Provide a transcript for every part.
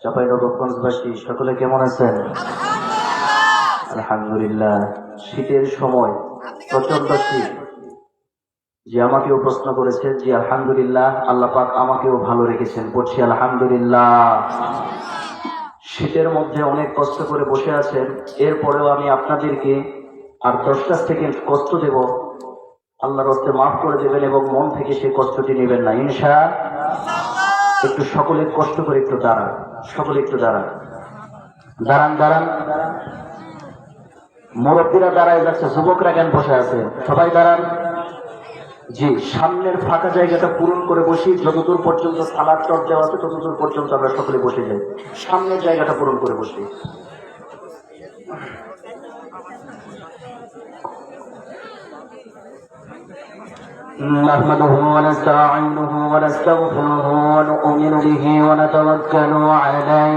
চাঁপাইনবাবগঞ্জবাসী সকলে কেমন আছেন? আলহামদুলিল্লাহ। শীতের সময় প্রচন্ড শীত। যে আমাকেও প্রশ্ন করেছেন, যে আলহামদুলিল্লাহ, আল্লাহ পাক আমাকেও ভালো রেখেছেন, বলছি আলহামদুলিল্লাহ। শীতের মধ্যে অনেক কষ্ট করে বসে আছেন, এরপরেও আমি আপনাদেরকে আর 10টা সেকেন্ড কষ্ট দেব। আল্লাহর রাস্তায় মাফ করে দেবেন এবং মন থেকে সেই কষ্টটি নেবেন না, ইনশাআল্লাহ। একটু সকলে কষ্ট করে একটু দাঁড়ান, সকলে একটু দাঁড়ান, দাঁড়ান দাঁড়ান। মুরব্বীরা দাঁড়ায় যাচ্ছে, যুবকরা কেন বসে আছে? সবাই দাঁড়ান। জি, সামনের ফাঁকা জায়গাটা পূরণ করে বসি। যতদূর পর্যন্ত সালাদ টপ দেওয়া আছে ততদূর পর্যন্ত আমরা সকলে বসে যাই। সামনের জায়গাটা পূরণ করে বসি। نحمده ونستعينه ونستغفره ونؤمن به ونتوكل عليه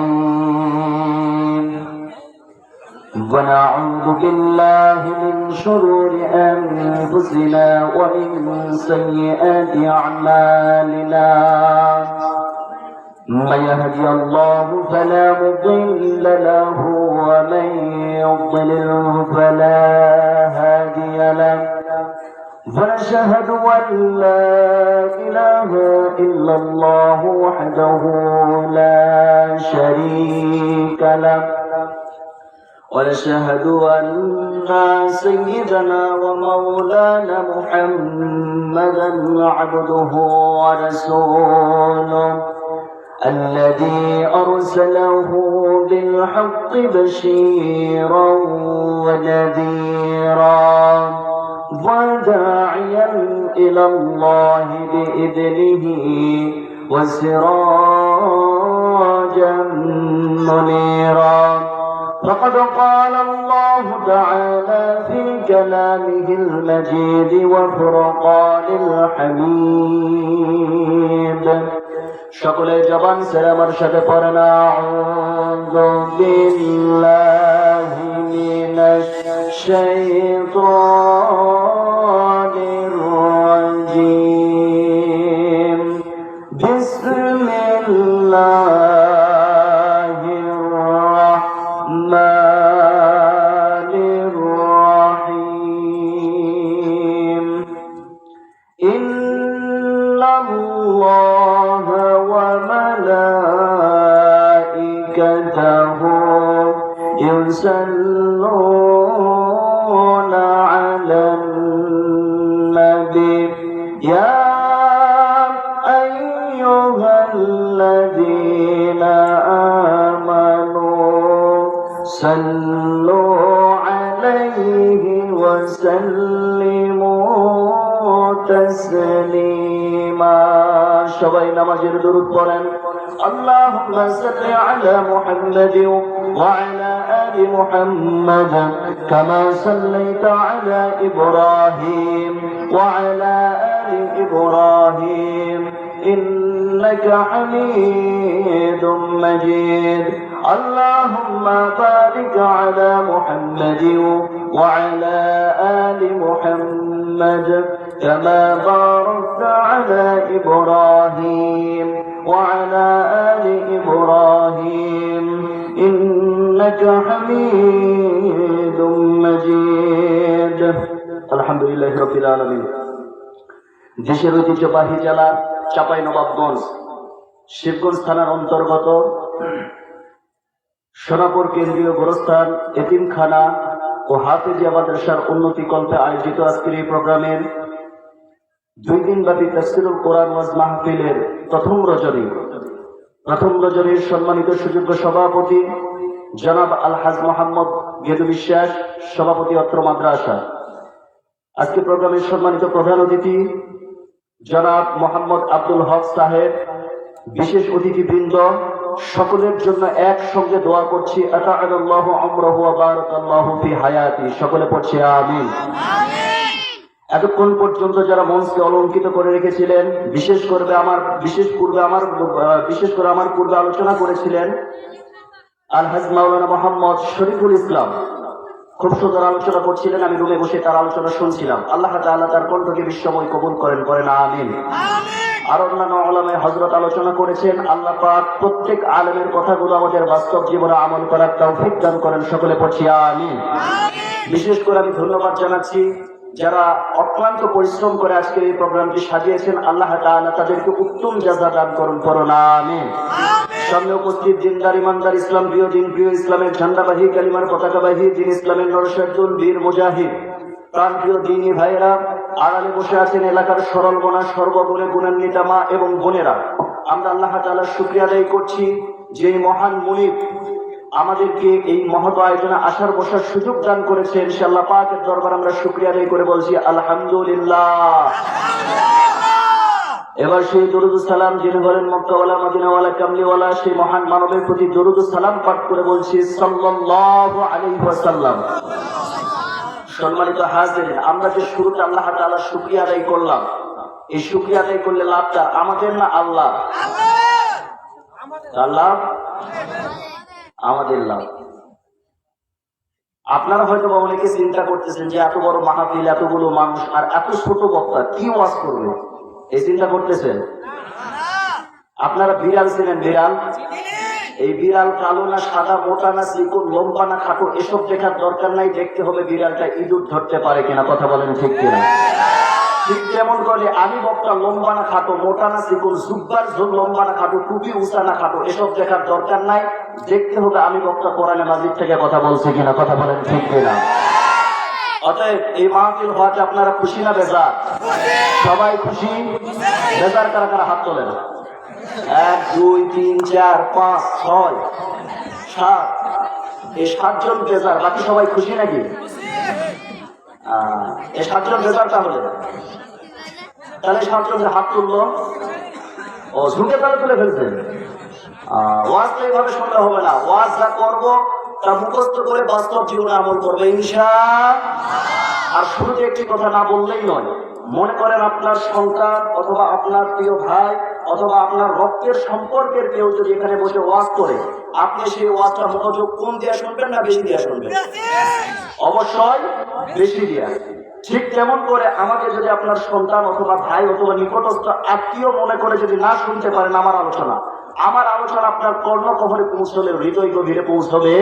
ونعوذ بالله من شرور أنفسنا ومن سيئات أعمالنا من يهدي الله فلا مضل له ومن يضلل فلا هادي له ونشهد أن لا إله إلا الله وحده لا شريك له ونشهد أن سيدنا ومولانا محمدا عبده ورسوله الذي أرسله بالحق بشيرا ونذيرا وداعيا إلى الله بإذنه وسراجا منيرا فقد قال الله تعالى في كلامه المجيد وفرقان الحميد সকলে জবান ছেড়ে আমার সাথে পড়েন, আউযু বিল্লাহি মিনাশ শাইতানির রাজীম। বিসমিল্লাহির রাহমানির রাহিম। ইন্নাল্লাহা ওয়া মালাইকাতাহু ইউসাল্লুনা আলান নবী ইয়া আইয়ুহাল্লাযীনা আমানু সাল্লু আলাইহি ওয়া সাল্লিমু তাসলিমা। সবাই নামাজের দুরূদ পড়েন। আল্লাহুম্মা সাল্লি আলা মুহাম্মাদ ওয়া আলা আলি মুহাম্মাদ কামা সাল্লাইতা আলা ইব্রাহিম ওয়া আলা আলি ইব্রাহিম ইন্নাকা হামিদুম মাজিদ। اللهم بارك على محمد وعلى آل محمد كما باركت على إبراهيم وعلى آل إبراهيم إنك حميد مجيد الحمد لله رب العالمين। দেশের ঐতিহ্যবাহী জেলা চাঁপাইনবাবগঞ্জ শিবগঞ্জ থানার অন্তর্গত সোনাপুর কেন্দ্রীয় গোরস্থান এতিমখানা ও হাফেজিয়া মাদ্রাসার উন্নতি কল্পে আয়োজিত আজকের এই প্রোগ্রামের 2 দিনব্যাপী তাফসীরুল কোরআন ওয়াজ মাহফিলের প্রথম রজনীর সম্মানিত সুযোগ্য সভাপতি জনাব আলহাজ মোহাম্মদ গেদু বিশ্বাস, সভাপতি অত্র মাদ্রাসা। আজকে প্রোগ্রামের সম্মানিত প্রধান অতিথি জনাব মোহাম্মদ আব্দুল হক সাহেব, বিশেষ অতিথিবৃন্দ, সকলের জন্য একসঙ্গে দোয়া করছি, আতাআল্লাহু আমরাহু ওয়া বারাকাল্লাহু ফি হায়াতি। সকলে পড়ছি আমিন। এতক্ষণ পর্যন্ত যারা মঞ্চকে অলঙ্কিত করে রেখেছিলেন, বিশেষ করে আমার পূর্বে আলোচনা করেছিলেন আলহাজ মাওলানা মোহাম্মদ শরীফুল ইসলাম, খুব সুন্দর আলোচনা করছিলেন। আমি রুমে বসে তার আলোচনা শুনছিলাম। আল্লাহ তাআলা তার কণ্ঠকে বিশ্বময় কবুল করেন আমিন। আর অন্যান্য ওলামায়ে হযরত আলোচনা করেছেন। আল্লাহ পাক প্রত্যেক আলেমের কথাগুলো আমাদের বাস্তব জীবনে আমল করার তৌফিক দান করেন। সকলে পড়ছি আমিন। বিশেষ করে আমি ধন্যবাদ জানাচ্ছি যারা অক্লান্ত পরিশ্রম করে আজকের এই প্রোগ্রামটি সাজিয়েছেন। আল্লাহ তাআলা তাদেরকে উত্তম জাযা দান করুন। পড়ুন আমিন। সামনে উপস্থিত দিনদার ইমানদার ইসলাম প্রিয় দিন প্রিয় ইসলামের ঝান্ডাবাহী কালিমার পতাকাবাহী দিন ইসলামের নরসর্জন বীর মুজাহিদ প্রাণ প্রিয় দিনী ভাইয়েরা, আড়ালে বসে আছেন এলাকার সরল গোনা সর্বগুণে গুণান্বিতা মা এবং বোনেরা, আমরা আল্লাহ তাআলার শুকরিয়া আদায় করছি যে মহান মুনিব আমাদেরকে এই মহৎ আয়োজনে আসার বসার সুযোগ দান করেছে। ইনশাআল্লাহ পাকের দরবার আমরা শুকরিয়া আদায় করে বলছি আলহামদুলিল্লাহ। এবার সেই দরুদ সালাম যিনি বলেন মক্কাওয়ালা মদিনাওয়ালা কামলিওয়ালা সেই মহান মানবের প্রতি দরুদ সালাম পাঠ করে বলছি সাল্লাল্লাহু আলাইহি ওয়াসাল্লাম। সম্মানিত হাজিরিন, আমরা যে শুরুতে আল্লাহ তাআলার শুকরিয়া আদায় করলাম, এই শুকরিয়া আদায় করলে লাভটা আমাদের না আল্লাহ? আল্লাহ আমাদের লাভ। আপনারা হয়তো অনেকে চিন্তা করতেছেন যে এত বড় মাহফিল, এতগুলো মানুষ আর এত ছোট বক্তা কি ওয়াজ করবে, এই চিন্তা করতেছেন? আপনারা বিড়াল ছিলেন? বিড়াল, এই বিড়াল কালো না সাদা, মোটা না চিকন, লম্বা না খাটো, এসব দেখার দরকার নাই। দেখতে হবে বিড়ালটা ইঁদুর ধরতে পারে কিনা। কথা বলেন ঠিক কিনা? ঠিক তেমন করে আমি বক্তা লম্বা না খাটো, মোটা না চিকন, জুব্বার ঝোল লম্বা না খাটো, টুপি উঁচা না খাটো, এসব দেখার দরকার নাই। দেখতে হবে আমি বক্তা কোরআনে মাজিদ থেকে কথা বলছি কিনা। কথা বলেন ঠিক কিনা? অতএব এই মাহফিল হওয়াতে আপনারা খুশি না বেজার? সবাই খুশি। বেজার কারা কারা হাত তোলেন? 1 2 3 4 5 6 7, এই 7 জন বেজার, বাকি সবাই খুশি নাকি? এই 7 জন বেজার। তাহলে 7 জন হাত তুললো, ও ঝুঁকে তাহলে তুলে ফেলছেন। ওয়াজটা এইভাবে শুনলে হবে না। ওয়াজ যা করবো তা মুখস্থ করে বাস্তব জীবনে আমল করবে ইনশাআল্লাহ। আর শুরুতে একটি কথা না বললেই নয়। মনে করেন আপনার সন্তান অথবা আপনার প্রিয় ভাই অথবা আপনার রক্তের সম্পর্কের কেউ যদি এখানে বসে ওয়াজ করে, আপনি সেই ওয়াজটা মনোযোগ কম দিয়ে শুনবেন না বেশি দিয়ে শুনবেন? অবশ্যই বেশি দিয়ে। ঠিক তেমন করে আমাকে যদি আপনার সন্তান অথবা ভাই অথবা নিকটস্থ আত্মীয় মনে করে যদি না শুনতে পারেন আমার আলোচনা আপনার কর্ণকহরে পৌঁছলে হৃদয় গভীরে পৌঁছবে।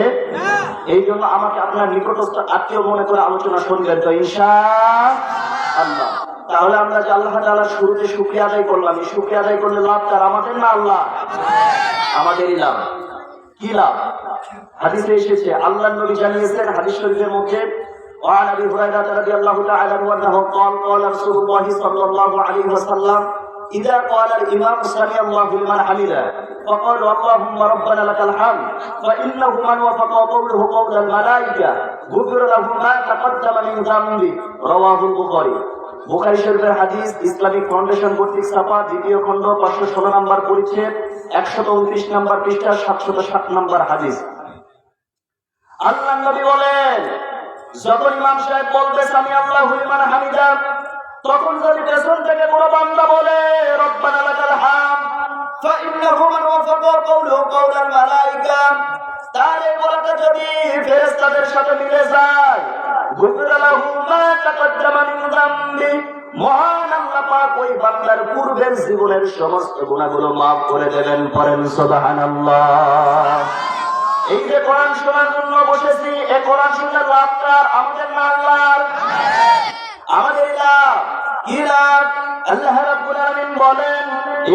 এই জন্য আমাকে আপনার নিকটস্থ আত্মীয় মনে করে আলোচনা শুনবেন তো ইনশাআল্লাহ। তাহলে আমরা যে আল্লাহ তাআলার শুরুতে শুকরিয়া আদায় করলাম, এই শুকরিয়া আদায় করলে লাভ কার? আমাদের না আল্লাহ? আমাদেরই লাভ। কি লাভ? হাদিসে এসেছে, আল্লাহর নবী জানিয়েছেন হাদিস শরীফের মধ্যে, وعن ابي هريره رضي الله تعالى عنه انه قال قال رسول الله صلى الله عليه وسلم اذا قال الامام سمع الله لمن حمده فقالوا اللهم ربنا لك الحمد فانه من وافق قوله قول الملائكه غفر له ما تقدم من ذنبه رواه البخاري। বুখারী শরীফের হাদিস, ইসলামিক ফাউন্ডেশন কর্তৃক ছাপা, দ্বিতীয় খণ্ড 516 নম্বর পরিচ্ছেদ, 129 নম্বর পৃষ্ঠা, 707 নম্বর হাদিস। আল্লাহর নবী বলেন, যখন ইমাম সাহেব বলবে সামি আল্লাহু লিমান হামিদা, তখন যদি পেছন থেকে কোনো বান্দা বলে রব্বানা লাকাল হামদ ফাইন্নাহু মান ওয়াফাকা কওলুহু কওলাল মালায়েকা, তার এই বলাটা যদি ফেরেশতাদের সাথে মিলে যায়, গুফিরা লাহু মা তাকদ্দামা মিন যামবি, মহান আল্লাহ পাক ওই বান্দার পূর্বের জীবনের সমস্ত গুনাহগুলো maaf করে দেবেন। পড়েন সুবহানাল্লাহ। এই যে কোরআন শোনার জন্য বসেছি, এই কোরআন শুনলে লাভ কার? আমাদের না আল্লাহর? আমাদের লাভ। কি লাভ? আল্লাহ রাব্বুল আলামিন বলেন,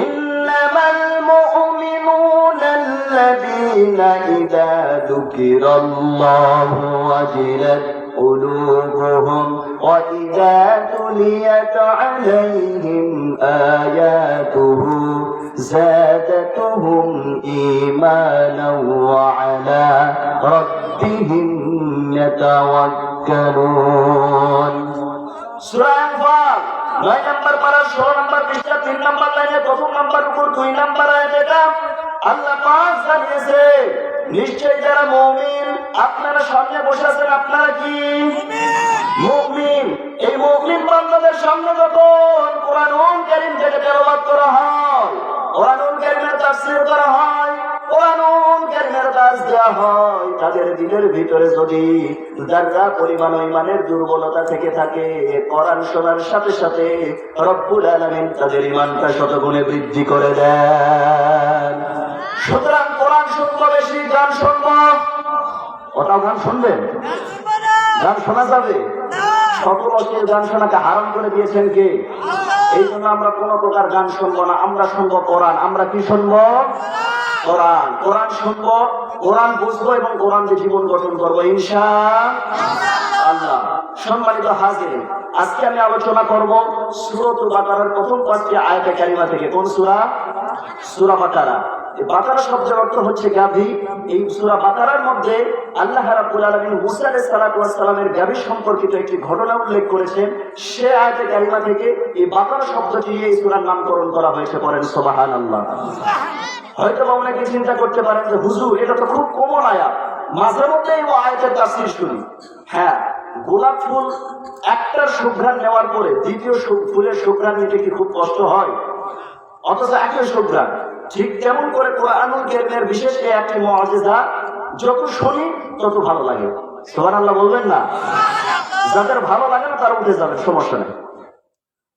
ইন্নামাল মুমিনুনা আল্লাযীনা ইযা যুকিরাল্লাহু ওয়াজিলাত قلوبهم وإذا تليت عليهم آياته زادتهم إيمانا وعلى ربهم يتوكلون। সূরা আনফাল 9 নম্বর পারা 16 নম্বর পৃষ্ঠা 3 নম্বর লাইনে প্রথম নম্বর উপর 2 নম্বর আয়াত। এটা আল্লাহ পাক জানিয়েছে, নিশ্চয়ই যারা মুমিন, আপনারা সামনে বসে আছেন, আপনারা কি মুমিন? এই মুমিন বান্দাদের সামনে যখন কোরআনুল কারীম থেকে তেলাওয়াত করা হয়, কোরআনুল কারীমের তাফসীর করা হয়, কোরআনুল কারীমের দার্স দেওয়া হয়, তাদের দিলের ভিতরে যদি যারা পরিমাণ ইমানের দুর্বলতা থেকে থাকে, কোরআন শোনার সাথে সাথে রব্বুল আলামিন তাদের ইমানটা শতগুণে বৃদ্ধি করে দেন। সুতরাং কোরআন শুনবো বেশি, গান শুনবো। ওটাও গান শুনবেন? গান শোনা যাবে? শত বছর গান শোনাকে হারাম করে দিয়েছেন কে? এই জন্য আমরা কোন প্রকার গান শুনবো না, আমরা শুনবো কোরআন। আমরা কি শুনবো? কোরআন। কোরআন শুনবো, কোরআন বুঝবো এবং কোরআন দিয়ে জীবন গঠন করবো ইনশাআল্লাহ। সম্মানিত হাজির, আজকে আমি আলোচনা করব সূরাতুল বাকারার প্রথম 5টি আয়াতে কারিমা থেকে। কোন সূরা? সূরা বাকারা। বাকারা শব্দের অর্থ হচ্ছে গাভী। এই সূরা বাকারার মধ্যে আল্লাহ রাব্বুল আলামিন মুসা আলাইহিস সালাতু ওয়াস সালামের গাভী সম্পর্কিত একটি ঘটনা উল্লেখ করেছেন। সে আয়াতে কারিমা থেকে এই বাকারা শব্দটি এই সূরার নামকরণ করা হয়েছে। পড়েন সুবহানাল্লাহ। হয়তো অনেকে চিন্তা করতে পারেন যে হুজুর, এটা তো খুব কমন আয়াত, মাঝে মধ্যে এই আয়াতের তাফসীর শুনি। হ্যাঁ, গোলাপ ফুল একটার সুঘ্রাণ নেওয়ার পরে দ্বিতীয় ফুলের সুঘ্রাণ নিতে কি খুব কষ্ট হয়? অথচ একই সুঘ্রাণ। ঠিক তেমন করে কোরআনুল কারীমের বিশেষ এই একটি মুআজিজা, যত শুনি তত ভালো লাগে। সুবহানাল্লাহ বলবেন না? যাদের ভালো লাগে না তারা উঠে যাবেন, সমস্যা নেই।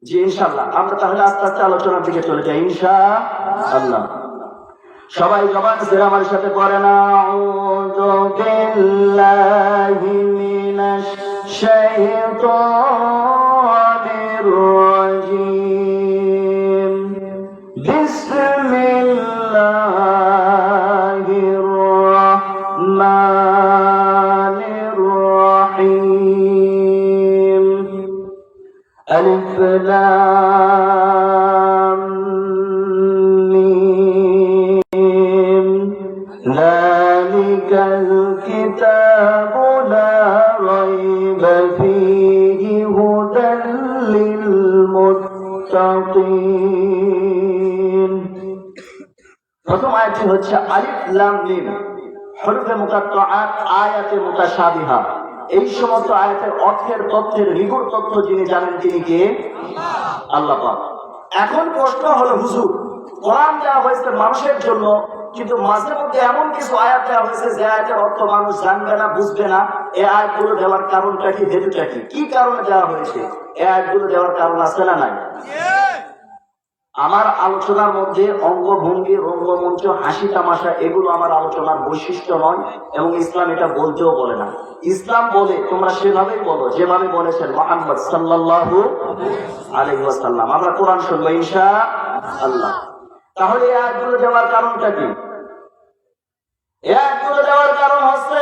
জি ইনশাআল্লাহ। আমরা তাহলে আস্তে আস্তে আলোচনার দিকে চলে যাই ইনশাআল্লাহ। সবাই জবান ছেড়ে আমার সাথে পড়েন, আউযু বিল্লাহি মিনাশ শাইতানির রাজীম। বিসমিল্লাহির রাহমানির রাহিম। আলিফ লাম ذلك الكتاب لا ريب فيه هدى للمتقين। প্রথম আয়াতটি হচ্ছে আলিফ লাম মিম, হরফে মুকাত্তাআত, আয়াতে মুতাশাবিহা। এই সমস্ত আয়াতের অর্থের তথ্যের নিগুড় তথ্য যিনি জানেন তিনি কে? আল্লাহ পাক। এখন প্রশ্ন হলো, হুজুর, কোরআন দেওয়া হয়েছে মানুষের জন্য, কিন্তু মাঝে মধ্যে এমন কিছু আয়াত দেওয়া হয়েছে যে আয়াতের অর্থ মানুষ জানবে না, বুঝবে না। এই আয়াতগুলো দেওয়ার কারণটা কি, হেতুটা কি, কি কারণে দেওয়া হয়েছে? এই আয়াতগুলো দেওয়ার কারণ আছে না নাই? আমার আলোচনার মধ্যে অঙ্গভঙ্গি, রঙ্গমঞ্চ, হাসি তামাশা এগুলো আমার আলোচনার বৈশিষ্ট্য নয়, এবং ইসলাম এটা বলতেও বলে না। ইসলাম বলে তোমরা সেভাবেই বলো যেভাবে বলেছেন মুহাম্মদ সাল্লাল্লাহু আলাইহি ওয়াসাল্লাম। আমরা কোরআন শুনবো ইনশাআল্লাহ। তাহলে এই আয়াতগুলো দেওয়ার কারণটা কি? এই আয়াতগুলো দেওয়ার কারণ হচ্ছে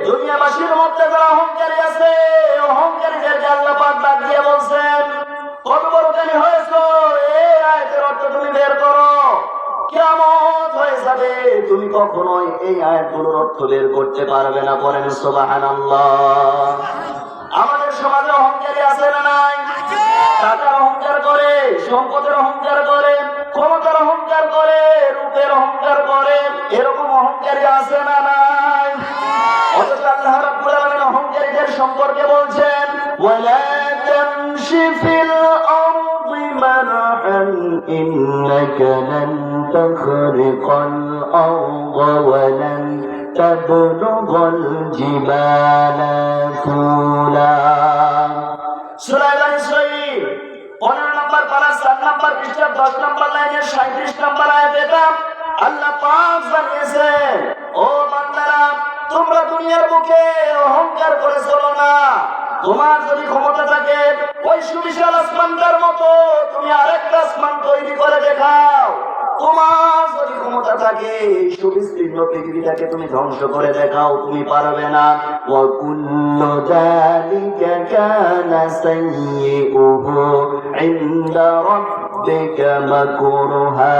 দুনিয়াবাসীর মধ্যে যারা অহংকারী আছে, অহংকারীদেরকে আল্লাহ পাক ডাক দিয়ে বলছেন, কত বড় জ্ঞানী হয়েছো, এই আয়াতের অর্থ তুমি বের করো, কিয়ামত হয়ে যাবে, তুমি কখনোই এই আয়াতগুলোর অর্থ বের করতে পারবে না। পড়েন সুবহানাল্লাহ। আমাদের সমাজে অহংকারী আছে না নাই? টাকার অহংকার করে, সম্পদের অহংকার করে, ক্ষমতার অহংকার করে, রূপের অহংকার করে, এরকম অহংকারী আছে না নাই? অথচ আল্লাহ রাব্বুল আলামিন অহংকারীদের সম্পর্কে বলছেন, ওয়ালা তামশি ফিল আরদি মারহান ইন্নাকা লান তাখরিকাল আরদা ওয়া লান তাবলুগাল জিবালা তুলা। সূরা ইসরাঈল 15 নম্বর পারা 7 নম্বর পৃষ্ঠা 10 নম্বর লাইনের 37 নম্বর আয়াতে আল্লাহ পাক জানিয়েছেন, ও বান্দারা, তোমরা দুনিয়ার বুকে অহংকার করে চলো না। তোমার যদি ক্ষমতা থাকে, ওই সুবিশাল আসমানটার মতো তুমি আরেকটা আসমান তৈরি করে দেখাও। তোমার যদি ক্ষমতা থাকে, সুবিস্তীর্ণ পৃথিবীটাকে তুমি ধ্বংস করে দেখাও, তুমি পারবে না। ওয়া কুল্লু যালিকা কানা সাইয়্যুহু ইনদা রাব্বিকা মাকরুহা।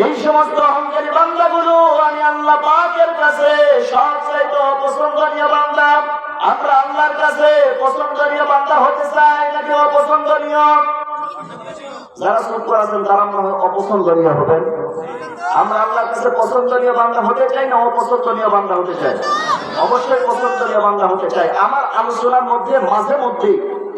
এই সমস্ত অহংকারী বান্দাগুলো আমি আল্লাহ পাকের কাছে সবচাইতে অপছন্দনীয় বান্দা। আমরা আল্লাহর কাছে পছন্দনীয় বান্দা হতে চাই নাকি অপছন্দনীয়? যারা চুপ করে আছেন তারা অপছন্দনীয় হবেন। আমরা আল্লাহর কাছে পছন্দনীয় বান্দা হতে চাই না অপছন্দনীয় বান্দা হতে চাই? অবশ্যই পছন্দনীয় বান্দা হতে চাই। আমার আলোচনার মধ্যে মাঝে মধ্যে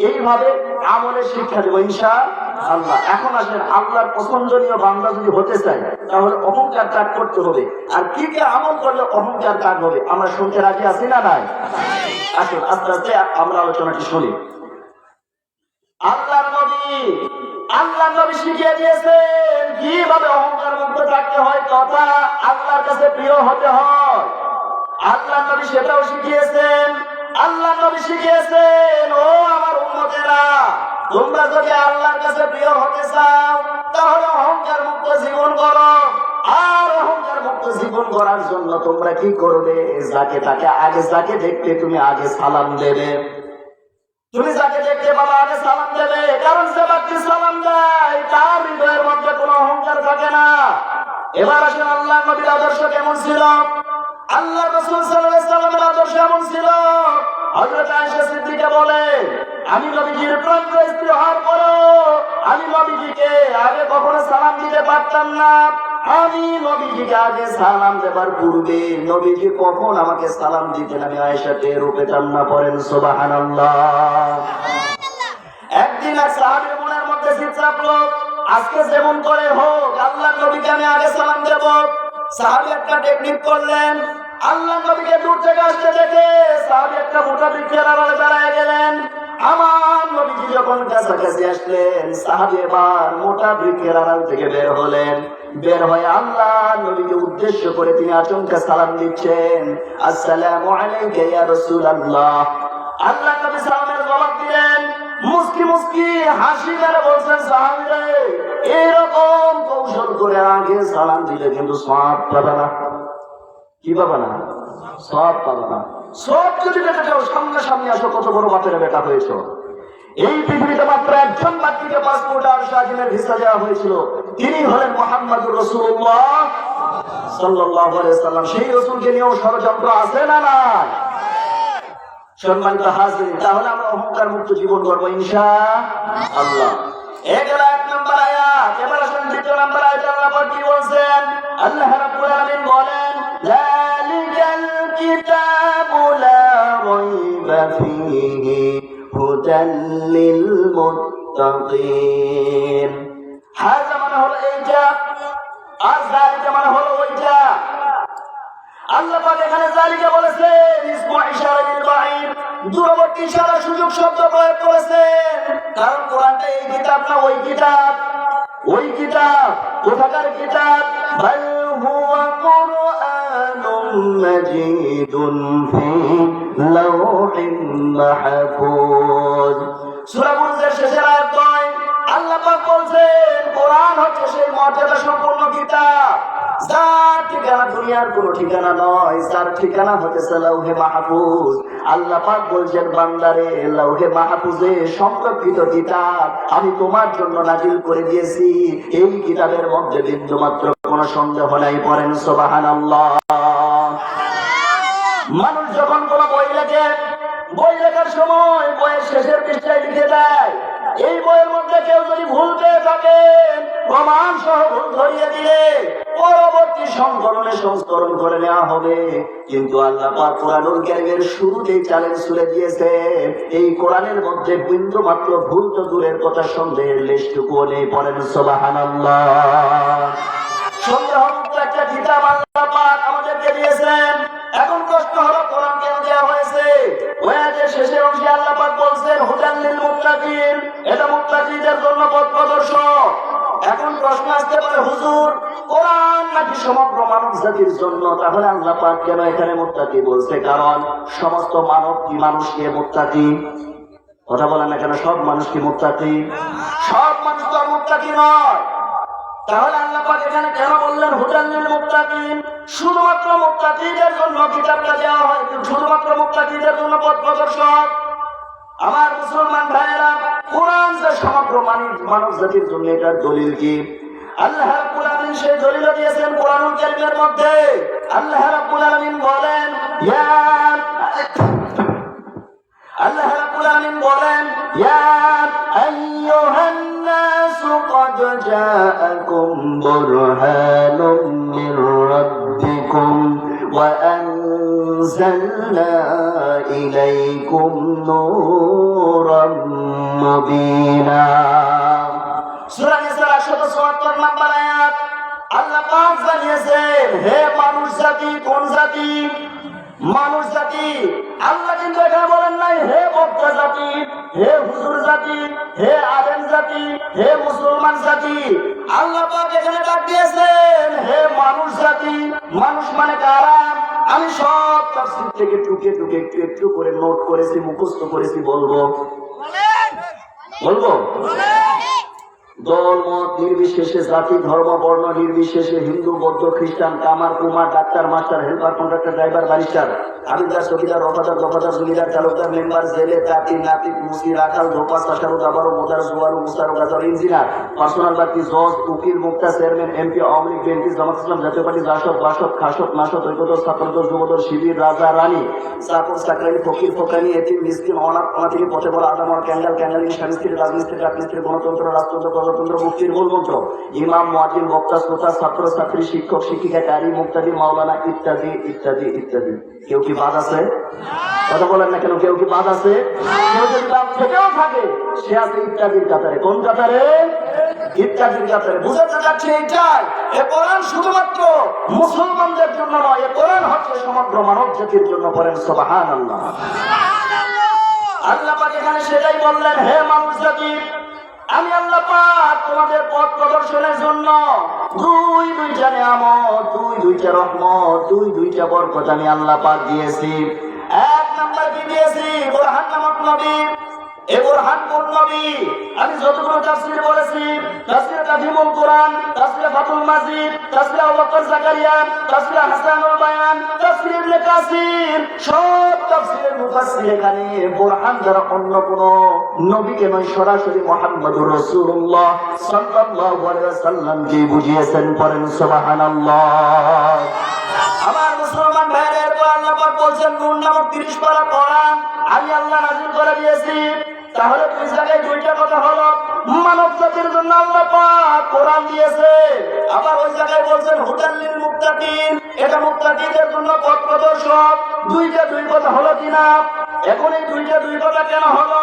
এইভাবে আমলের শিক্ষা দেব ইনশাআল্লাহ। আল্লাহ। এখন আসেন, আল্লাহর পছন্দনীয় বান্দা যদি হতে চাই তাহলে অহংকার ত্যাগ করতে হবে। আর কি কি আমল করলে অহংকার ত্যাগ হবে আমরা শুনতে রাজি আছি না নাই? আসুন আস্তে আস্তে আমরা আলোচনাটি শুনি। আল্লাহর নবী শিখিয়ে দিয়েছেন কিভাবে অহংকার মুক্ত থাকতে হয় তথা আল্লাহর কাছে প্রিয় হতে হয়। আল্লাহর নবী সেটাও শিখিয়েছেন। আল্লাহর নবী শিখিয়েছেন, ও আমার উম্মতেরা, তোমরা যদি আল্লাহর কাছে প্রিয় হতে চাও তাহলে অহংকার মুক্ত জীবন করো। আর অহংকার মুক্ত জীবন করার জন্য তোমরা কি করবে? যাকে দেখতে তুমি আগে সালাম দেবে। তুমি যাকে দেখতে পাবা আগে সালাম দেবে, কারণ যে ব্যক্তি সালাম দেয় তার হৃদয়ের মধ্যে কোনো অহংকার থাকে না। এবার আসেন আল্লাহর নবীর আদর্শ কেমন ছিল। আল্লাহ রাসূল সাল্লাল্লাহু আলাইহি ওয়াসাল্লামের আদর্শ এমন ছিল। হযরত আয়েশা সিদ্দিকা বলেন, আমি নবীজির প্রান্ত স্ত্রী হওয়ার পরও আমি নবীজিকে আগে কখনো সালাম দিতে পারতাম না। আমি নবীজিকে আগে সালাম দেবার পূর্বে নবীজি কখন আমাকে সালাম দিতেন আমি আয়েশা টেরও পেতাম না। পড়েন সুবহানাল্লাহ। একদিন এক সাহাবীর মনের মধ্যে চিন্তা হলো, আজকে যেমন করে হোক আল্লাহর নবীকে আমি আগে সালাম দেব। সাহাবী একটা টেকনিক করলেন। আল্লাহর নবীকে দূর থেকে আসতে দেখে সাহাবী একটা মোটা বৃক্ষের আড়ালে দাঁড়ায় গেলেন। আমার নবীজি যখন কাছাকাছি আসলেন, সাহাবী এবার মোটা বৃক্ষের আড়াল থেকে বের হলেন। বের হয়ে আল্লাহর নবীকে উদ্দেশ্য করে তিনি আচমকা সালাম দিচ্ছেন, আসসালামু আলাইকা ইয়া রাসূলুল্লাহ। আল্লাহর নবী সালামের জবাব দিলেন। মুস্কি মুস্কি হাসি মেরে বলছেন, সাহাবীরা এরকম কৌশল করে আগে সালাম দিলে কিন্তু সওয়াব পাবে না। কি পাবে না? সওয়াব পাবে না। সব যদি বেটা যাও সামনে আসো, কত বড় বাপের বেটা হয়েছ। এই পৃথিবীতে মাত্র একজন ব্যক্তিকে পাসপোর্ট আর শাহিনের ভিসা দেওয়া হয়েছিল, তিনি হলেন মুহাম্মদুর রাসূলুল্লাহ সাল্লাল্লাহু আলাইহি ওয়াসাল্লাম। সেই রাসূলকে নিয়েও ষড়যন্ত্র আছে না নাই? সম্মানিত হাজির, তাহলে আমরা অহংকার মুক্ত জীবন করবো ইনশাআল্লাহ। এগুলা এক নম্বর আয়াত। এবার আসুন দ্বিতীয় নম্বর আয়াত। আল্লাহ পাক কি বলছেন? আল্লাহ রাব্বুল আলামিন বলেন, যালিকাল কিতাবু লা রাইবা ফীহি হুদাল লিল মুত্তাকিন। হাযা মানে হলো এইটা, আর যালিকা মানে হলো ওইটা। আল্লাহ পাক এখানে যালিকা বলেছেন ইসমু ইশারা লিল বাঈদ, দূরবর্তী ইশারা সুযোগ শব্দ প্রয়োগ করেছেন। কারণ কোরআনটা এই কিতাব না ওই কিতাব। ওই কিতাব কোথাকার কিতাব? বাল হুয়া কুরআনুম মাজিদুন ফি লাওহিন মাহফুজ। সূরা বুরুজের শেষের আয়াত 9 আল্লাহ পাক বলছেন কোরআন হচ্ছে সেই মর্যাদা সম্পন্ন কিতাব যার ঠিকানা দুনিয়ার কোনো ঠিকানা নয়, যার ঠিকানা হচ্ছে লাউহে মাহফুজ। আল্লাহ পাক বলছেন, বান্দারে লাউহে মাহফুজে সংরক্ষিত কিতাব আমি তোমার জন্য নাজিল করে দিয়েছি। এই কিতাবের মধ্যে বিন্দুমাত্র কোনো সন্দেহ নাই। পড়েন সুবহানাল্লাহ। মানুষ যখন কোনো বই লেখে, বই লেখার সময় বইয়ের শেষের পৃষ্ঠায় লিখে দেয়, এই বইয়ের মধ্যে কেউ যদি ভুল পেয়ে থাকে প্রমাণ সহ ভুল ধরিয়ে দিয়ে পরবর্তী সংস্করণ করে নেওয়া হবে। কিন্তু আল্লাহ পাক কোরআনুল কারীমের শুরুতেই চ্যালেঞ্জ ছুড়ে দিয়েছে, এই কোরআনের মধ্যে বিন্দু মাত্র ভুল তো দূরের কথা, সন্দেহের লেশটুকুও নেই। পড়েন সুবহানাল্লাহ। সন্দেহমুক্ত একটা কিতাব আল্লাহ পাক আমাদেরকে দিয়েছেন। এখন প্রশ্ন হলো কোরআন কেন দেওয়া হয়েছে? ওয়াজের শেষের অংশে আল্লাহ পাক বলছেন হুদাল লিল মুত্তাকিন, এটা মুত্তাকিদের জন্য পথ প্রদর্শক। এখন প্রশ্ন আসতে পারে, হুজুর কোরআন নাকি সমগ্র মানব জাতির জন্য, তাহলে আল্লাহ পাক কেন এখানে মুত্তাকি বলছে? কারণ সমস্ত মানুষকে মুত্তাকি। কথা বলেন না কেন? সব মানুষ কি মুত্তাকি? সব মানুষ তো মুত্তাকি নয়। তাহলে আল্লাহ পাক এখানে কেন বললেন হুদাল লিল মুত্তাকিন? শুধুমাত্র মুত্তাকিদের জন্য কিতাবটা দেওয়া হয়, শুধুমাত্র মুত্তাকিদের জন্য পথ প্রদর্শক। আমার মুসলমান ভাইয়েরা, কোরআন যে সমগ্র মানব জাতির জন্য, এটার দলিল কি? আল্লাহ রাব্বুল আলামিন সেই দলিল দিয়েছেন কোরআনুল কারীমের মধ্যে। আল্লাহ রাব্বুল আলামিন বলেন ইয়া আইয়ুহান নাসু ক্বাদ জাআকুম বুরহানুম মির রাব্বিকুম ওয়া আনজালনা ইলাইকুম নূরাম মুবিনা। সূরা নিসার 174 নম্বর আয়াত আল্লাহ পাক জানিয়েছেন, হে মানুষ জাতি, কোন জাতি? মানুষ জাতি। আল্লাহ কিন্তু এখানে বলেন নাই হে বক্তা জাতি, হে হুজুর জাতি, হে আলেম জাতি, হে মুসলমান জাতি। আল্লাহ পাক এখানে ডাক দিয়েছেন হে মানুষ জাতি। মানুষ মানে কারা? আমি সব তাফসীর থেকে টুকে টুকে একটু একটু করে নোট করেছি, মুখস্থ করেছি, বলবো দল মত নির্বিশেষে, জাতি ধর্ম বর্ণ নির্বিশেষে, হিন্দু বৌদ্ধ খ্রিস্টান, কামার কুমার, doctor master helper contractor driver barrister, আবিদার চকিদার রফাদার দফাদার জমিদার চালকদার মেম্বার জেলে তাঁতি নাপিত মুসি রাখাল ধোপা চাষারু দাবারু মোদার জুয়ারু মুসারু গাজার ইঞ্জিনিয়ার পার্সোনাল বাকি জজ উকিল মুক্তা chairman MP Awami League BNP Jamaat ইসলাম জাতীয় পার্টি জাসদ বাসদ খাসদ মাসদ ঐক্যদল ছাত্রদল যুবদল শিবির রাজা রানী চাকর চাকরানি ফকির ফোকানি এতিম মিসকিন অনাথ অনাথিনী পথে বলা আদামর ক্যাঙ্গাল ক্যাঙ্গালিনী স্বামী স্ত্রী রাজমিস্ত্রি রাজমিস্ত্রি গণতন্ত্র রাজতন্ত্র প্রজাতন্ত্র মুক্তির মূলমন্ত্র ইমাম মুয়াজ্জিন বক্তা শ্রোতা ছাত্র ছাত্রী শিক্ষক শিক্ষিকা কারি মুক্তাদি মাওলানা ইত্যাদি ইত্যাদি ইত্যাদি। কেউ কি বাদ আছে? কথা বলেন না কেন? কেউ কি বাদ আছে? কেউ যদি বাদ থেকেও থাকে সে আছে ইত্যাদির কাতারে। কোন কাতারে? ইত্যাদির কাতারে। বুঝাতে চাচ্ছি এইটাই, এ কোরআন শুধুমাত্র মুসলমানদের জন্য নয়, এ কোরআন হচ্ছে সমগ্র মানব জাতির জন্য। পড়েন সুবহানাল্লাহ। আল্লাহ পাক এখানে সেটাই বললেন, হে মানুষ জাতি, আমি আল্লাহ পাক তোমাদের পথ প্রদর্শনের জন্য দুইটা নিয়ামত, দুইটা রহমত, দুইটা বরকত আমি আল্লাহ পাক দিয়েছি। এক নাম্বার কি দিয়েছি? বুরহান নামক নবী। এই বুরহান কোন নবী? আমি যতগুলো তাফসীর বলেছি, তাফসীর তাফহিমুল কোরআন, তাফসীর ফাতুল মাজিদ, তাফসীর আবু বকর জাকারিয়া, তাফসীর হাসানুল বায়ান, তাফসীর ইবনে কাসির, সব তাফসীরের মুফাসসির এখানে বুরহান দ্বারা অন্য কোন নবীকে নয়, সরাসরি মুহাম্মদুর রাসূলুল্লাহ সাল্লাল্লাহু আলাইহি ওয়াসাল্লামকে বুঝিয়েছেন। পড়েন সুবহানাল্লাহ। আমার মুসলমান ভাইদের পর আল্লাহ পাক বলেন, নূর নামক 30 পারা কোরআন আমি আল্লাহ নাযিল করে দিয়েছি। তাহলে দুই জায়গায় দুইটা কথা হলো, মানব জাতির জন্য আল্লাহ পাক কোরআন দিয়েছে, আবার ওই জায়গায় বলছেন হুদাল লিল মুত্তাকিন, এটা মুত্তাকিদের জন্য পথ প্রদর্শক। দুইটা দুই কথা হলো কিনা? এখন এই দুইটা দুই কথা কেন হলো?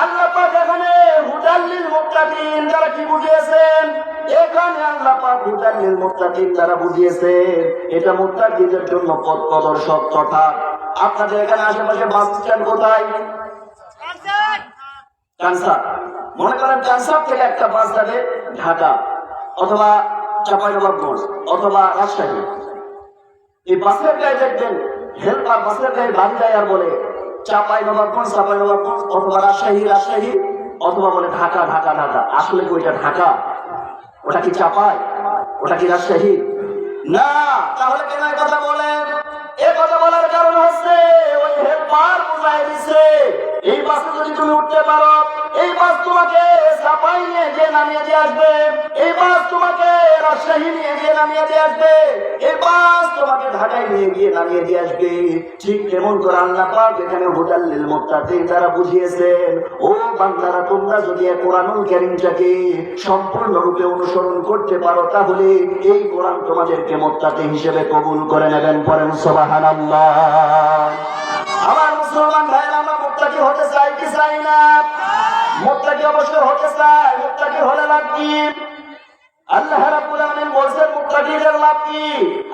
আল্লাহ পাক এখানে হুদাল লিল মুত্তাকিন দ্বারা কি বুঝিয়েছেন? এখানে আল্লাহ পাক হুদাল লিল মুত্তাকিন দ্বারা বুঝিয়েছেন এটা মুত্তাকিদের জন্য পথ প্রদর্শক। তথা আপনাদের এখানে আশেপাশে বাস স্ট্যান্ড কোথায়? কানসার। মনে করেন কানসার থেকে একটা বাস যাবে ঢাকা অথবা চাঁপাইনবাবগঞ্জ অথবা রাজশাহী। এই বাসের গায়ে দেখবেন হেল্পার বাসের গায়ে বাড়ি দেয় আর বলে চাঁপাইনবাবগঞ্জ অথবা রাজশাহী অথবা বলে ঢাকা ঢাকা ঢাকা। আসলে কি ওইটা ঢাকা? ওটা কি চাঁপাই? ওটা কি রাজশাহী? না। তাহলে কেন এই কথা বলেন? এই কথা বলার কারণ হচ্ছে ওই হেল্পার বুঝাই দিছে এই বাসে যদি তুমি উঠতে পারো, এই বাস তোমাকে চাপাই নিয়ে গিয়ে নামিয়ে দিয়ে আসবে, এই বাস তোমাকে রাজশাহী নিয়ে গিয়ে নামিয়ে দিয়ে আসবে, এই বাস তোমাকে ঢাকায় নিয়ে গিয়ে নামিয়ে দিয়ে আসবে। ঠিক তেমন করে আল্লাহ পাক এখানে হুদাল লিল মুত্তাকিন দ্বারা বুঝিয়েছেন, ও বান্দারা, তোমরা যদি কোরআনুল কারীমটাকে সম্পূর্ণরূপে অনুসরণ করতে পারো তাহলে এই কোরআন তোমাদেরকে মুত্তাকি হিসেবে কবুল করে নেবেন। পড়েন সুবহানাল্লাহ। আমার মুসলমান ভাইরা, আমরা মুত্তাকি হতে চাই কি চাই না? মুত্তাকি অবশ্যই হতে চাই। মুত্তাকি হলে লাভ কি? আল্লাহ রাব্বুল আলামিন বলেন মুত্তাকিদের লাভ কি?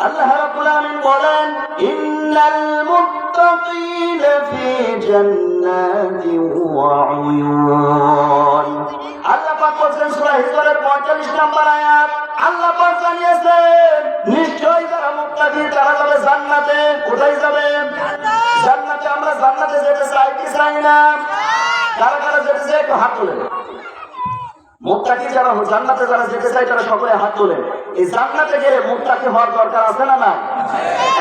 আল্লাহ রাব্বুল আলামিন বলেন, ইন্নাল মুত্তাকিনা ফি জান্নাতিন ওয়া উয়ুন। আল্লাহ পাক বলেন সূরা হিজরের 45 নম্বর আয়াত, আল্লাহ পাক জানিয়েছেন নিশ্চয়ই যারা মুত্তাকি তারা যাবে জান্নাতে। কোথায় যাবে? জান্নাতে। আমরা জান্নাতে যেতে চাই কি চাই না? কারা কারা যেতে চাই একটু হাত তোলেন। মুত্তাকি যারা জান্নাতে যারা যেতে চাই তারা সকলে হাত তোলেন। এই জান্নাতে গেলে মুত্তাকি হওয়ার দরকার আছে না না?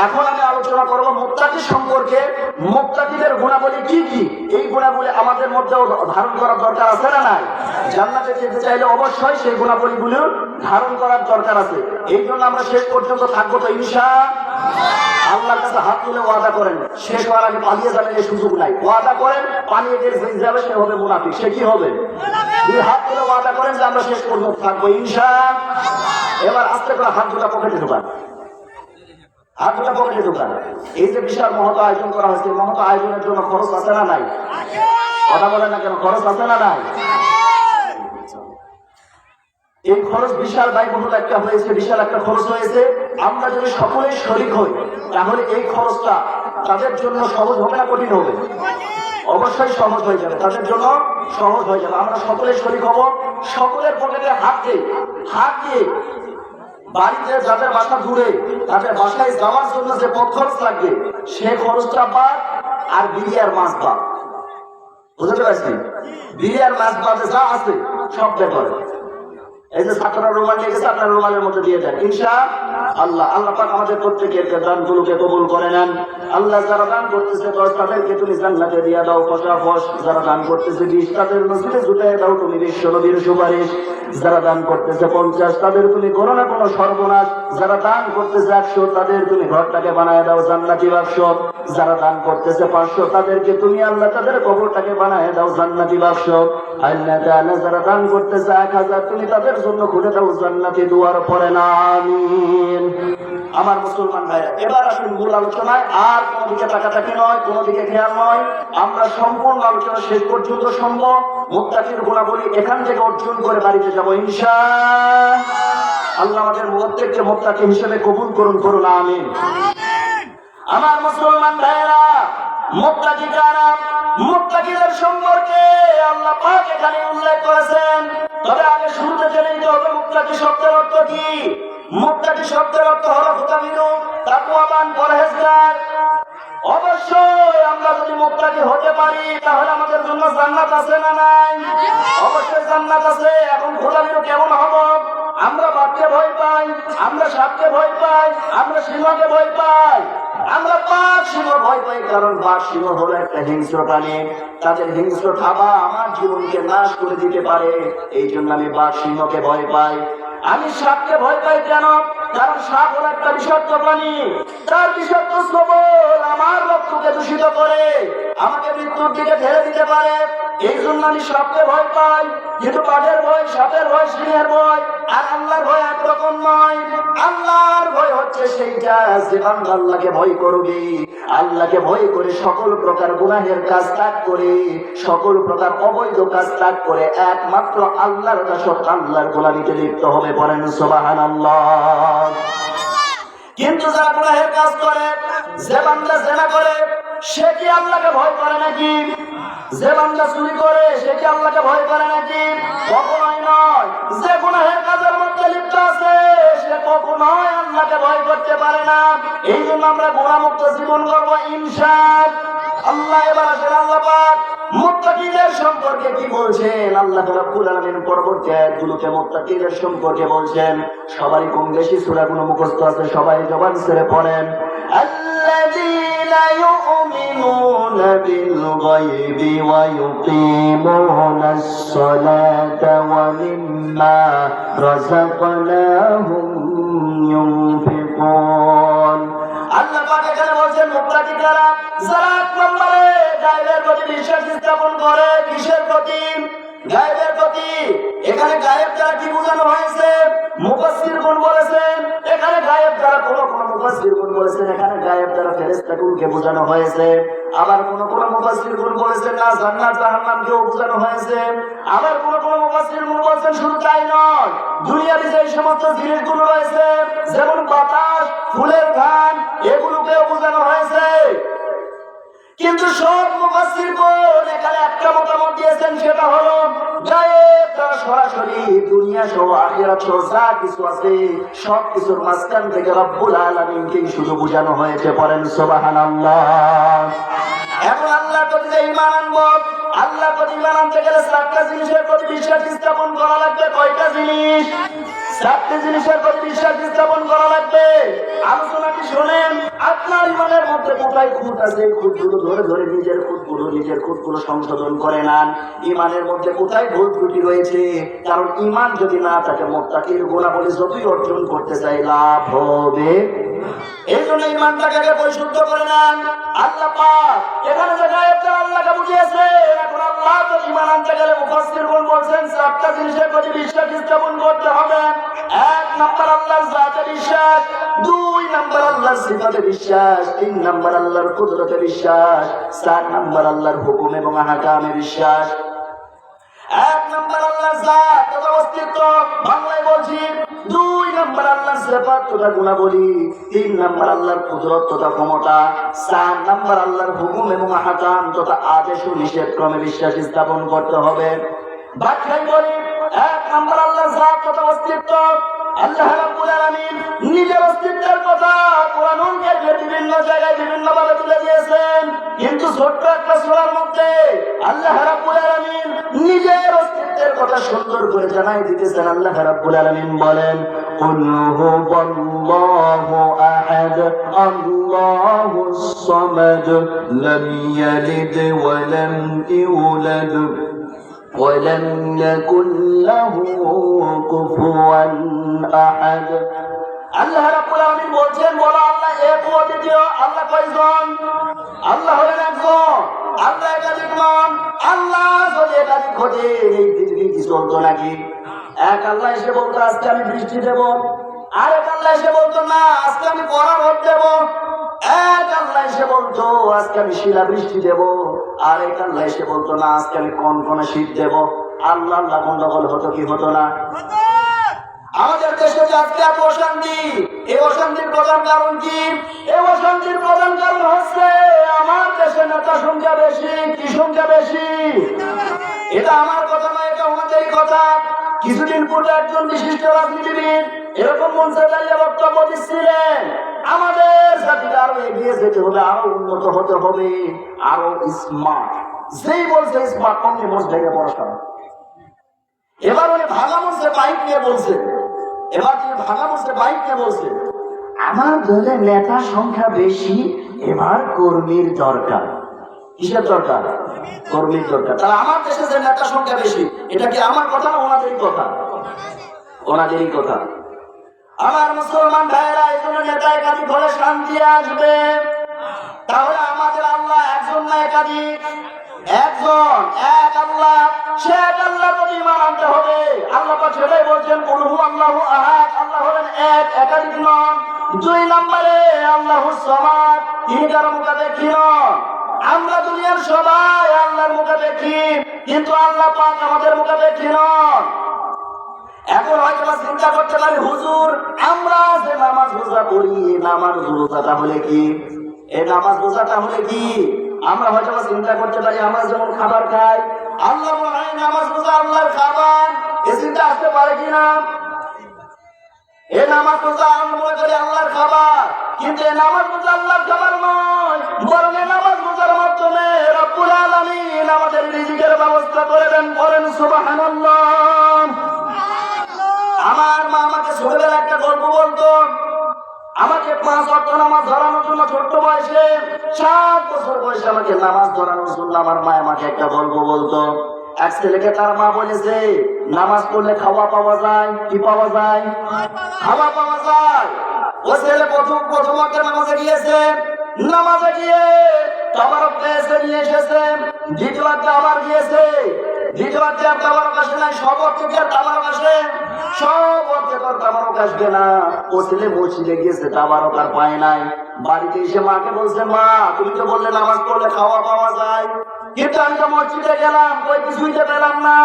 এখন আমি আলোচনা করবো মুত্তাকি সম্পর্কে। মুত্তাকিদের গুণাবলী কি কি, এই গুণাবলী আমাদের মধ্যেও ধারণ করার দরকার আছে না নাই? জান্নাতে যেতে চাইলে অবশ্যই সেই গুণাবলীগুলো ধারণ করার দরকার আছে। এই জন্য আমরা শেষ পর্যন্ত থাকবো তো ইনশাআল্লাহ। আল্লাহর কাছে হাত তুলে ওয়াদা করেন, শেষ হওয়ার আগে পালিয়ে যাবেন এই সুযোগ নাই। ওয়াদা করেন, পালিয়ে গেলে যে যাবে সে হবে মুনাফিক। সে কি হবে? দুই হাত তুলে ওয়াদা করেন যে আমরা শেষ পর্যন্ত থাকবো ইনশাআল্লাহ। এবার আস্তে করে হাত দুটা পকেটে ঢোকান, হাত দুটা পকেটে ঢোকান। এই যে বিশাল মহৎ আয়োজন করা হয়েছে, মহৎ আয়োজনের জন্য খরচ আছে না নাই? কথা বলেন না কেন? খরচ আছে না নাই? এই খরচ বিশাল ব্যয়বহুল একটা হয়েছে, বিশাল একটা খরচ হয়েছে। আমরা যদি সকলেই শরীক হই তাহলে এই খরচটা তাদের জন্য সহজ হবে না কঠিন হবে? অবশ্যই সহজ হয়ে যাবে, তাদের জন্য সহজ হয়ে যাবে। আমরা সকলে শরীক হব, সকলের পকেটে হাত দিয়ে বাড়িতে যাদের বাসা দূরে তাদের বাসায় যাওয়ার জন্য যে পথ খরচ লাগবে সে খরচটা বাদ, আর বিরিয়ার মাছ বাদ। বুঝতে পারছি? বিরিয়ার মাছ বাদে যা আছে সব বের করে। এই যে ছাত্ররা রুমাল নিয়ে গেছে, আপনার রুমালের মধ্যে দিয়ে দেন ইনশাআল্লাহ। আল্লাহ পাক আমাদের প্রত্যেকের দানগুলোকে কবুল করে নেন। আল্লাহ যারা দান করতেছে 10 তাদেরকে তুমি জান্নাতে দিয়ে দাও ফসাফস। যারা দান করতেছে 20 তাদের নসিবে জুটায় দাও তুমি বিশ্ব নবীর সুপারিশ। যারা দান করতেছে 50 তাদের তুমি করো না কোনো সর্বনাশ। যারা দান করতেছে 100 তাদের তুমি ঘরটাকে বানায় দাও জান্নাতি বাক্স। যারা দান করতেছে 500 তাদেরকে তুমি আল্লাহ তাদের কবরটাকে বানায় দাও জান্নাতি বাক্স। আল্লাহ তাআলা যারা দান করতেছে 1000 তুমি তাদের জন্য খুলে দাও জান্নাতি দুয়ার। পড়ে না আমিন। আমার মুসলমান ভাইরা, এবার আসুন মূল আলোচনায়। আর কোনো দিকে তাকাতাকি নয়, কোনো দিকে খেয়াল নয়। আমরা সম্পূর্ণ আলোচনা শেষ পর্যন্ত শুনবো। মুত্তাকির গুণাবলী এখান থেকে অর্জন করে বাড়িতে যাবো ইনশাআল্লাহ। আল্লাহ আমাদের প্রত্যেককে মুত্তাকি হিসেবে কবুল করুন আমিন। আমার মুসলমান ভাইরা, মুত্তাকি কারা? মুত্তাকিদের সম্পর্কে আল্লাহ পাক এখানে উল্লেখ করেছেন। তবে আগে শুরুতে জেনে নিতে হবে মুত্তাকি শব্দের অর্থ কি। মুত্তাকি শব্দের অর্থ হলো মুতামিনু, তাকওয়াবান, পরহেজগার। অবশ্যই আমরা যদি মুত্তাকি হতে পারি তাহলে আমাদের জন্য জান্নাত আছে না নাই? অবশ্যই জান্নাত আছে। এখন মুতামিনু কেমন হব? আমরা বাঘকে ভয় পাই, আমরা সাপকে ভয় পাই, আমরা সিংহকে ভয় পাই, আমরা বাঘ সিংহ ভয় পাই। কারণ বাঘ সিংহ হলো একটা হিংস্র প্রাণী, তাদের হিংস্র থাবা আমার জীবনকে নাশ করে দিতে পারে। এই জন্য আমি বাঘ সিংহকে ভয় পাই। আমি সাপকে ভয় পাই কেন? কারণ সাপ হলো একটা বিষাক্ত প্রাণী, তার বিষাক্ত ছোবল আমার রক্তকে দূষিত করে, আমাকে মৃত্যুর দিকে ঠেলে দিতে পারে। এই জন্য আমি সাপকে ভয় পাই। কিন্তু বাঘের ভয়, সাপের ভয়, সিংহের ভয় আর আল্লাহর ভয় একরকম নয়। আল্লাহর ভয় হচ্ছে সেইটা যে বান্দা আল্লাহকে ভয় করবে, আল্লাহকে ভয় করে সকল প্রকার গুনাহের কাজ ত্যাগ করে, সকল প্রকার অবৈধ কাজ ত্যাগ করে একমাত্র আল্লাহর দাসত্ব, আল্লাহর গোলামিতে লিপ্ত হবে। বলেন সুবহানাল্লাহ। কিন্তু যারা গুনাহের কাজ করে, যে বান্দা জিনা করে, সে কি আল্লাহকে ভয় করে নাকি? যে বান্দা চুরি করে সে কি আল্লাহকে ভয় করে নাকি? কখনোই নয়। যে গুনাহের কাজের মধ্যে লিপ্ত আছে সে কখনোই আল্লাহকে ভয় করতে পারে না। এই জন্য আমরা গুনাহমুক্ত জীবন করবো ইনশাআল্লাহ। এবার আসেন আল্লাহ পাক মুত্তাকিদের সম্পর্কে কি বলছেন। আল্লাহ রাব্বুল আলামিন পরবর্তী আয়াতগুলোতে মুত্তাকিদের সম্পর্কে বলছেন। সবারই কম বেশি সূরাগুলো মুখস্থ আছে, সবাই জবান ছেড়ে পড়েন। আল্লাযীনা ইউমিনুনা বিল গায়বি ওয়া ইউকিমুনাস সালাতা ওয়া মিম্মা রাযাকনাহুম ইউনফিকুন। আল্লাহ পাক এখানে বলছেন মুত্তাকি কারা? যারা এক নম্বরে গায়বের প্রতি বিশ্বাস স্থাপন করে। কিসের প্রতি? গায়বের প্রতি। এখানে গায়েব দ্বারা কি বোঝানো হয়েছে? মুফাসসিরগণ বলেছেন এখানে গায়েব দ্বারা কোন মুফাসসিরগণ বলেছেন এখানে গায়েব দ্বারা ফেরেশতাগুলোকে বোঝানো হয়েছে। আবার কোন মুফাসসিরগণ বলেছেন না, জান্নাত জাহান্নামকেও বোঝানো হয়েছে। আবার কোন মুফাসসিরগণ বলেছেন শুধু তাই নয়, দুনিয়াতে যে সমস্ত জিনিসগুলো রয়েছে যেমন বাতাস, ফুলের ঘ্রাণ, এগুলোকেও বোঝানো হয়েছে। কিন্তু সব মুফাসসিরগণ এখানে একটা মতামত দিয়েছেন, সেটা হলো গায়েব দ্বারা সরাসরি দুনিয়া সহ আখিরাত সহ যা কিছু আছে সব কিছুর মাঝখান থেকে রব্বুল আলামিনকে শুধু বোঝানো হয়েছে। পড়েন সুবহানাল্লাহ। এখন আল্লাহর প্রতি যে ঈমান আনবো, আল্লাহর প্রতি ঈমান আনতে গেলে 4টা জিনিসের প্রতি বিশ্বাস স্থাপন করা লাগবে। কয়টা জিনিস? 4টি জিনিসের প্রতি বিশ্বাস স্থাপন করা লাগবে। আলোচনাটি শোনেন। আপনার ঈমানের মধ্যে কোথায় খুঁত আছে, খুঁতগুলো ধরে ধরে নিজের খুঁতগুলো সংশোধন করে নেন। ঈমানের মধ্যে কোথায় ভুল ত্রুটি রয়েছে, কারণ ঈমান যদি না থাকে মুত্তাকির গুণাবলী যতই অর্জন করতে চাই লাভ হবে। এই জন্য ঈমানটাকে পরিশুদ্ধ করে নেন। আল্লাহ পাক এখানে যে গায়েব দ্বারা আল্লাহকে বুঝিয়েছে, এখন আল্লাহ তো ঈমান আনতে গেলে মুফাসসিরগণ বলছেন 4টা জিনিসের প্রতি বিশ্বাস স্থাপন করতে হবে। 1 নম্বর আল্লাহর জাতে বিশ্বাস, 2 নম্বর আল্লাহর সিফাতে বিশ্বাস, 3 নম্বর আল্লাহর কুদরতে বিশ্বাস, 4 নম্বর আল্লাহর হুকুম এবং আহকামে বিশ্বাস। 1 নম্বর আল্লাহর জাত অস্তিত্ব বাংলায় বলছি। 2 নম্বর আল্লাহর সিফাত তথা গুণাবলী, 3 নম্বর আল্লাহর কুদরত তথা ক্ষমতা, 4 নম্বর আল্লাহর হুকুম এবং আহকাম তথা আদেশ ও নিষেধ ক্রমে বিশ্বাস স্থাপন করতে হবে। ব্যাখ্যায় বলি, 1 নম্বর আল্লাহর জাত তথা অস্তিত্ব। আল্লাহ রাব্বুল আলামিন নিজের অস্তিত্বের কথা কোরআনুল কারীমে বিভিন্ন জায়গায় বিভিন্ন ভাবে তুলে দিয়েছেন, কিন্তু ছোট্ট একটা সূরার মধ্যে আল্লাহ রাব্বুল আলামিন নিজের অস্তিত্বের কথা সুন্দর করে জানাই দিতেছেন। আল্লাহ রাব্বুল আলামিন বলেন, কুল হুয়াল্লাহু আহাদ আল্লাহুস সামাদ লাম ইয়ালিদ ওয়া লাম ইউলাদ ولم يكن له كفوا أحد। আল্লাহ রাব্বুল আলামিন বলছেন, বলো আল্লাহ এক ও দ্বিতীয়। আল্লাহ কয়জন? আল্লাহ হলেন একজন। আল্লাহ একাধিক নন। আল্লাহ যদি একাধিক হতে এই পৃথিবী কি চলতো নাকি? এক আল্লাহ এসে বলতো আজকে আমি বৃষ্টি দেব, আরেক আল্লাহ এসে বলতো না আজকে আমি কড়া রোদ দেব। এক আল্লাহ এসে বলতো আজকে আমি শিলা বৃষ্টি দেব, আরেক আল্লাহ এসে বলতো না আজকে আমি কনকনে শীত দেব। আল্লাহ আল্লাহ গন্ডগোল হতো কি হতো না? আমাদের দেশে যে আজকে এত অশান্তি, এই অশান্তির প্রধান কারণ কি? এই অশান্তির প্রধান কারণ হচ্ছে আমার দেশে নেতা সংখ্যা বেশি। কি সংখ্যা বেশি? এটা আমার কথা নয়, এটা ওনাদেরই কথা। কিছুদিন পূর্বে একজন বিশিষ্ট রাজনীতিবিদ এরকম মঞ্চে দাঁড়িয়ে বক্তব্য দিচ্ছিলেন, আমাদের জাতিকে আরো এগিয়ে যেতে হবে, আরো উন্নত হতে হবে, আরো স্মার্ট। যেই বলছে স্মার্ট অমনি মঞ্চ ভেঙে পড়াশোনা। এবার উনি ভাঙা মঞ্চে বাইক নিয়ে বলছে, আমার দলে নেতা সংখ্যা বেশি, এবার কর্মীর দরকার। কিসের দরকার? কর্মীর দরকার। তাহলে আমার দেশে যে নেতা সংখ্যা বেশি, এটা কি আমার কথা না ওনাদেরই কথা? ওনাদেরই কথা। আমার মুসলমান ভাইয়েরা, এই জন্য নেতা একাধিক হলে শান্তি আসবে। তাহলে আমাদের আল্লাহ একজন না একাধিক? একজন, এক আল্লাহ। সে এক আল্লাহ প্রতি ঈমান আনতে হবে। আল্লাহ পাক সেটাই বলছেন, কুল হুয়াল্লাহু আহাদ, আল্লাহ হলেন এক, একাধিক নন। 2 নম্বরে আল্লাহুস সামাদ, তিনি কারো মুখাপেক্ষী নন। আমরা দুনিয়ার সবাই আল্লাহর মুখাপেক্ষী, কিন্তু আল্লাহ পাক আমাদের মুখাপেক্ষী নন। এখন হয়তো চিন্তা করতে পারি, হুজুর আমরা যে নামাজ রোজা করি, নামাজ রোজাটা হলে কি? এই নামাজ রোজাটা হলে কি? আমরা হয়তো চিন্তা করতে পারি, আমরা যেমন খাবার খাই, আল্লাহ বলেন নামাজ রোজা আল্লাহর খাবার। এই চিন্তা আসতে পারে কিনা? এই নামাজ রোজা আমরা মনে করি আল্লাহর খাবার, কিন্তু এই নামাজ রোজা আল্লাহর খাবার নয়, বরং এই নামাজ রোজার মাধ্যমে রব্বুল আলামিন আমাদের রিজিকের ব্যবস্থা করে দেন। বলেন সুবহানাল্লাহ। আমার মা আমাকে ছোটবেলায় একটা গল্প বলতো। আমাকে 5 ওয়াক্ত নামাজ ধরানোর জন্য ছোট্ট বয়সে 7 বছর বয়সে আমাকে নামাজ ধরানোর জন্য আমার মা আমাকে একটা গল্প বলতো। এক ছেলেকে তার মা বলেছে, নামাজ পড়লে খাওয়া পাওয়া যায়। কি পাওয়া যায়? খাওয়া পাওয়া যায়। ও ছেলে প্রথম ওয়াক্তে নামাজে গিয়েছে, নামাজে গিয়ে তাবারক পেয়েছে, নিয়ে এসেছে। দ্বিতীয় ওয়াক্তে আবার গিয়েছে, দ্বিতীয় ওয়াক্তে আর তাবারক আসে নাই। সব ওয়াক্তে কি আর তাবারক আসে? সব ওয়াক্তে তোর তাবারক আসবে না। ও ছেলে মসজিদে গিয়েছে, তাবারক আর পায় নাই। বাড়িতে এসে মাকে বলছে, মা তুমি তো বললে নামাজ পড়লে খাওয়া পাওয়া যায়, কিন্তু আমি তো মসজিদে গেলাম, কই কিছুই তো পেলাম না।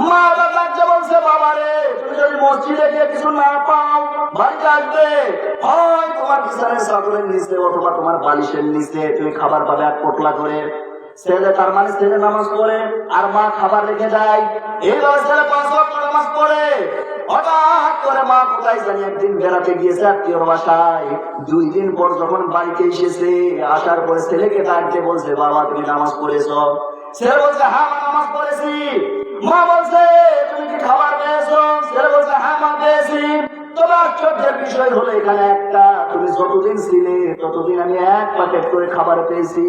মা বাবাকে বলছে, বাবা রে তুমি যদি মসজিদে গিয়ে কিছু না পাও, বাড়িতে আসবে হয় তোমার বিছানার চাদরের নিচে অথবা তোমার বালিশের নিচে তুমি খাবার পাবে 1 পোটলা করে। ছেলে তার মানে ছেলে নামাজ পড়ে আর মা খাবার রেখে দেয়। এইভাবে ছেলে 5 ওয়াক্ত নামাজ পড়ে। হঠাৎ করে মা কোথায় জানি একদিন বেড়াতে গিয়েছে আত্মীয়র বাসায়। 2 দিন পর যখন বাড়িতে এসেছে, আসার পরে ছেলেকে ডাকতে বলছে, বাবা তুমি নামাজ পড়েছ? ছেলে বলছে, হ্যাঁ মা নামাজ পড়েছি। মা বলছে, তুমি কি খাবার পেয়েছো? ছেলে বলছে, হ্যাঁ মা পেয়েছি। তবে আশ্চর্যের বিষয় হলো এখানে একটা, তুমি যতদিন ছিলে ততদিন আমি 1 প্যাকেট করে খাবার পেয়েছি,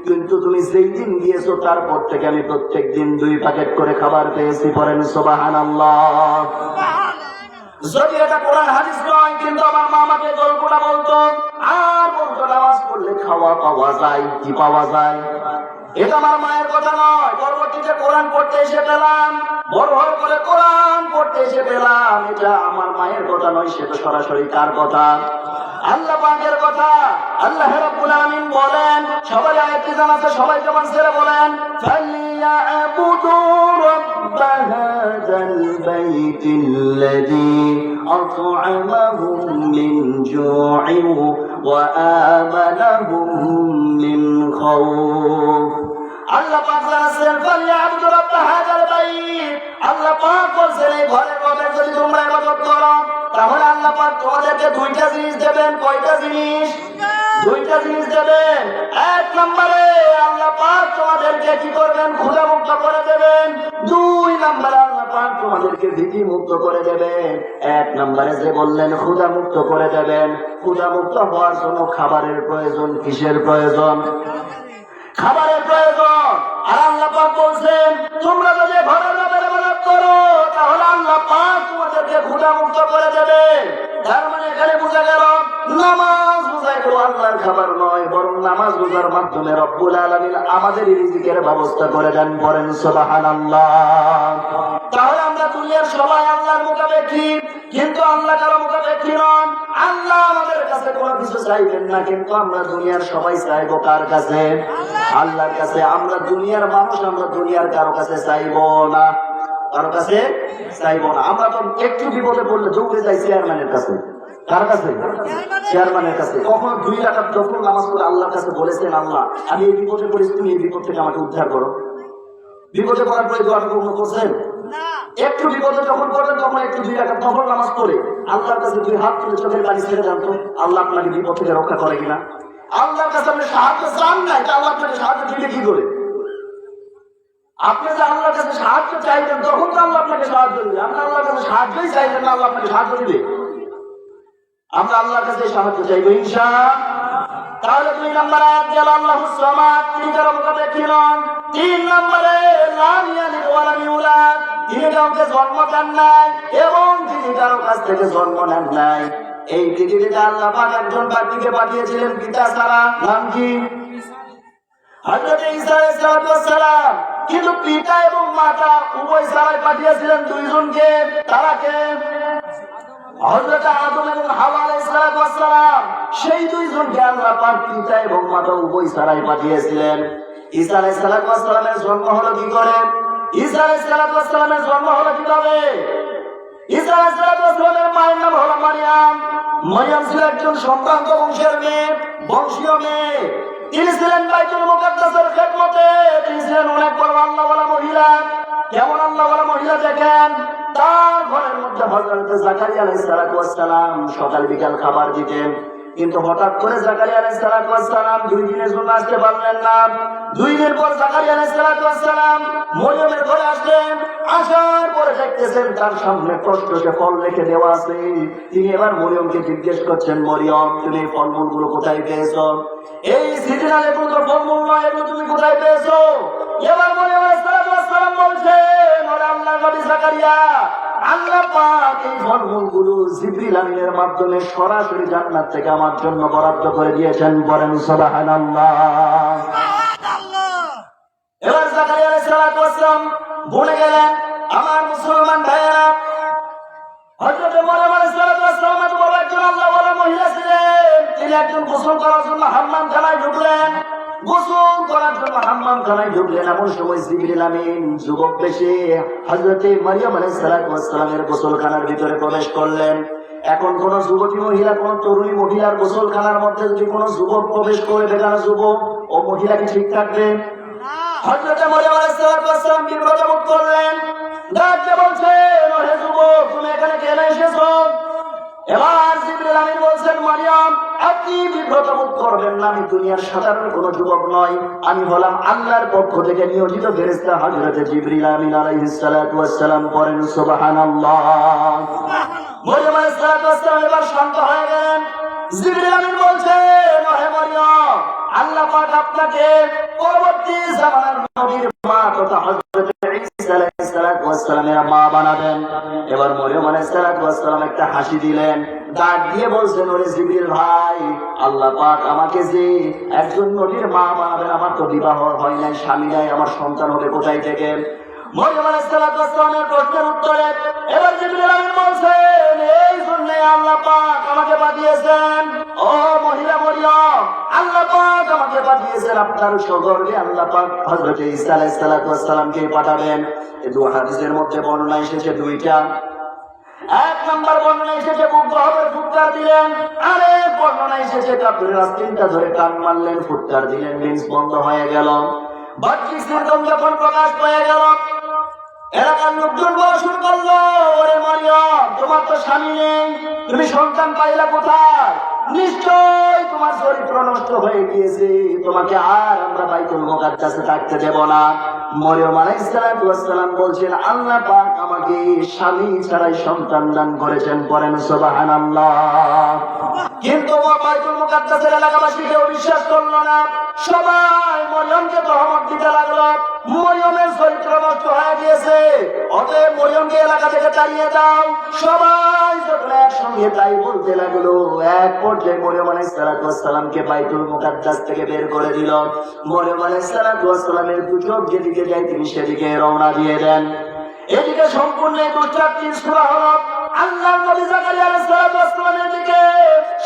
কিন্তু তুমি যেই দিন গিয়েছো তারপর থেকে আমি প্রত্যেক দিন 2 প্যাকেট করে খাবার পেয়েছি। পড়েন সুবহানাল্লাহ। যদি এটা কোরআন হাদিস নয়, কিন্তু আমার মা আমাকে গল্পটা বলতো আর বলতো নামাজ পড়লে খাওয়া পাওয়া যায়। কি পাওয়া যায়? এটা আমার মায়ের কথা নয়, পরবর্তীতে কোরআন পড়তে এসে পেলাম, বড় হয়ে করে কোরআন পড়তে এসে পেলাম। এটা আমার মায়ের কথা নয়, সেটা সরাসরি কার কথা? আল্লাহ পাকের কথা। আল্লাহ রাব্বুল আলামিন বলেন, সবাই আয়াতটি জানাতে সবাই জবান ছেড়ে বলেন, ফালিয়াবুদু রাব্ব رب هذا البيت الذي أطعمهم من جوع وآمنهم من خوف আল্লাহ পাক জানাচ্ছেন ফালিয়াবুদু রাব্ব হাযাল বাইত। আল্লাহ পাক বলছেন এই ঘরের রবের যদি তোমরা ইবাদত করো তাহলে আল্লাহ পাক তোমাদেরকে দুইটা জিনিস দেবেন। কয়টা জিনিস? দুইটা জিনিস দেবেন। এক নম্বরে আল্লাহ পাক তোমাদেরকে কি করবেন? ক্ষুধামুক্ত করে দেবেন। দুই নম্বরে আল্লাহ পাক তোমাদেরকে ভীতিমুক্ত করে দেবেন। এক নম্বরে যে বললেন ক্ষুধামুক্ত করে দেবেন, ক্ষুধামুক্ত হওয়ার জন্য খাবারের প্রয়োজন। কিসের প্রয়োজন? খাবারের প্রয়োজন। আর আল্লাহ পাক বলছেন তোমরা যদি ঘরের রবের ইবাদত করো তাহলে আল্লাহ পাক তোমাদেরকে ক্ষুধামুক্ত করে দেবে। তার মানে এখানে বোঝা গেল নামাজ রোজা এগুলো আল্লাহর খাবার নয়, বরং নামাজ রোজার মাধ্যমে রব্বুল আলামিন আমাদের রিজিকের ব্যবস্থা করে দেন। বলেন সুবহানাল্লাহ। তাহলে আমরা দুনিয়ার সবাই আল্লাহর মুখাপেক্ষী, কিন্তু আল্লাহ কারো মুখাপেক্ষী নন। আল্লাহ আমাদের কাছে কোনো কিছু চাইবেন না, কিন্তু আমরা দুনিয়ার সবাই চাইবো কার কাছে? আল্লাহর কাছে। আমরা দুনিয়ার মানুষ, আমরা দুনিয়ার কারো কাছে চাইবো না, কারো কাছে চাইবো না। আমরা তো একটু বিপদে পড়লে দৌড়ে যাই চেয়ারম্যানের কাছে। কার কাছে? চেয়ারম্যানের কাছে। কখন 2 রাকাত যখন নামাজ পড়ে আল্লাহর কাছে বলেছেন আল্লাহ আমি এই বিপদে পড়েছি, তুমি এই বিপদ থেকে আমাকে উদ্ধার করো। বিপদে পড়ার পরে দোয়াটা কখনো করছেন? একটু বিপদে যখন পড়লেন তখন একটু 2 রাকাত নফল নামাজ পড়ে আল্লাহর কাছে 2 হাত তুলে চোখের পানি ছেড়ে জানতো আল্লাহ আপনাকে বিপদ থেকে রক্ষা করে কিনা। আল্লাহর কাছে আপনি সাহায্য চান নাই, তা আল্লাহ আপনাকে সাহায্য দিলে কি করে? আপনি যে আল্লাহর কাছে সাহায্য চাইলেন তখন তো আল্লাহ আপনাকে সাহায্য দিবে। আপনি আল্লাহর কাছে সাহায্যই চাইলেন না, আল্লাহ আপনাকে সাহায্য দিবে। আমরা আল্লাহর কাছে সাহায্য চাইবো ইনশাআল্লাহ। তাহলে 2 নম্বরে আয়াত গেল আল্লাহুস সামাদ, তিনি কারো মুখাপেক্ষী নন। 3 নম্বরে লাম ইয়ালিদ ওয়া লাম ইউলাদ, তিনি কাউকে জন্ম দেন নাই এবং তিনি কারো কাছ থেকে জন্ম নেন নাই। এই পৃথিবীতে আল্লাহ পাক একজন ব্যক্তিকে পাঠিয়েছিলেন পিতা ছাড়া, নাম কি? হযরত ঈসা আলাইহিস সালাম। কিন্তু পিতা এবং মাতা উভয় ছাড়াই পাঠিয়েছিলেন 2 জনকে। তারা কে? হযরত আদম এবং হাওয়া আলাইহিস সালাম। সেই 2 জনকে আল্লাহ পাক পিতা এবং মাতা উভয় ছাড়াই পাঠিয়েছিলেন। ঈসা আলাইহিস সালামের জন্ম হলো কি করে? ঈসা আলাইহিস সালামের জন্ম হলো কিভাবে? ঈসা আলাইহিস সালামের মায়ের নাম হলো মারিয়াম। মারিয়াম ছিল একজন সম্ভ্রান্ত বংশের মেয়ে, বংশীয় মেয়ে। তিনি ছিলেন বাইতুল মুকাদ্দাসের খেদমতে। তিনি ছিলেন অনেক বড় আল্লাহওয়ালা মহিলা। কেমন আল্লাহওয়ালা মহিলা দেখেন, তার ঘরের মধ্যে হযরত জাকারিয়া আলাইহিস সালাম সকাল বিকাল খাবার দিতেন। কিন্তু হঠাৎ করে জাকারিয়া আলাইহিস সালাম 2 দিনের জন্য আসতে পারলেন না। 2 দিন পর জাকারিয়া আলাইহিস সালাম মরিয়মের ঘরে আসলেন। আসার পরে দেখতেছেন তার সামনে প্রশ্নকে ফল রেখে দেওয়া আছে। তিনি এবার মরিয়মকে জিজ্ঞেস করছেন, মরিয়ম তুমি এই ফলমূলগুলো কোথায় পেয়েছো? এই সিজনাল এগুলো ফলমূল নয়, এগুলো তুমি কোথায় পেয়েছো? এবার মরিয়ম আলাইহিস সালাম বলছেন, ওরে আল্লাহর নবী জাকারিয়া, আল্লাহ পাক এই ফলমূলগুলো জিবরিল আমিনের মাধ্যমে সরাসরি জান্নাত থেকে আমার জন্য বরাদ্দ করে দিয়েছেন। বলেন সুবহানাল্লাহ। এবার জাকারিয়া আলাইহিস সালাম বলে গেলেন, আমার মুসলমান ভাইয়েরা, হযরত মরিয়ম আলাইহিস সালাম এত বড় একজন আল্লাহওয়ালা মহিলা ছিলেন। তিনি একজন গোসল করার জন্য হাম্মামখানায় ঢুকলেন। গোসল করার জন্য হাম্মামখানায় ঢুকলেন। এমন সময় জিবরিল আমিন যুবক বেশে হযরত মরিয়ম আলাইহিস সালামের গোসলখানার ভিতরে প্রবেশ করলেন। এখন কোন যুবতী মহিলা, কোন তরুণী মহিলার গোসলখানার মধ্যে যদি কোন যুবক প্রবেশ করে, বেগানা যুবক, ও মহিলা কি ঠিক থাকবে? হযরত মরিয়ম আলাইহিস সালাম বিব্রত বোধ করলেন। ডাকতে বলছেন, ওহে যুবক, তুমি এখানে কেন এসেছো? এবার জিবরিল আমিন বলছেন, মরিয়ম আপনি বিব্রত বোধ করবেন না, আমি দুনিয়ার সাধারণ কোন যুবক নয়, আমি হলাম আল্লাহর পক্ষ থেকে নিয়োজিত ফেরেশতা হযরত জিবরিল আমিন আলাইহিস সালাম। পড়েন সুবহানাল্লাহ। মরিয়ম আলাইহিস সালাম এবার শান্ত হয়ে গেলেন। জিবরিল আমিন বলছেন, ওহে মরিয়ম, আল্লাহ পাক আপনাকে পরবর্তী জামানার নবীর মা তথা হযরত ঈসা আলাইহিস সালামের মা বানাবেন। এবার মরিয়ম আলাইহিস সালাম একটা হাসি দিলেন, ডাক দিয়ে বলছেন, ওরে জিবরিল ভাই, আল্লাহ পাক আমাকে যে একজন নবীর মা বানাবেন, আমার তো বিবাহ হয় নাই, স্বামী নাই, আমার সন্তান হবে কোথায় থেকে? মরিয়ম আলাইহিস সালামের প্রশ্নের উত্তরে এবার জিবরিল আমিন বলছেন, এই জন্য আল্লাহ পাক আমাকে পাঠিয়েছেন, ও মহিলা মরিয়ম, আল্লাহ পাক আমাকে পাঠিয়েছেন আপনার সগর্বে আল্লাহ পাক হযরত ঈসা আলাইহিস সালামকে পাঠাবেন। এই দুই হাদিসের মধ্যে বর্ণনা এসেছে দুইটা। এক নম্বর বর্ণনা এসেছে বুক বরাবর ফুৎকার দিলেন, আর এক বর্ণনা এসেছে কাপড়ের আস্তিনটা ধরে টান মারলেন, ফুৎকার দিলেন, লিন্স বন্ধ হয়ে গেল। বাহ্যিক সিম্পটম যখন প্রকাশ পেয়ে গেল, এলাকার লোকজন বলা শুরু করলো, ওরে মরিয়ম, তোমার তো স্বামী নেই, তুমি সন্তান পাইলা কোথায়? নিশ্চয় তোমার চরিত্র নষ্ট হয়ে গিয়েছে, তোমাকে আর আমরা বাইতুল মুকাদ্দাসে থাকতে দেব না। মরিয়ম আলাইহিস সালাম বলছেন, আল্লাহ পাক আমাকে স্বামী ছাড়াই সন্তান দান করেছেন, পড়েন সুবহানাল্লাহ। কিন্তু বাইতুল মুকাদ্দাসের এলাকাবাসী কেউ বিশ্বাস করলো না, সবাই মরিয়মকে তহমত দিতে লাগলো, মরিয়মের চরিত্র নষ্ট হয়ে গিয়েছে, অতএব মরিয়মকে এলাকা থেকে তাড়িয়ে দাও। সবাই যখন একসঙ্গে তাই বলতে লাগলো, এক পর্যায়ে মরিয়ম আলাইহিস সালামকে বাইতুল মুকাদ্দাস থেকে বের করে দিল। মরিয়ম আলাইহিস সালামের দু চোখ যেদিকে যায় তিনি সেদিকে রওনা দিয়ে দেন। এদিকে সম্পূর্ণ দুষ্টাত্মী সূরা হলো, আল্লাহর নবী জাকারিয়া আলাইহিস সালামের দিকে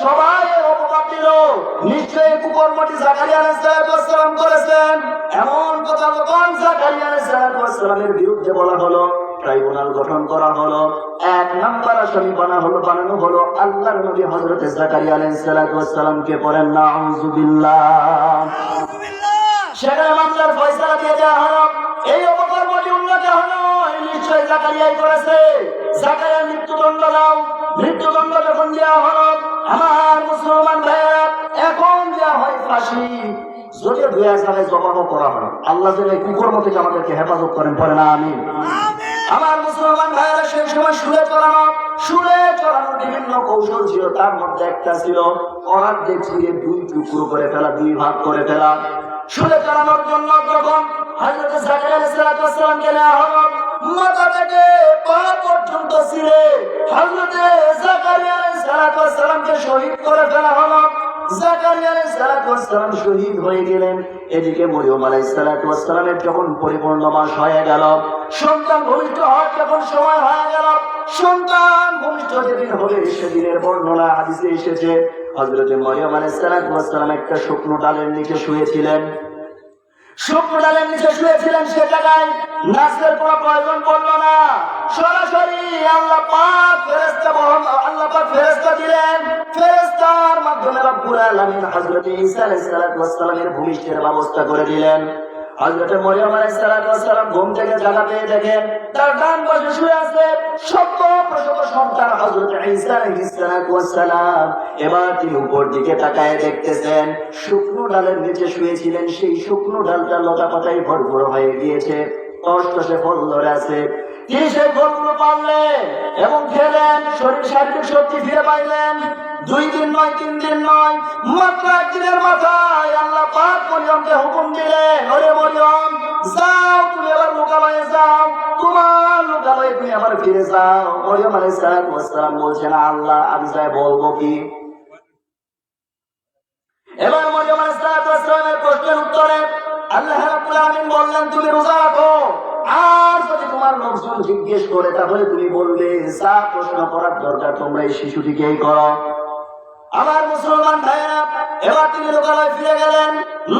সবাই অপবাদ দিল, নিশ্চয়ই কুকর্মটি জাকারিয়া আলাইহিস সালাম করেছেন। এমন কথা যখন জাকারিয়া আলাইহিস সালামের বিরুদ্ধে বলা হলো, ট্রাইব্যুনাল গঠন করা হলো, এক নাম্বার আসামি বানানো হলো আল্লাহর নবী হযরত জাকারিয়া আলাইহিস সালামকে। পড়েন নাউযুবিল্লাহ। সেখানে মামলার ফয়সালা দিয়ে দেওয়া হলো, এই অপকর্মটি উল্লেখ হলো নিশ্চয়ই জাকারিয়াই করেছে, জাকারিয়ার মৃত্যুদণ্ড দাও। মৃত্যুদণ্ড যখন দেওয়া হলো, আমার মুসলমান ভাইয়েরা, এখন দেওয়া হয় ফাঁসি, যদি দুই এক জায়গায় জবাহ করা হয়। আল্লাহ যেন এই কুকর্ম থেকে আমাদেরকে হেফাজত করেন, পড়েন আমিন। আমার মুসলমান ভাইয়েরা, সেই সময় শুলে চড়ানোর বিভিন্ন কৌশল ছিল, তার মধ্যে একটা ছিল অর্ধেক ছিঁড়ে দুই টুকরো করে ফেলা, দুই ভাগ করে ফেলা। শুলে চড়ানোর জন্য যখন হযরত জাকারিয়া আলাইহিস সালামকে নেওয়া হলো, মাথা থেকে পা পর্যন্ত ছিঁড়ে হযরত জাকারিয়া আলাইহিস সালামকে শহীদ করে ফেলা হলো। জাকারিয়া আলাইহিস সালাম শহীদ হয়ে গেলেন। এদিকে মরিয়ম আলাইহিস সালামের যখন পরিপূর্ণ মাস হয়ে গেল, সন্তান ভূমিষ্ঠ হওয়ার যখন সময় হয়ে গেল, সন্তান ভূমিষ্ঠ যেদিন হবে সেদিনের বর্ণনা হাদিসে এসেছে, হযরত মরিয়ম আলাইহিস সালাম একটা শুকনো ডালের নিচে শুয়েছিলেন। সে জায়গায় নাচের কোনো প্রয়োজন পড়লো না, সরাসরি আল্লাহ পাক ফেরেশতা দিলেন। ফেরেশতার মাধ্যমে রব্বুল আলামিন হযরত ঈসা আলাইহিস সালামের ভূমিষ্ঠের ব্যবস্থা করে দিলেন। হযরত মরিয়ম আলাইহিস সালাম ঘুম থেকে জাগা পেয়ে দেখেন তার ডান পাশে শুয়ে আছে সদ্য প্রসব সন্তান হযরত ঈসা আলাইহিস সালাম। এবার তিনি উপর দিকে তাকায় দেখতেছেন শুকনো ডালের নিচে শুয়েছিলেন, সেই শুকনো ডালটা লতা পাতায় ভরপুর হয়ে গিয়েছে, টসটসে ফল ধরে আছে। তিনি সেই ফলগুলো পারলেন এবং খেলেন, শারীরিক শক্তি ফিরে পাইলেন। 2 দিন নয়, 3 দিন নয়, মাত্র 1 দিনের মাথায় আল্লাহ পাক মরিয়মকে হুকুম দিলেন, ওরে মরিয়ম, যাও তুমি আবার লোকালয়ে যাও, তোমার লোকালয়ে তুমি আবার ফিরে যাও। মরিয়ম আলাইহিস সালাম বলছেন, আল্লাহ আমি যাই বলবো কি? এবার মরিয়ম আলাইহিস সালামের প্রশ্নের উত্তরে আল্লাহ রাব্বুল আলামিন বললেন, তুমি রোজা রাখো, আর যদি তোমার লোকজন জিজ্ঞেস করে তাহলে তুমি বলবে যা প্রশ্ন করার দরকার তোমরা এই শিশুটিকেই করো। আমার মুসলমান ভাইয়েরা, এবার তিনি লোকালয়ে ফিরে গেলেন।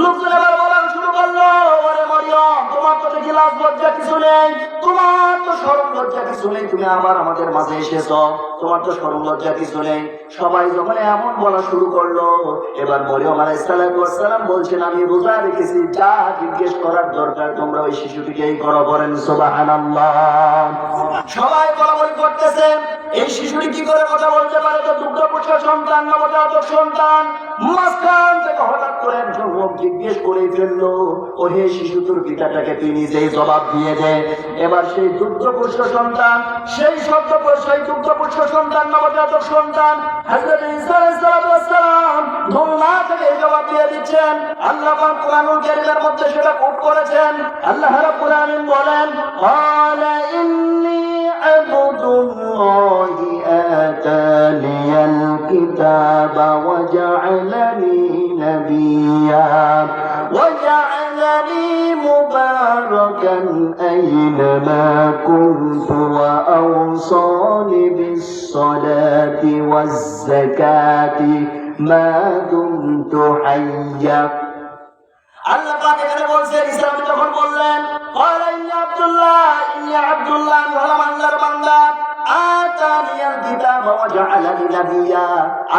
লোকজন এবার বলা শুরু করলো, ওরে মরিয়ম, তোমার তো দেখি লাজ লজ্জা কিছু নেই, তোমার তো শরম লজ্জা কিছু নেই, তুমি আবার আমাদের মাঝে এসেছো, তোমার তো শরম লজ্জা কিছু নেই। সবাই যখন এমন বলা শুরু করলো, এবার মরিয়ম আলাইহিস সালাম বলছেন, আমি রোজা রেখেছি, যা জিজ্ঞেস করার দরকার তোমরা ওই শিশুটিকেই করো। বলেন সুবহানাল্লাহ। সবাই বলাবলি করতেছে, এই শিশুটি কি করে কথা বলতে পারে? তো দুগ্ধপুষ্ট সন্তান, নবজাতক সন্তান। মাঝখান থেকে হঠাৎ করে একজন লোক জিজ্ঞেস করে ফেললো, ও হে শিশু, তোর পিতাটাকে তুই নিজেই জবাব দিয়ে দে। এবার সেই দুগ্ধপুষ্ট সন্তান, সেই দুগ্ধপুষ্ট সন্তান, নবজাতক সন্তান হযরত ঈসা আলাইহিস সালাম ধুমনা থেকে জবাব দিয়ে দিচ্ছেন। আল্লাহ পাক কুরআনুল কারীমের মধ্যে সেটা কোট করেছেন। আল্লাহ রাব্বুল আলামিন বলেন, ক্বালা ইন্নী আবদুল্লাহি আতানিয়াল কিতাবা ওয়া জা'আলানি নাবিয়্যা ওয়া জা'আলানি মুবারাকান أينما كنت وأوصاني بالصلاة والزكاة ما دمت حيا আল্লাহ পাক এখানে বলছেন ইসলাম যখন বললেন ক্বালা ইন্নী আব্দুল্লাহ আমি হলাম আল্লাহর বান্দা আতানিয়াল কিতাব ওয়া জাআলানি নাবিয়্যা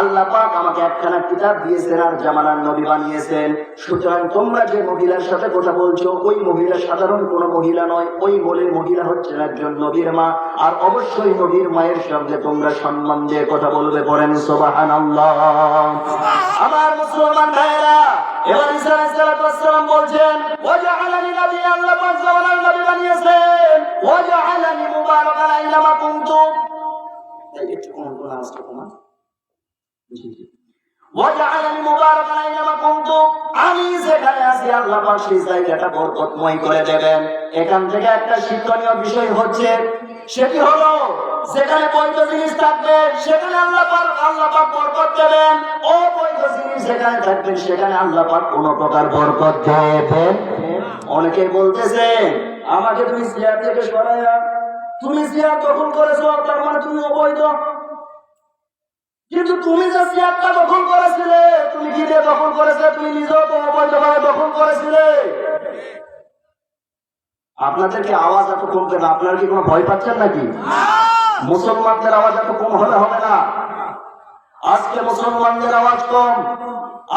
আল্লাহ পাক আমাকে একখানা কিতাব দিয়েছেন আর জামানার নবী বানিয়েছেন সুতরাং তোমরা যে মহিলার সাথে কথা বলছো ওই মহিলা সাধারণ কোনো মহিলা নয় ওই মহিলা হচ্ছেন একজন নবীর মা আর অবশ্যই নবীর মায়ের সঙ্গে তোমরা সম্মান দিয়ে কথা বলবে পড়েন সুবহানাল্লাহ আমার মুসলমান ভাইরা এবার ঈসা আলাইহিস সালাম বলছেন ওয়া জাআলানি নাবিয়্যা আল্লাহ পাক জামানার নবী বানিয়েছেন ওয়া জাআলানি মুবারাকান আইনামা কুনতু একটু কোন আওয়াজটা কমান ওয়া জাআলানি মুবারাকান আইনামা কুনতু আমি যেখানে আছি আল্লাহ পাক সেই জায়গাটা বরকতময় করে দেবেন এখান থেকে একটা শিক্ষণীয় বিষয় হচ্ছে সেটি হলো যেখানে বৈধ জিনিস থাকবে সেখানে আল্লাহ পাক বরকত দেবেন ও বৈধ জিনিস যেখানে থাকবে সেখানে আল্লাহ পাক কোনো প্রকার বরকত দেবেন অনেকে বলতেছে আমাকে তুমি জিয়ার থেকে সরাইয়া তুমি জিয়ার দখল করেছো তার মানে তুমি অবৈধ কিন্তু তুমি যে জিয়ারটা দখল করেছিলে তুমি কি দিয়ে দখল করেছিলে তুমি নিজেও তো অবৈধভাবে দখল করেছিলে আপনাদেরকে আওয়াজ এত কমবে না আপনারা কি কোনো ভয় পাচ্ছেন নাকি মুসলমানদের আওয়াজ এত কম হলে হবে না আজকে মুসলমানদের আওয়াজ কম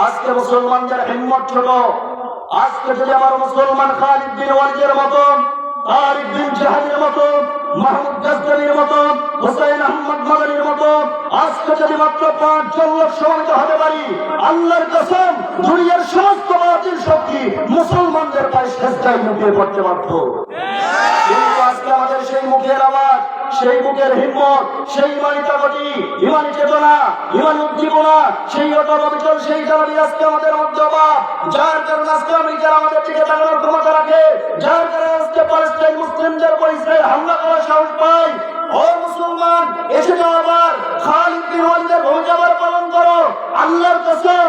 আজকে মুসলমানদের হিম্মত ছোট আজকে যদি আমার মুসলমান খালিদ বিন ওয়ালিদের মতো তারিক বিন জাহাদের মতো মাহমুদ গাজদালির মতো হুসাইন আহমদ মাদানির মতো আজকে যদি মাত্র 5 লোক সমাবেত হতে পারি আল্লাহর কসম দুনিয়ার সমস্ত বাতিল শক্তি মুসলমানদের পায়ে সেজদায় লুটিয়ে পড়তে বাধ্য কিন্তু আজকে আমাদের সেই মুখের আওয়াজ সেই মুখের হিম্মত সেই ইমানি তাগতি ইমানি চেতনা ইমানি উদ্দীপনা সেই অটল অবিচল সেই দাবি আজকে আমাদের মধ্যে অভাব যার কারণে আজকে আমেরিকার আমাদের দিকে তাকানোর ক্ষমতা রাখে যার কারণে আজকে প্যালেস্টাইন মুসলিমদের উপর ইসরায়েল হামলা করার সাহস পায় ও মুসলমান এসে যাও আবার খালিদ বিন ওয়ালিদের ভূমিকা আবার পালন করো আল্লাহর কসম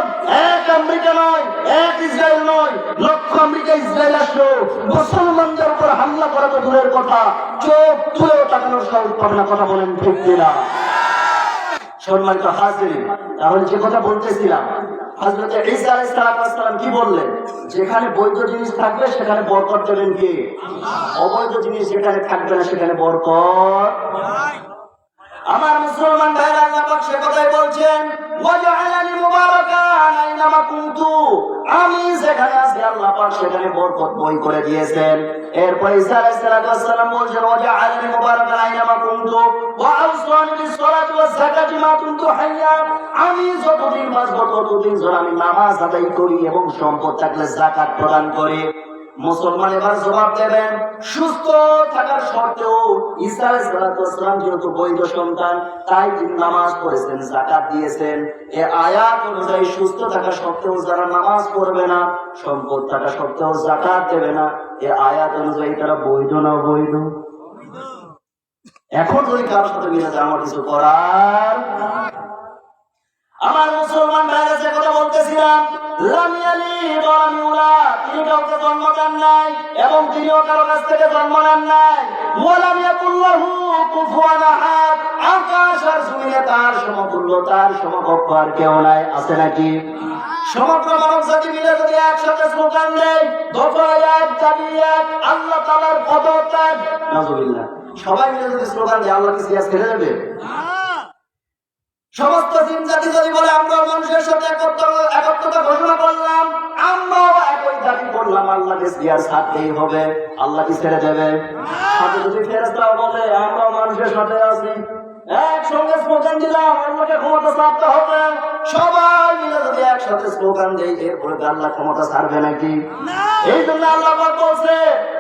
এক আমেরিকা নয় এক ইসরায়েল নয় লক্ষ আমেরিকা ইসরায়েল আসলো মুসলমানদের উপর হামলা করা তো দূরের কথা চোখ তুলেও তাকানোর সাহস পাবে না কথা বলেন ঠিক কিনা সম্মানিত হাজিরিন তাহলে যে কথা বলতেছিলাম হযরত ঈসা আলাইহিস সালাম কি বললেন যেখানে বৈধ জিনিস থাকবে সেখানে বরকত দেবেন কে অবৈধ জিনিস যেখানে থাকবে না সেখানে বরকত আমার মুসলমান ভাইরা আল্লাহ পাক সে কথাই বলছেন ওয়া জাআলানি মুবারাকান আইনামা কুনতু আমি যেখানে আছি আল্লাহ পাক সেখানে বরকতময় করে দিয়েছেন এরপর ঈসা আলাইহিস সালাম বলছেন ওয়া জাআলানি মুবারাকান আইনামা কুনতু ওয়া আওসানি বিস-সালাতি ওয়াজ-যাকাতি মা কুনতু হাইয়া আমি যতদিন বাঁচবো ততদিন যেন আমি নামাজ আদায় করি এবং সম্পদ থাকলে যাকাত প্রদান করি মুসলমান এবার জবাব দেবেন সুস্থ থাকার শর্তেও ঈসা আলাইহিস সালাম যেহেতু বৈধ সন্তান তাই তিনি নামাজ পড়েছেন যাকাত দিয়েছেন এই আয়াত অনুযায়ী সুস্থ থাকা সত্ত্বেও যারা নামাজ পড়বে না সম্পদ থাকা সত্ত্বেও যাকাত দেবে না এই আয়াত অনুযায়ী তারা বৈধ না অবৈধ এখন যদি কারোর সাথে মিলে যায় আমার কিছু করার আমার মুসলমান ভাইরা যে কথা বলতেছিলাম লাম ইয়ালিদ ওয়া লাম ইউলাদ তিনি কাউকে জন্ম দেন নাই এবং তিনিও কারো কাছ থেকে জন্ম নেন নাই ওয়া লাম ইয়াকুল লাহু কুফুয়ান আহাদ আকাশ আর জমিনে তার সমতুল্য তার সমকক্ষ আর কেউ নাই আছে নাকি সমগ্র মানব জাতি মিলে যদি একসাথে স্লোগান দেয় দফা এক দাবি এক আল্লাহ তাআলার পদত্যাগ নাউজুবিল্লাহ সবাই মিলে যদি স্লোগান দেয় আল্লাহ কি সিয়াস ছেড়ে দেবে সমস্ত জিন জাতি যদি বলে আমরা মানুষের সাথে একত্রতা ঘোষণা করলাম আমরাও একই দাবি করলাম আল্লাহকে জিয়ার ছাড়তেই হবে আল্লাহ কি ছেড়ে দেবে সাথে যদি ফেরেশতাও বলে আমরাও মানুষের সাথে আছি একসঙ্গে স্লোগান দিলাম আল্লাহকে ক্ষমতা ছাড়তে হবে সবাই মিলে যদি একসাথে স্লোগান দেয় এরপরে আল্লাহ ক্ষমতা ছাড়বে নাকি এই জন্য আল্লাহ পাক বলছে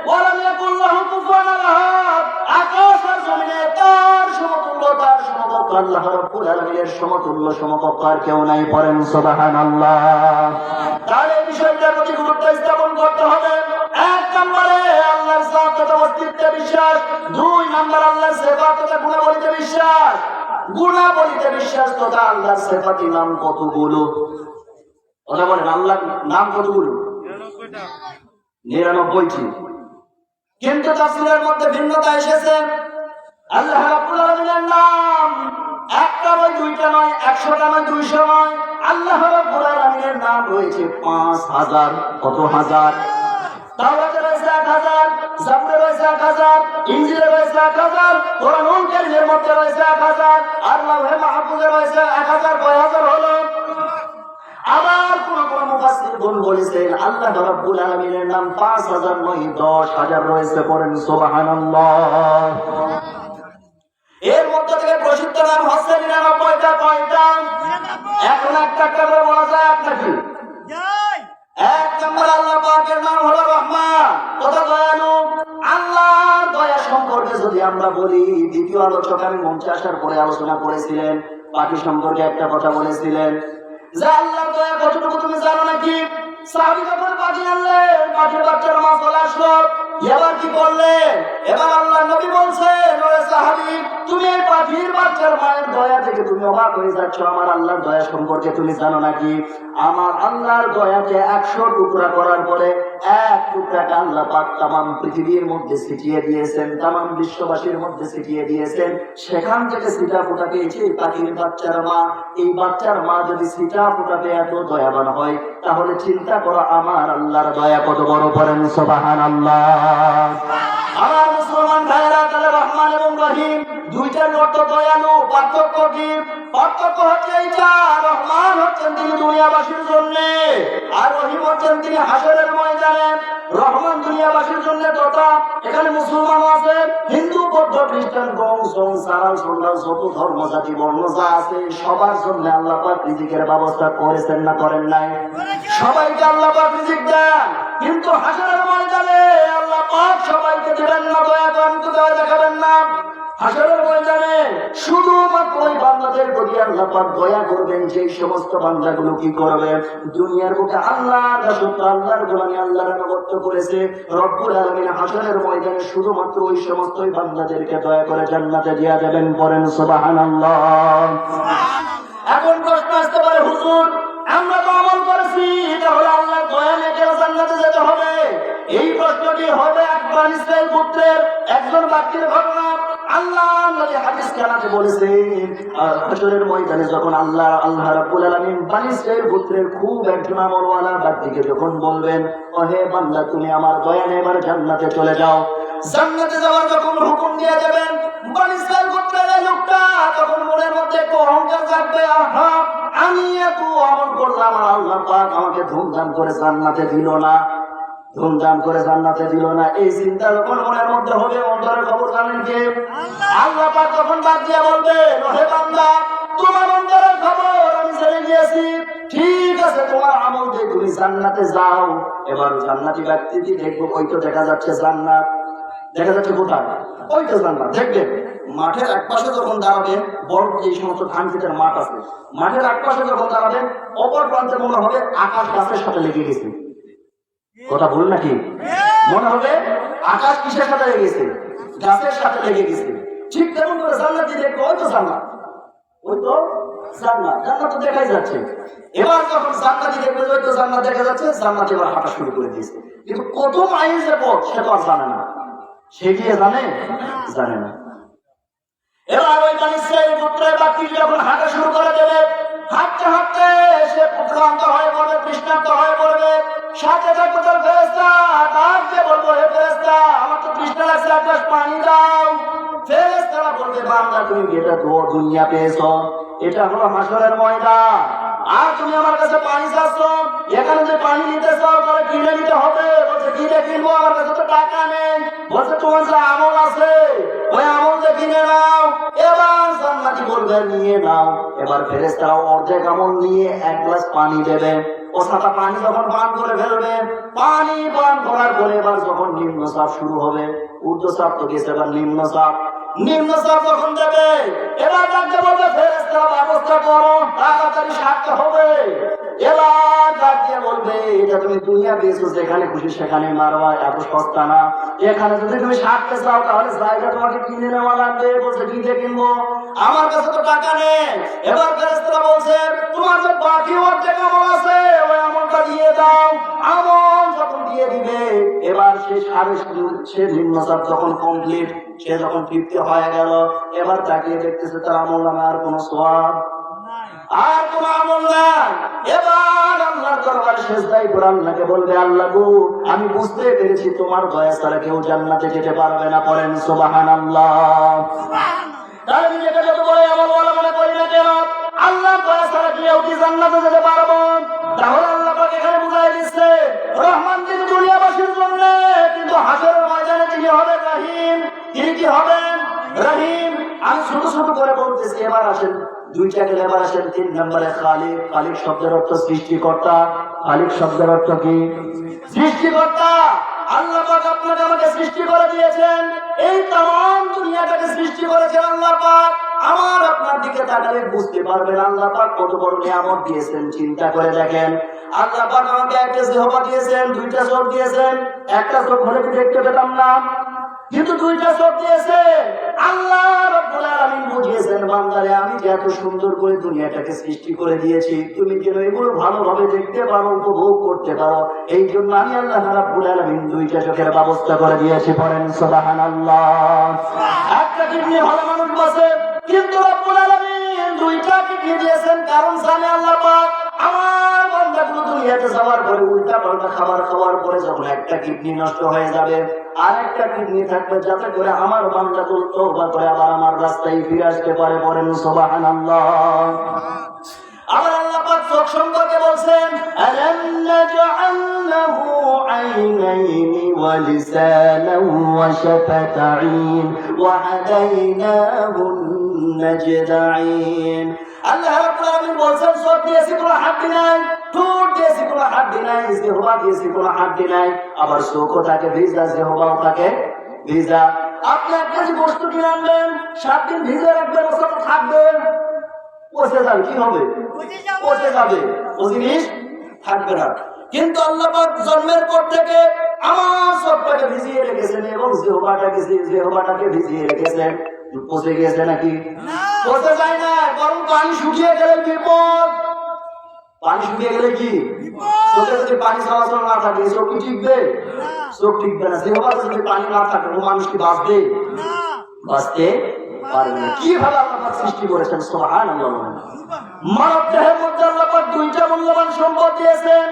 ওয়ালাম ইয়াকুল্লাহু কুফুয়ান আহাদ আকাশ আর জমিনে তার সমতুল্য তার সমকক্ষ আল্লাহ রাব্বুল আলামিনের সমতুল্য সমকক্ষ আর কেউ নাই পড়েন সুবহানাল্লাহ তাহলে এই বিষয়টার প্রতি গুরুত্ব স্থাপন করতে হবে এক নম্বরে আল্লাহর জাত তথা অস্তিত্বে বিশ্বাস দুই নম্বর আল্লাহর সিফাত তথা গুণাবলীতে বিশ্বাস গুণাবলীতে বিশ্বাস তথা আল্লাহর সিফাতি নাম কতগুলো ওরা বলেন আল্লাহর নাম কতগুলো 99টি কিন্তু তাফসীরের মধ্যে ভিন্নতা এসেছে। আল্লাহ রাব্বুল আলামিনের নাম একটা নয়, দুইটা নয়, 100টা নয়, 200 নয়। আল্লাহ রাব্বুল আলামিনের নাম রয়েছে 5000। কত হাজার? তাওরাতে রয়েছে 1000, জাবুরে রয়েছে 1000, ইনজিলে রয়েছে 1000, কোরআনুল কারীমের মধ্যে রয়েছে 1000, আর লাওহে মাহফুজে রয়েছে 1000। কয় হাজার হলো? আবার কোন মুফাসসিরগণ বলেছেন আল্লাহ রাব্বুল আলামিনের নাম 5000 নয়, 10000 রয়েছে। পড়েন সুবহানাল্লাহ। এর মধ্যে থেকে প্রসিদ্ধ নাম হচ্ছে 99টা। কয়টা? এখন একটা একটা করে বলা যায় আপনাকে। এক নম্বর আল্লাহ পাকের নাম হলো রহমান, তথা দয়ালু। আল্লাহর দয়া সম্পর্কে যদি আমরা বলি, দ্বিতীয় আলোচক আমি মঞ্চে আসার পরে আলোচনা করেছিলেন, পাখি সম্পর্কে একটা কথা বলেছিলেন যে আল্লাহর দয়া কতটুকু তুমি জানো নাকি? সাহাবী যখন পাখি আনলেন, পাখির বাচ্চার মা চলে আসলো, এবার কি করলেন? এবার আল্লাহ নবী বলছেন, ওরে সাহাবী, তুমি এই পাখির বাচ্চার মায়ের দয়া থেকে তুমি অবাক হয়ে যাচ্ছ, আমার আল্লাহর দয়া সম্পর্কে তুমি জানো নাকি? আমার আল্লাহর দয়াকে 100 টুকরা করার পরে এক টুকরাকে আল্লাহ পাক তামাম পৃথিবীর মধ্যে ছিটিয়ে দিয়েছেন, তামাম বিশ্ববাসীর মধ্যে ছিটিয়ে দিয়েছেন। সেখান থেকে ছিটা ফোটা পেয়েছে এই পাখির বাচ্চার মা। এই বাচ্চার মা যদি ছিটা ফোটা পেয়ে এত দয়াবান হয়, তাহলে চিন্তা করো আমার আল্লাহর দয়া কত বড়। পড়েন সুবহানাল্লাহ। আমার মুসলমান ভাইরা, তাহলে রহমান এবং রহিম দুইটার অর্থ দয়ালু। পার্থক্য কি? পার্থক্য হচ্ছে এইটা, রহমান হচ্ছেন তিনি দুনিয়াবাসীর জন্য, আর রহিম হচ্ছেন তিনি হাসরের ময়দানে। রহমান দুনিয়াবাসীর জন্য তথা এখানে মুসলমানও আছে, হিন্দু, বৌদ্ধ, খ্রিস্টান, গং, সং, সারাল, সন্ন্যাল, যত ধর্ম জাতি বর্ণ যা আছে সবার জন্য আল্লাহ পাক রিজিকের ব্যবস্থা করেছেন না করেন নাই? সবাইকে আল্লাহ পাক রিজিক দেন, কিন্তু হাসরের ময়দানে আল্লাহ পাক সবাইকে দিবেন না। দয়া করেন তো দয়া দেখাবেন না। হাসরের ময়দানে শুধুমাত্র ওই বান্দাদের প্রতি আল্লাহ পাক দয়া করবেন যে সমস্ত বান্দাগুলো কি করবে, দুনিয়ার বুকে আল্লাহর রাসূল আল্লাহর গোলামি আল্লাহর আনুগত্য করেছে। রব্বুল আলামিন হাসরের ময়দানে শুধুমাত্র ওই সমস্ত বান্দাদেরকে দয়া করে জান্নাতে দিয়ে দেবেন। পড়েন সুবহানাল্লাহ। এখন প্রশ্ন আসতে পারে, হুজুর আমরা তো আমল করেছি, তাহলে আল্লাহর দয়া নিয়ে কেন জান্নাতে যেতে হবে? এই প্রশ্নটি হবে একবার ইসরাইল পুত্রের একজন ব্যক্তির ঘটনা। আল্লাহ নবী হাদিস কানাতে বলেছেন, আর হাসরের ময়দানে যখন আল্লাহ রাব্বুল আলামিন বনী ইসরাইল পুত্রের খুব একজন আমলওয়ালা ব্যক্তিকে যখন বলবেন, ও হে বান্দা তুমি আমার দয়া নিয়ে এবার জান্নাতে চলে যাও, জান্নাতে যাওয়ার যখন হুকুম দিয়ে দেবেন, বনী ইসরাইল পুত্রের এই লোকটা তখন মনের মধ্যে একটু অহংকার থাকবে, আহা আমি এত আমল করলাম আর আল্লাহ পাক আমাকে ধুমধাম করে জান্নাতে দিল না, ধুমধাম করে জান্নাতে দিল না। এই চিন্তা যখন মনের মধ্যে হবে, অন্তরের খবর জানেন কে? আল্লাহ পাক তখন বাদ দিয়ে বলবেন, হে বান্দা তোমার অন্তরের খবর আমি জেনে গিয়েছি, ঠিক আছে তোমার আমল দিয়ে তুমি জান্নাতে যাও। এবার জান্নাতি ব্যক্তিটি দেখবো, ওই তো দেখা যাচ্ছে জান্নাত, দেখা যাচ্ছে কোথায়? ওই তো জান্নাত। দেখবেন মাঠের এক পাশে যখন দাঁড়াবেন, বড় যে সমস্ত ধান ক্ষেতের মাঠ আছে, মাঠের এক পাশে যখন দাঁড়াবেন, অপর প্রান্তে মনে হবে আকাশ গাছের সাথে লেগে গেছে। কথা ভুল নাকি? মনে হবে আকাশ কিসের সাথে লেগে গেছে? গাছের সাথে লেগে গেছে। ঠিক তেমন করে জান্নাতি দেখবো, ওই তো জান্নাত, ওই তো জান্নাত, জান্নাত তো দেখাই যাচ্ছে। এবার যখন জান্নাতি দেখবে ওই তো জান্নাত দেখা যাচ্ছে, জান্নাত এবার হাঁটা শুরু করে দিয়েছে, কিন্তু কত মাইল যে পথ সে তো আর জানে না। সে কি জানে? জানে না। এবার ওই বনী ইসরাইল পুত্রের ব্যক্তি যখন হাঁটা শুরু করে দেবে, হাঁটতে হাঁটতে সে ক্লান্ত হয়ে পড়বে, তৃষ্ণার্ত হয়ে পড়বে। সাথে থাকবে তার ফেরেশতা, তাকে বলবো, হে ফেরেশতা আমার তো তৃষ্ণা লাগছে, এক গ্লাস পানি দাও। ফেরেশতারা বলবে, বান্দা তুমি এটা দুনিয়া পেয়েছো, এটা হলো হাসরের ময়দান, আর তুমি আমার কাছে পানি চাচ্ছ, এখানে যে পানি নিতে চাও তাহলে কিনে নিতে হবে। বলছে কিনে কিনবো, আমার কাছে তো টাকা নেই। বলছে তোমার যে আমল আছে ওই আমল যে কিনে নাও। এবার জান্নাতি বলবে নিয়ে নাও। এবার ফেরেশতারা অর্ধেক আমল নিয়ে এক গ্লাস পানি দেবে, ও সাথে পানি যখন পান করে ফেলবে, পানি পান করার পরে এবার যখন নিম্ন চাপ শুরু হবে, ঊর্ধ্ব চাপ তো গেছে, এবার নিম্ন চাপ, নিম্ন চাপ যখন দেবে এবার ডাকতে বলবে ফেরেশতারা ব্যবস্থা করো, তাড়াতাড়ি সারতে হবে। এবার ডাক দিয়ে বলবে, এটা তুমি দুনিয়া পেয়েছো, যেখানে খুশি সেখানে মারবা, এত সস্তা না। এখানে যদি তুমি সারতে চাও তাহলে জায়গা তোমাকে কিনে নেওয়া লাগবে। বলছে কিনে কিনবো, আমার কাছে তো টাকা নেই। এবার ফেরেশতারা বলছে তোমার যে বাকি অর্ধেক আমল আছে ওই আমলটা দিয়ে দাও। আমল যখন দিয়ে দিবে এবার সে সারে সে নিম্নচাপ যখন কমপ্লিট, সে যখন তৃপ্তি হয়ে গেল, এবার তাকিয়ে দেখতেছে তার আমল নামে আর কোনো সওয়াব আর কোন আমল নাই। এবার আল্লাহর দরবারে সেজদায় করে আল্লাহকে বলবে, আল্লাহ গো, আমি বুঝতে পেরেছি তোমার দয়া ছাড়া কেউ জান্নাতে যেতে পারবে না। পড়েন সুবহানাল্লাহ। তাহলে নিজেকে যত বড় আমল ওয়ালা মনে করি না কেন, আল্লাহর দয়া ছাড়া কেউ কি জান্নাতে যেতে পারবো? তাহলে আল্লাহ পাক এখানে বুঝাই দিচ্ছে, রহমান যিনি দুনিয়াবাসীর জন্য, কিন্তু হাসরের ময়দানে তিনি হবেন রহিম। তিনি কি হবেন? রহিম। আমি ছোট ছোট করে বলতেছি, এবার আসেন দুইটা গেলে, এবার আসেন 3 নম্বরে খালিক। খালিক শব্দের অর্থ সৃষ্টিকর্তা। খালিক শব্দের অর্থ কি? সৃষ্টিকর্তা। আল্লাহ পাক আপনাকে আমাকে সৃষ্টি করে দিয়েছেন, এই तमाम দুনিয়াটাকে সৃষ্টি করেছেন আল্লাহ পাক। আমার আপনার দিকে তাকালে বুঝতে পারবেন আল্লাহ পাক কত বড় নিয়ামত দিয়েছেন। চিন্তা করে দেখেন, আল্লাহ পাক আমাকে একটা জিহ্বা দিয়েছেন, দুইটা চোখ দিয়েছেন। একটা চোখ হলে কি দেখতে পেতাম না, কিন্তু দুইটা চোখ দিয়েছেন। আল্লাহ রাব্বুল আলামিন বুঝিয়েছেন, বান্দারে আমি যে এত সুন্দর করে দুনিয়াটাকে সৃষ্টি করে দিয়েছি, তুমি যেন এগুলো ভালোভাবে দেখতে পারো, উপভোগ করতে পারো, এই জন্য আমি আল্লাহ রাব্বুল আলামিন দুইটা চোখের ব্যবস্থা করে দিয়েছি। পড়েন সুবহানাল্লাহ। একটা কিডনি হলে মানুষ বাঁচে, কিন্তু রাব্বুল আলামিন দুইটা কিডনি দিয়েছেন, কারণ জানে আল্লাহ পাক আমার বান্দাগুলো দুনিয়াতে যাওয়ার পরে উল্টা পাল্টা খাবার খাওয়ার পরে যখন একটা কিডনি নষ্ট হয়ে যাবে, আর একটা কিডনি থাকবে, যাতে করে আমার বান্দাগুলো তওবা করে আবার আমার রাস্তায় ফিরে আসতে পারে। পড়েন সুবহানাল্লাহ। আবার আল্লাহ পাক চোখ সম্পর্কে বলছেন, আলাম নাজআল লাহু আইনাইনি ওয়া লিসানান ওয়া শাফাতাইন ওয়া হাদাইনাহু নাজদাইন। আল্লাহ রাব্বুল আলামিন বলছেন, চোখ দিয়েছি কোনো হাড্ডি নাই, ঠোঁট দিয়েছি কোনো হাড্ডি নাই, জিহ্বা দিয়েছি কোনো হাড্ডি নাই। আবার চোখও থাকে ভিজা, জিহ্বাও থাকে ভিজা। আপনি এক কেজি বস্তু কিনে আনলেন, 7 দিন ভিজে রাখবেন, ওটা থাকবে, পচে যাবে। কি হবে? পচে যাবে, ও জিনিস থাকবে না। কিন্তু আল্লাহ পাক জন্মের পর থেকে আমার সবটাকে ভিজিয়ে রেখেছেন এবং জিহ্বাটাকে ভিজিয়ে রেখেছেন। পচে গিয়েছে নাকি? পচে যায় না, বরং পানি শুকিয়ে গেলে বিপদ। পানি শুকিয়ে গেলে কি? চোখে যদি পানি চলাচল না থাকে, চোখ কি টিকবে? চোখ টিকবে না। জিহ্বাতে যদি পানি না থাকে, ও মানুষ কি বাঁচবে? বাঁচতে পারবে না। কিভাবে আল্লাহ পাক সৃষ্টি করেছেন? সুবহানাল্লাহ। মানব দেহের মধ্যে আল্লাহ পাক দুইটা মূল্যবান সম্পদ দিয়েছেন।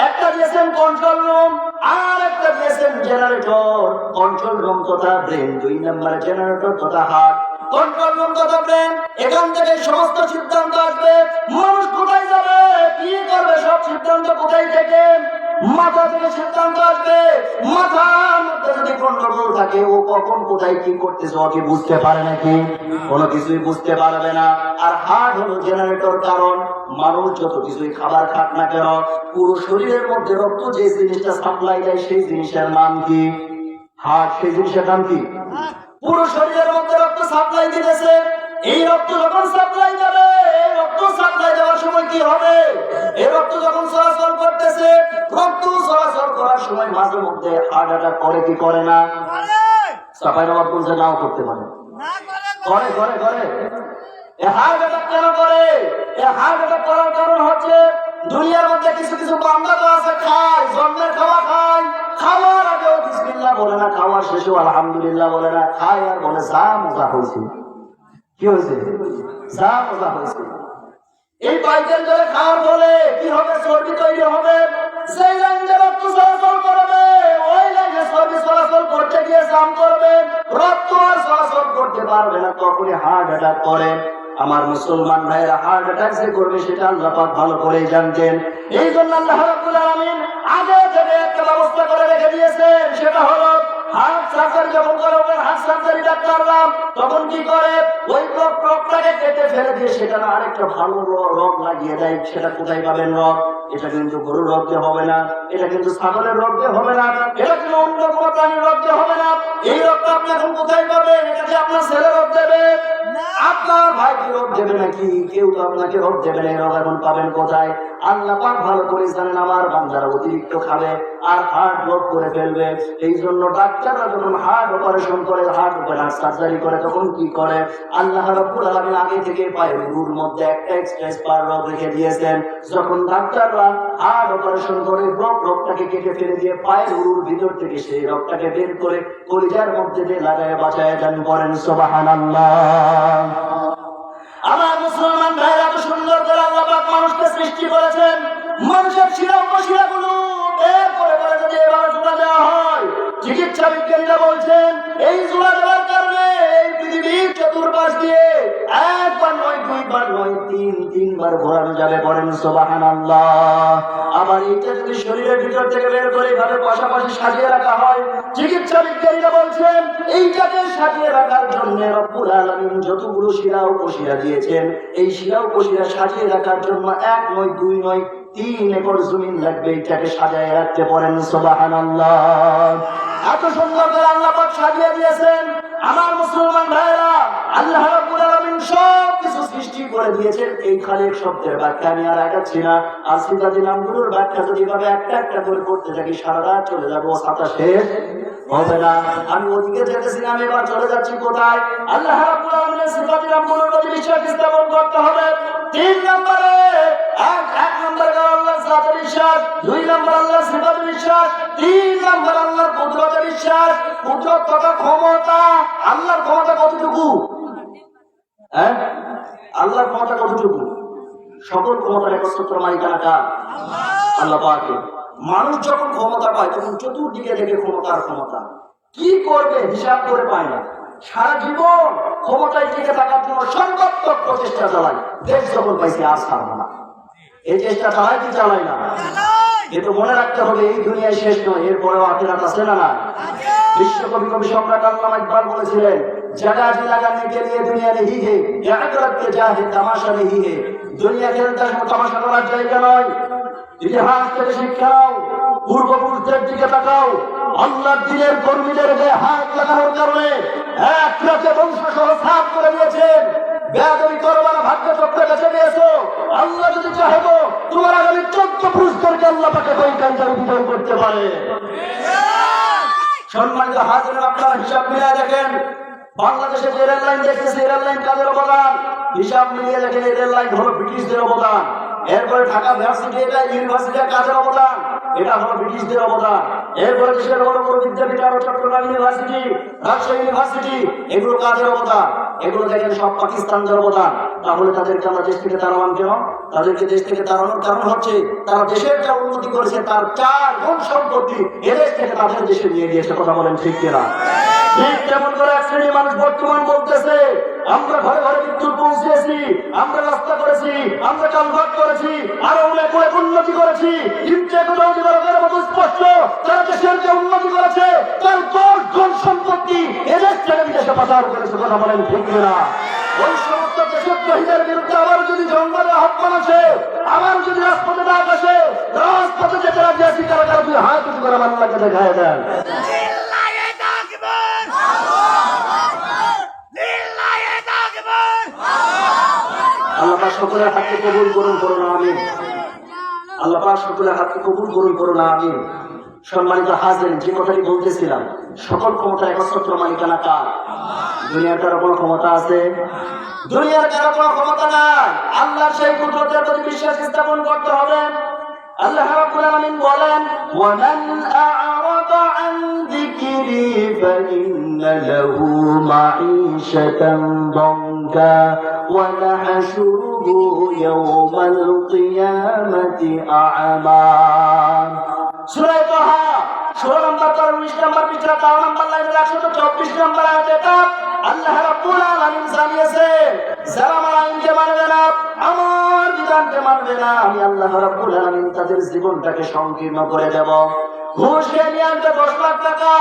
একটা দিয়েছেন কন্ট্রোল রুম, আর একটা দিয়েছেন জেনারেটর। কন্ট্রোল রুম তথা ব্রেন, 2 নম্বরে জেনারেটর তথা হার্ট। কন্ট্রোল রুম তথা ব্রেন, এখান থেকে সমস্ত সিদ্ধান্ত আসবে। মানুষ কোথায় যাবে, কি করবে, সব সিদ্ধান্ত কোথায় থেকে? মাথা থেকে সিদ্ধান্ত আসবে। মাথার মধ্যে যদি কন্ট্রোল থাকে, ও কখন কোথায় কি করতেছে ও কি বুঝতে পারে নাকি? কোনো কিছুই বুঝতে পারবে না। আর হার্ট হলো জেনারেটর, কারণ মানুষ যত কিছুই খাবার খাক না কেন, পুরো শরীরের মধ্যে রক্ত যে জিনিসটা সাপ্লাই দেয়, সেই জিনিসের নাম কি? হার্ট। সেই জিনিসের নাম কি? পুরো শরীরের মধ্যে রক্ত সাপ্লাই দিতেছে। এই রক্ত যখন সাপ্লাই যাবে, এই রক্ত সাপ্লাই দেওয়ার সময় কি হবে? এই রক্ত যখন চলাচল করতেছে, রক্ত চলাচল করার সময় মাঝে মধ্যে হার্ট অ্যাটাক করে কি করে না? সাফাই নবাব বলছে নাও করতে পারে, করে করে করে। হার্ট অ্যাটাক কেন করে? হার্ট অ্যাটাক করার কারণ হচ্ছে, দুনিয়ার মধ্যে কিছু কিছু বান্দা তো আছে খায়, জন্মের খাওয়া খায়, খাওয়ার আগেও বিসমিল্লাহ বলে না, খাওয়ার শেষেও আলহামদুলিল্লাহ বলে না, খায় আর বলে যা মজা হয়েছে। কি হয়েছে? যা মজা হয়েছে। এই পাইপের জলে খাওয়ার ফলে কি হবে? চর্বি তৈরি হবে। সেই লাইনে রক্ত চলাচল করবে, ওই লাইনে চর্বি চলাচল করতে গিয়ে জাম করবে, রক্ত আর চলাচল করতে পারবে না, তখনই হার্ট অ্যাটাক করে। আমার মুসলমান ভাইয়েরা, হার্ট অ্যাটাক যে করবে সেটা আল্লাহ পাক ভালো করেই জানতেন। এই জন্য আল্লাহ রাব্বুল আলামিন আগে থেকে একটা ব্যবস্থা করে রেখে দিয়েছেন। সেটা হলো, হার্ট সার্জারি যখন করবে, হার্ট সার্জারি ডাক্তাররা তখন কি করে? ওই রগটাকে কেটে ফেলে দিয়ে সেটা না আরেকটা ভালো রগ লাগিয়ে দেয়। সেটা কোথায় পাবেন রগ? এটা কিন্তু গরুর রগ দিয়ে হবে না, এটা কিন্তু ছাগলের রগ দিয়ে হবে না, এটা কিন্তু অন্য কোনো প্রাণীর রগ দিয়ে হবে না। এই রগটা আপনি এখন কোথায় পাবেন? এটা কি আপনার ছেলে রগ দেবে? আপনার ভাই কি রগ দেবে নাকি? কেউ তো আপনাকে রগ দেবে না। এই রগ এখন পাবেন কোথায়? আল্লাহ পাক ভালো করে জানেন আমার বান্দারা অতিরিক্ত খাবে আর হার্ট ব্লক করে ফেলবে। এই জন্য ডাক্তাররা যখন হার্ট অপারেশন করে, হার্ট ওপেনার সার্জারি করে, তখন কি করে? আল্লাহ রাব্বুল আলামিন আগে থেকে পায়ের উরুর মধ্যে একটা এক্সট্রা স্পার রড রেখে দিয়েছেন। যখন ডাক্তাররা হার্ট অপারেশন করে রডটাকে কেটে ফেলে দিয়ে পায়ের উরুর ভিতর থেকে সেই রডটাকে বের করে কলিজার মধ্যে দিয়ে লাগায় বাঁচায় দেন। বলেন সুবহানাল্লাহ। আমার মুসলমান ভাইরা, এত সুন্দর করে আল্লাহ পাক মানুষকে সৃষ্টি করেছেন। মানুষের শিরা উপশিরাগুলো বের করে করে যদি এভাবে জোড়া দেওয়া হয়, চিকিৎসা বিজ্ঞানীরা বলছেন এই জোড়া দেওয়ার কারণে এই পৃথিবীর চতুর্পাশ দিয়ে একবার নয়, দুইবার নয়, তিনবার ঘোরানো যাবে। বলেন সুবহানাল্লাহ। আবার এইটা যদি শরীরের ভিতর থেকে বের করে এইভাবে পাশাপাশি সাজিয়ে রাখা হয়, চিকিৎসা বিজ্ঞানীরা বলছেন এইটাকে সাজিয়ে রাখার জন্য রব্বুল আলামিন যতগুলো শিরা উপশিরা দিয়েছেন, এই শিরা উপশিরা সাজিয়ে রাখার জন্য 1 নয়, 2 নয়, 3 একর জমিন লাগবে এইটাকে সাজিয়ে রাখতে। পারেন সুবহানাল্লাহ। এত সুন্দর করে আল্লাহ পাক সাজিয়ে দিয়েছেন। আমার মুসলমান ভাইরা, আল্লাহ রাব্বুল আলামিন সব কিছু সৃষ্টি করে দিয়েছেন। এই খালিক শব্দের ব্যাখ্যা আমি আর আগাচ্ছি না। আর সিফাতি নামগুলোর ব্যাখ্যা যদি ভাবে একটা একটা করে করতে থাকি সারা রাত চলে যাবো, ছাতা শেষ হবে না। আমি ওদিকে যেতেছি না, আমি এবার চলে যাচ্ছি কোথায়? আল্লাহ রাব্বুল আলামিনের সিফাতি নামগুলোর প্রতি বিশ্বাস স্থাপন করতে হবে। 3 নম্বরে এক নম্বরে আল্লাহর জাতে বিশ্বাস, 2 নম্বর আল্লাহর সিফাতে বিশ্বাস, 3 নম্বর আল্লাহর কুদরতে বিশ্বাস। কুদরত তথা ক্ষমতা। আল্লাহর ক্ষমতা কতটুকু? আল্লাহর ক্ষমতা কতটুকু? সকল ক্ষমতার একচ্ছত্র মালিকানা কার? আল্লাহ পাকের। মানুষ যখন ক্ষমতা পায় তখন চতুর্দিকে থেকে ক্ষমতার ক্ষমতা কি করবে হিসাব করে পায় না। সারা জীবন ক্ষমতায় টিকে থাকার জন্য সর্বাত্মক প্রচেষ্টা চালায়। দেশ যখন পাইছে আর ছাড়বো না, এই চেষ্টা চালায় কি চালায় না? কিন্তু মনে রাখতে হবে এই দুনিয়ায় শেষ নয়, এরপরেও আখিরাত আছে না না? বিশ্বকবি কবি সম্রাট আল্লামা ইকবাল বলেছিলেন, জাগা জি লাগানে কে লিয়ে দুনিয়া নেহি হে, ইবাদত কে জাহে তামাশা নেহি হে। দুনিয়া খেলতে তামাশা করার জায়গা নয়। ইতিহাস থেকে শিক্ষা নাও, পূর্বপুরুষদের দিকে তাকাও। আল্লাহর দ্বীনের কর্মীদের গায়ে হাত লাগানোর কারণে এক রাতে বংশ সহ সাফ করে দিয়েছেন। বেয়াদবি করবার ভাগ্য চক্রে বেঁচে গিয়েছো। আল্লাহ যদি চাহে তো তোমার আগামী 14 পুরুষদেরকে আল্লাহ পাকে কই কান্দার বিজয় করতে পারে। সম্মানিত হাজির, আপনারা হিসাব মিলিয়ে দেখেন বাংলাদেশে যে রেল লাইন দেখতেছে, রেল লাইন কাদের অবদান? হিসাব মিলিয়ে দেখেন এই রেল লাইন হলো ব্রিটিশদের অবদান। এরপরে ঢাকা ভার্সিটি, এটা ইউনিভার্সিটির কাজের অবদান, এটা হলো ব্রিটিশদের অবদান। এরপরে দেশের বড় বড় বিদ্যাপীঠ আরো চট্টগ্রাম ইউনিভার্সিটি, রাজশাহী ইউনিভার্সিটি, এগুলো কাজের অবদান। এগুলো দেখেন সব পাকিস্তানদের অবদান। তাহলে তাদেরকে আমরা দেশ থেকে তাড়ালাম কেন? তাদেরকে দেশ থেকে তাড়ানোর কারণ হচ্ছে তারা দেশের যা উন্নতি করেছে তার 4 গুণ সম্পত্তি এদেশ থেকে তাদের দেশে নিয়ে গিয়েছে। কথা বলেন ঠিক কিনা? ঠিক তেমন করে এক শ্রেণীর মানুষ বর্তমান বলতেছে আমরা ঘরে ঘরে বিদ্যুৎ পৌঁছেছি, আমরা রাস্তা করেছি, আমরা কালভার্ট করেছি, আরো অনেক অনেক উন্নতি করেছি। কিন্তু একথাও দিবারকের মতো স্পষ্ট, তারা দেশের যে উন্নতি করেছে তার 10 গুণ সম্পত্তি এদেশ থেকে বিদেশে পাচার করেছে। কথা বলেন ঠিক কিনা? ওই সমস্ত দেশদ্রোহীদের বিরুদ্ধে আবার যদি জঙ্গলে আহ্বান আসে, আবার যদি রাজপথে ডাক আসে, রাজপথে যেতে রাজি আছি, কারা কারা দুই হাত উঁচু করে আল্লাহকে দেখায় দেন। আল্লাহ পাক সকলের হাতকে কবুল করুন, করুন আমিন। আল্লাহ পাক সকলের হাতকে কবুল করুন, করুন আমিন। সম্মানিত হাজির, যে কথাটি বলতেছিলাম, সকল ক্ষমতার একচ্ছত্র মালিকানা কার? দুনিয়ার কারো কোনো ক্ষমতা আছে? দুনিয়ার কারো কোনো ক্ষমতা নাই। আল্লাহর সেই কুদরতের প্রতি বিশ্বাস স্থাপন করতে হবে। আল্লাহ রাব্বুল আলামিন বলেন, ওয়ামান আ'রাদা আন যিকরি ফাইন্না লাহু মাঈশাতান দানকা ওয়া নাহশুরুহু ইয়াওমাল কিয়ামাতি আ'মা। সূরা তাহা 16 নম্বর 19 নম্বর পৃষ্ঠা 13 নম্বর লাইনের 124 নম্বর আয়াতে আল্লাহ রাব্বুল আলামিন জানিয়েছেন, যারা আমার আইনকে মানবে না, আমার বিধানকে মানবে না, আমি আল্লাহ রাব্বুল আলামিন তাদের জীবনটাকে সংকীর্ণ করে দেব। ঘুষ নিয়ে আনতে 10 লাখ টাকা,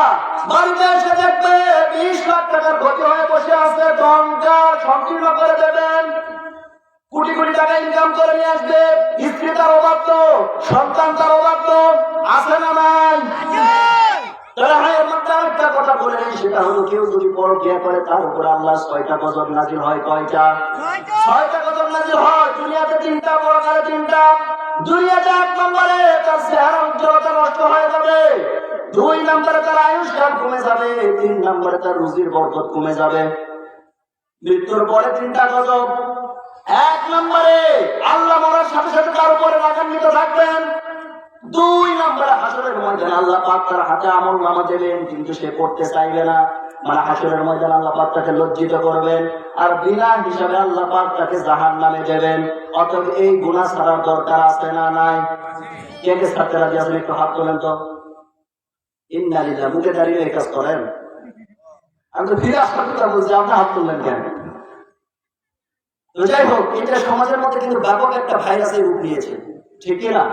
বাড়িতে এসে দেখবে 20 লাখ টাকার ক্ষতি হয়ে বসে আছে, টঙ্কা সংকীর্ণ করে দেবেন। কোটি কোটি টাকা ইনকাম করে নিয়ে আসবে, স্ত্রী তার অভাব তো, সন্তান তার অভাব তো আছে না নাই? একটা কথা বলে নেই, সেটা হলো কেউ যদি পরকিয়া করে তার উপর আল্লাহ 6টা গজব নাজিল হয়। কয়টা? 6টা গজব নাজিল হয়। দুনিয়াতে 3টা, পরকালে 3টা। দুনিয়াতে 1 নম্বরে তার চেহারা উজ্জ্বলতা নষ্ট হয়ে যাবে, 2 নম্বরে তার আয়ুষ্কাল কমে যাবে, 3 নম্বরে তার রুজির বরকত কমে যাবে। মৃত্যুর পরে 3টা গজব। 1 নম্বরে আল্লাহ মরার সাথে সাথে তার উপরে রাগান্বিত থাকবেন। 2 নম্বরে হাসরের ময়দানে আল্লাহ পাক তার হাতে আমলনামা দেবেন, কিন্তু সে পড়তে চাইবে না। মানে হাসরের ময়দানে আল্লাহ পাক তাকে লজ্জিত করবেন, আর বিনা হিসাবে আল্লাহ পাক তাকে জাহান্নামে দেবেন। অতএব এই গুনাহ ছাড়ার দরকার আছে না নাই? কে কে ছাড়তে রাজি আছেন একটু হাত তোলেন তো। ইন্না লিল্লাহ, মুখে দাঁড়িয়ে এই কাজ করেন। আমি তো ফিরে আসার কথা বলছি, আপনি হাত তুললেন কেন? তো যাই হোক, এটা সমাজের মধ্যে কিন্তু ব্যাপক একটা ভাইরাসের রূপ নিয়েছে, ঠিক না?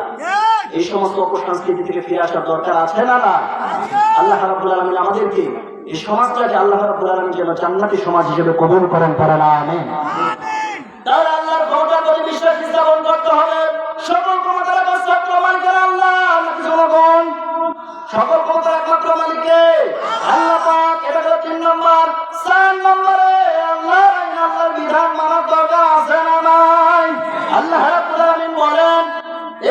এই সমস্ত অপসংস্কৃতি থেকে ফিরে আসার দরকার আছে না না? আল্লাহ রাব্বুল আলামিন আমাদেরকে এই সমাজটাকে আল্লাহ রাব্বুল আলামিন যেন জান্নাতি সমাজ হিসেবে কবুল করেন, পড়েন আমিন। তাহলে আল্লাহর ক্ষমতার প্রতি বিশ্বাস স্থাপন করতে হবে। সকল ক্ষমতার একমাত্র মালিকের আল্লাহ, নাকি জনগণ? সকল ক্ষমতার একমাত্র মালিককে আল্লাহ পাক। এটা হলো 3 নম্বর। 4 নম্বরে আল্লাহর আইন, আল্লাহর বিধান মানার দরকার আছে না নাই? আল্লাহ রাব্বুল আলামিন বলেন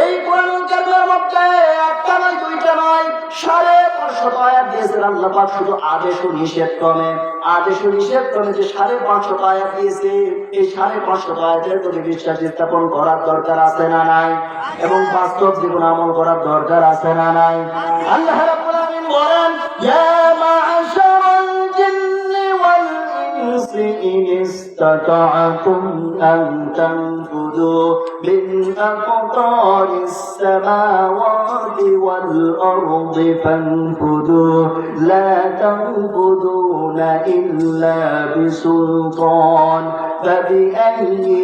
এই কোরআনুল কারীমের মধ্যে একটা নয়, 2টা নয়, 550 আয়াত দিয়েছেন আল্লাহ পাক শুধু আদেশ ও নিষেধ ক্রমে। আদেশ ও নিষেধ ক্রমে যে 550 আয়াত দিয়েছে, এই 550 আয়াতের প্রতি বিশ্বাস স্থাপন করার দরকার আছে না নাই? এবং বাস্তব জীবন আমল করার দরকার আছে না নাই? আল্লাহ রাব্বুল আলামিন বলেন ইয়া মা'শারাল জিন্নি ওয়াল ইনসি ইন ইসতাতা'তুম আন তানফুযু মিন আকতারিস সামাওয়াতি ওয়াল আরদি ফানফুযু লা তানফুযুনা ইল্লা বিসুলতান ফাবিআইয়ি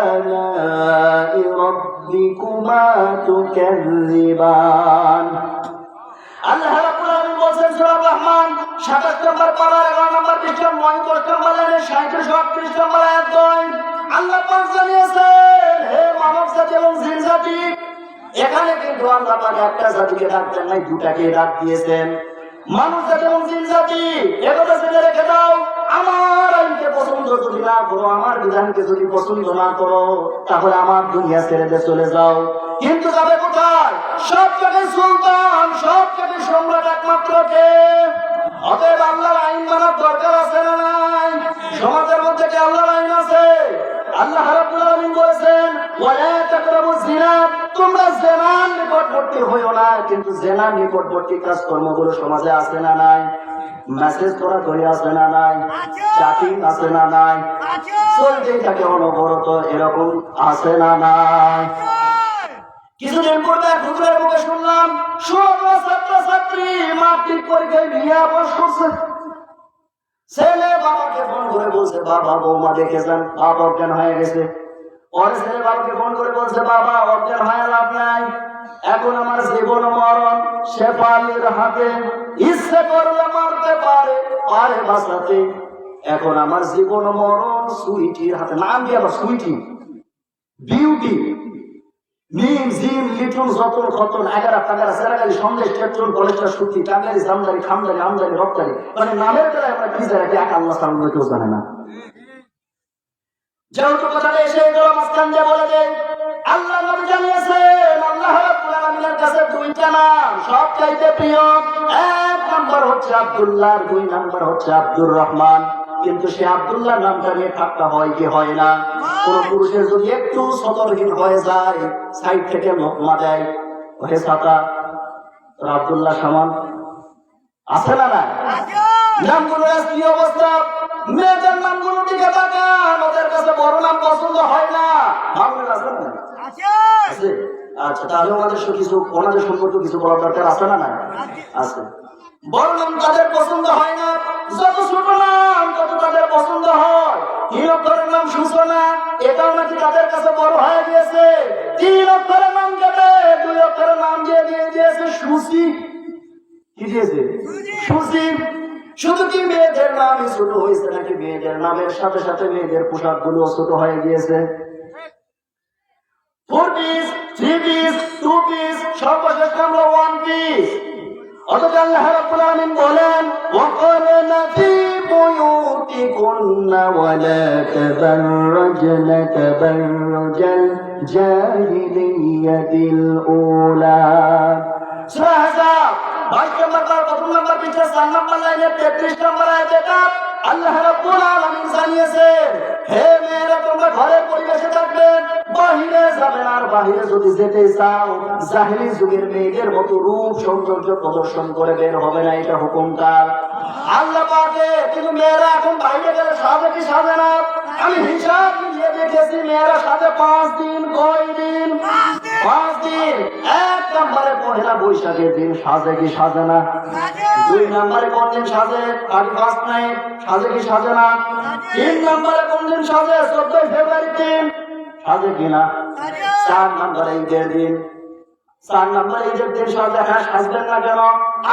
আলা'i রাব্বিকুমা তুকাযযিবান। আল্লাহ রাব্বুল আলামিন বলেন সূরা রহমান 27 নম্বর পারা 11 নম্বর পৃষ্ঠা 9 নম্বর লাইনে 37 নম্বর আয়াত 2 আল্লাহ পাক জানিয়েছেন হে মানব জাতি এবং জিন জাতি। এখানে কিন্তু আল্লাহ পাক একটা জাতিকে ডাকতেন নাই, 2টাকে ডাক দিয়েছেন। মানুষ জাতি এবং জিন জাতি, একথা জেনে রেখে দাও, আমার আইনকে পছন্দ যদি না করো, আমার বিধানকে যদি পছন্দ না করো, তাহলে আমার দুনিয়া ছেড়ে দিয়ে চলে যাও। কিন্তু যাবে কোথায়? সব জায়গায় সুলতান, সব জায়গায় সম্রাট একমাত্র কে? অতএব আল্লাহর আইন মানার দরকার আছে না নাই? সমাজের মধ্যে কি আল্লাহর আইন আছে? আল্লাহ রাব্বুল আলামিন বলেছেন ওয়ালা তাকরাবুজ জিনা, তোমরা জিনার নিকটবর্তী হইও না। কিন্তু জিনার নিকটবর্তী কাজকর্মগুলো সমাজে আছে না নাই? মেসেজ করা করে আছে না নাই? চাকরি আছে না নাই? চলতেই থাকে অনবরত, এরকম আছে না নাই? কিছুদিন পূর্বে হুজুরের মুখে শুনলাম 16 ছাত্রছাত্রী মাট্রিক পরীক্ষায় বিয়ে পাস করছে। ছেলে বাবাকে ফোন করে বলছে বাবা বৌমা দেখে যান, বাবা অজ্ঞান হয়ে গেছে। পরে ছেলে বাবাকে ফোন করে বলছে বাবা অজ্ঞান হয়ে লাভ নাই, এখন আমার জীবন মরণ শেফালির হাতে, ইচ্ছে করলে মারতে পারে, পারে বাঁচাতে। এখন আমার জীবন মরণ সুইটির হাতে। নাম দিয়ে আবার সুইটি, বিউটি, মিম জিম লিটন যতন খতন 11 সেরাগালি সন্দেশ টেট্রন কলেস্ট্রল সুতি টাঙ্গারি জামদারি খামদারি আমদারি রপ্তারি, মানে নামের বেলায় আমরা কি জানি এক আল্লাহ সাল্লাল্লাহু কেউ জানে না। যেহেতু কথাটা এসে গেল মাঝখান দিয়ে বলে দেয় আল্লাহ নবী জানিয়েছেন আল্লাহ রাব্বুল আলামিনের কাছে 2টা নাম সবচাইতে প্রিয়। 1 নম্বর হচ্ছে আব্দুল্লাহ, 2 নম্বর হচ্ছে আব্দুর রহমান। কিন্তু সে আব্দুল্লাহ নামটা নিয়ে ঠাট্টা হয় কি হয় না? কোন পুরুষের যদি একটু সতর্কহীন হয়ে যায়, সাইড থেকে লোকমা দেয়, ওহে ছাতা আব্দুল্লাহ সামান আছে না না? নামগুলোর কি অবস্থা? মেয়েদের নামগুলোর দিকে তাকান, ওদের কাছে বড় নাম পছন্দ হয় না। আছে? আচ্ছা, তাহলে ওনাদের সম্পর্কে কিছু বলার দরকার আছে না না? আছে। বড় নাম তাদের পছন্দ হয় না, যত ছোট নাম তত তাদের পছন্দ হয়। 3 অক্ষরের নাম সূচনা, এটাও নাকি তাদের কাছে বড় হয়ে গিয়েছে। 3 অক্ষরের নাম কেটে 2 অক্ষরের নাম দিয়ে দিয়েছে সুচি। কি দিয়েছে? সুচি। শুধু কি মেয়েদের নামই ছোট হয়েছে নাকি মেয়েদের নামের সাথে সাথে মেয়েদের পোশাক গুলো ছোট হয়ে গিয়েছে? 4 পিস, 3 পিস, 2 পিস, সর্বশেষ আমরা 1 পিস। অথচ আল্লাহ রাব্বুল আলামিন বলেন ওয়াকারনা ফি বুয়ুতিকুন্না ওয়ালা তাবাররাজনা তাবাররুজাল الجاهلية الأولى সূরা আহজাব 22 নম্বর পারা প্রথম নম্বর পৃষ্ঠা 4 নম্বর লাইনে 33 নম্বর আয়াতে আল্লাহ রাব্বুল আলামিন জানিয়েছেন, হে মেয়েরা তোমরা ঘরের পরিবেশে থাকবে, বাহিরে যাবে না। আর বাহিরে যদি যেতে চাও জাহেলি যুগের মেয়েদের মতো রূপ সৌন্দর্য প্রদর্শন করে বের হবে না। এটা হুকুম কার? আল্লাহ পাকের। কিন্তু মেয়েরা এখন বাইরে গেলে সাজে কি সাজে না? আমি হিসাব মিলিয়ে দেখেছি মেয়েরা সাজে 5 দিন। কয় দিন? 5 দিন। 1 নম্বরে পহেলা বৈশাখের দিন সাজে কি সাজে না? 2 নম্বরে কোন দিন সাজে? 31 নাইট সাজে কি সাজে না? 3 নম্বরে কোন দিন সাজে? 14 ফেব্রুয়ারি দিন সাজে কিনা? 4 নম্বরে ঈদের দিন। 4 নম্বরে ঈদের দিন সাজে। হ্যাঁ, সাজবেন না কেন?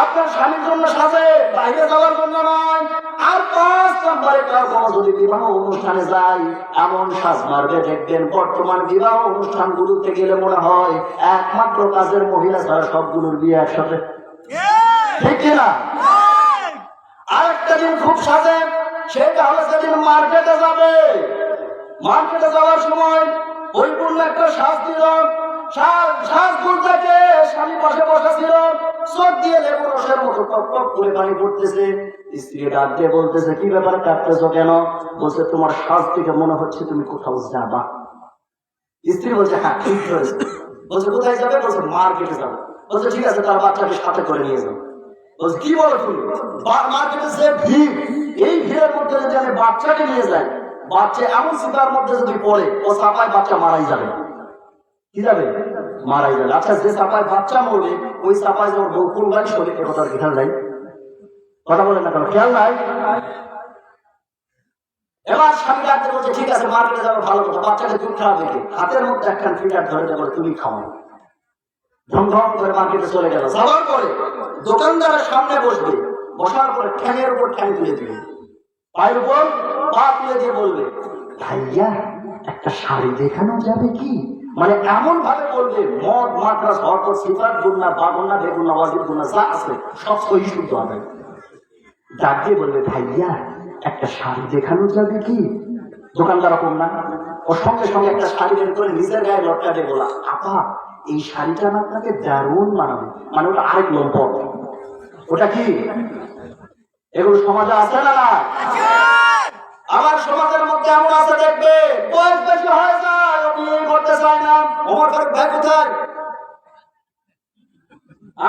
আপনার স্বামীর জন্য সাজে, বাইরে যাওয়ার জন্য নয়। আর 5 নম্বরে কোনো যদি বিবাহ অনুষ্ঠানে যায় এমন সাজ মারবে, দেখবেন বর্তমান বিবাহ অনুষ্ঠানগুলোতে গেলে মনে হয় একমাত্র কাজের মহিলা ছাড়া সবগুলোর বিয়ে একসাথে। ঠিক কিনা? আরেকটা দিন খুব সাজে, সেটা হলো সেদিন মার্কেটে যাবে। মার্কেটে যাওয়ার সময় পরিপূর্ণ একটা সাজ দিল। সাজগুল থেকে স্বামী পাশে বসা ছিল, চোখ দিয়ে লেবু রসের মতো টপ টপ করে পানি পড়তেছে। স্ত্রী ডাক দিয়ে বলতেছে, কি ব্যাপার, কাঁদতেছো কেন? বলছে, তোমার সাজ থেকে মনে হচ্ছে তুমি কোথাও যাবা। স্ত্রী বলছে, হ্যাঁ ঠিক হয়েছে। বলছে, কোথায় যাবে? বলছে, মার্কেটে যাবে। বলছে, ঠিক আছে, তার বাচ্চাকে সাথে করে নিয়ে যাও। বলছে, কি বলো তুমি? মার্কেটে যে ভিড়, এই ভিড়ের মধ্যে যদি আমি বাচ্চাকে নিয়ে যাই, বাচ্চা এমন চিন্তার মধ্যে যদি পড়ে, ও চাপায় বাচ্চা মারাই যাবে। কি যাবে? মারাই যাবে। আচ্ছা, যে চাপায় বাচ্চা মরবে ওই চাপায় যেমন বকুল গাড়ি শরীর, এ কথার খেয়াল নাই? কথা বলেন না কেন? খেয়াল নাই? এবার স্বামী ডাক্তার বলছে, ঠিক আছে মার্কেটে যাবো, ভালো কথা। বাচ্চাকে দুধ খাওয়া দেখে হাতের মধ্যে একখান ফিটার ধরে যাবো, তুমি খাও। ধমধম করে মার্কেটে চলে গেল। যাওয়ার পরে দোকানদারের সামনে বসবে, বসার পরে ঠ্যাঙের উপর ঠ্যাং তুলে দিবে, পায়ের উপর পা তুলে দিয়ে বলবে, ভাইয়া একটা শাড়ি দেখানো যাবে কি? মানে এমন ভাবে বলবে, মদ মাত্রা শর্ত সিফাত গুন্না বাগুন্না বেগুন্না ওয়াজিব গুন্না যা আছে সব সহি শুদ্ধ হবে। ডাক দিয়ে বলবে, ভাইয়া একটা শাড়ি দেখানো যাবে কি? দোকানদার রকম না, ওর সঙ্গে সঙ্গে একটা শাড়ি বের করে নিজের গায়ে লটকা দিয়ে বলা, আপা এই শাড়িটা না আপনাকে দারুণ মানাবে। মানে ওটা আরেক লম্পট। ওটা কি? এগুলো সমাজে আছে না? না, আমার সমাজের মধ্যে এমন আছে, দেখবে বয়স বেশি হয়ে যায়, ও বিয়ে করতে চায় না। ওমর ফারুক ভাই কোথায়?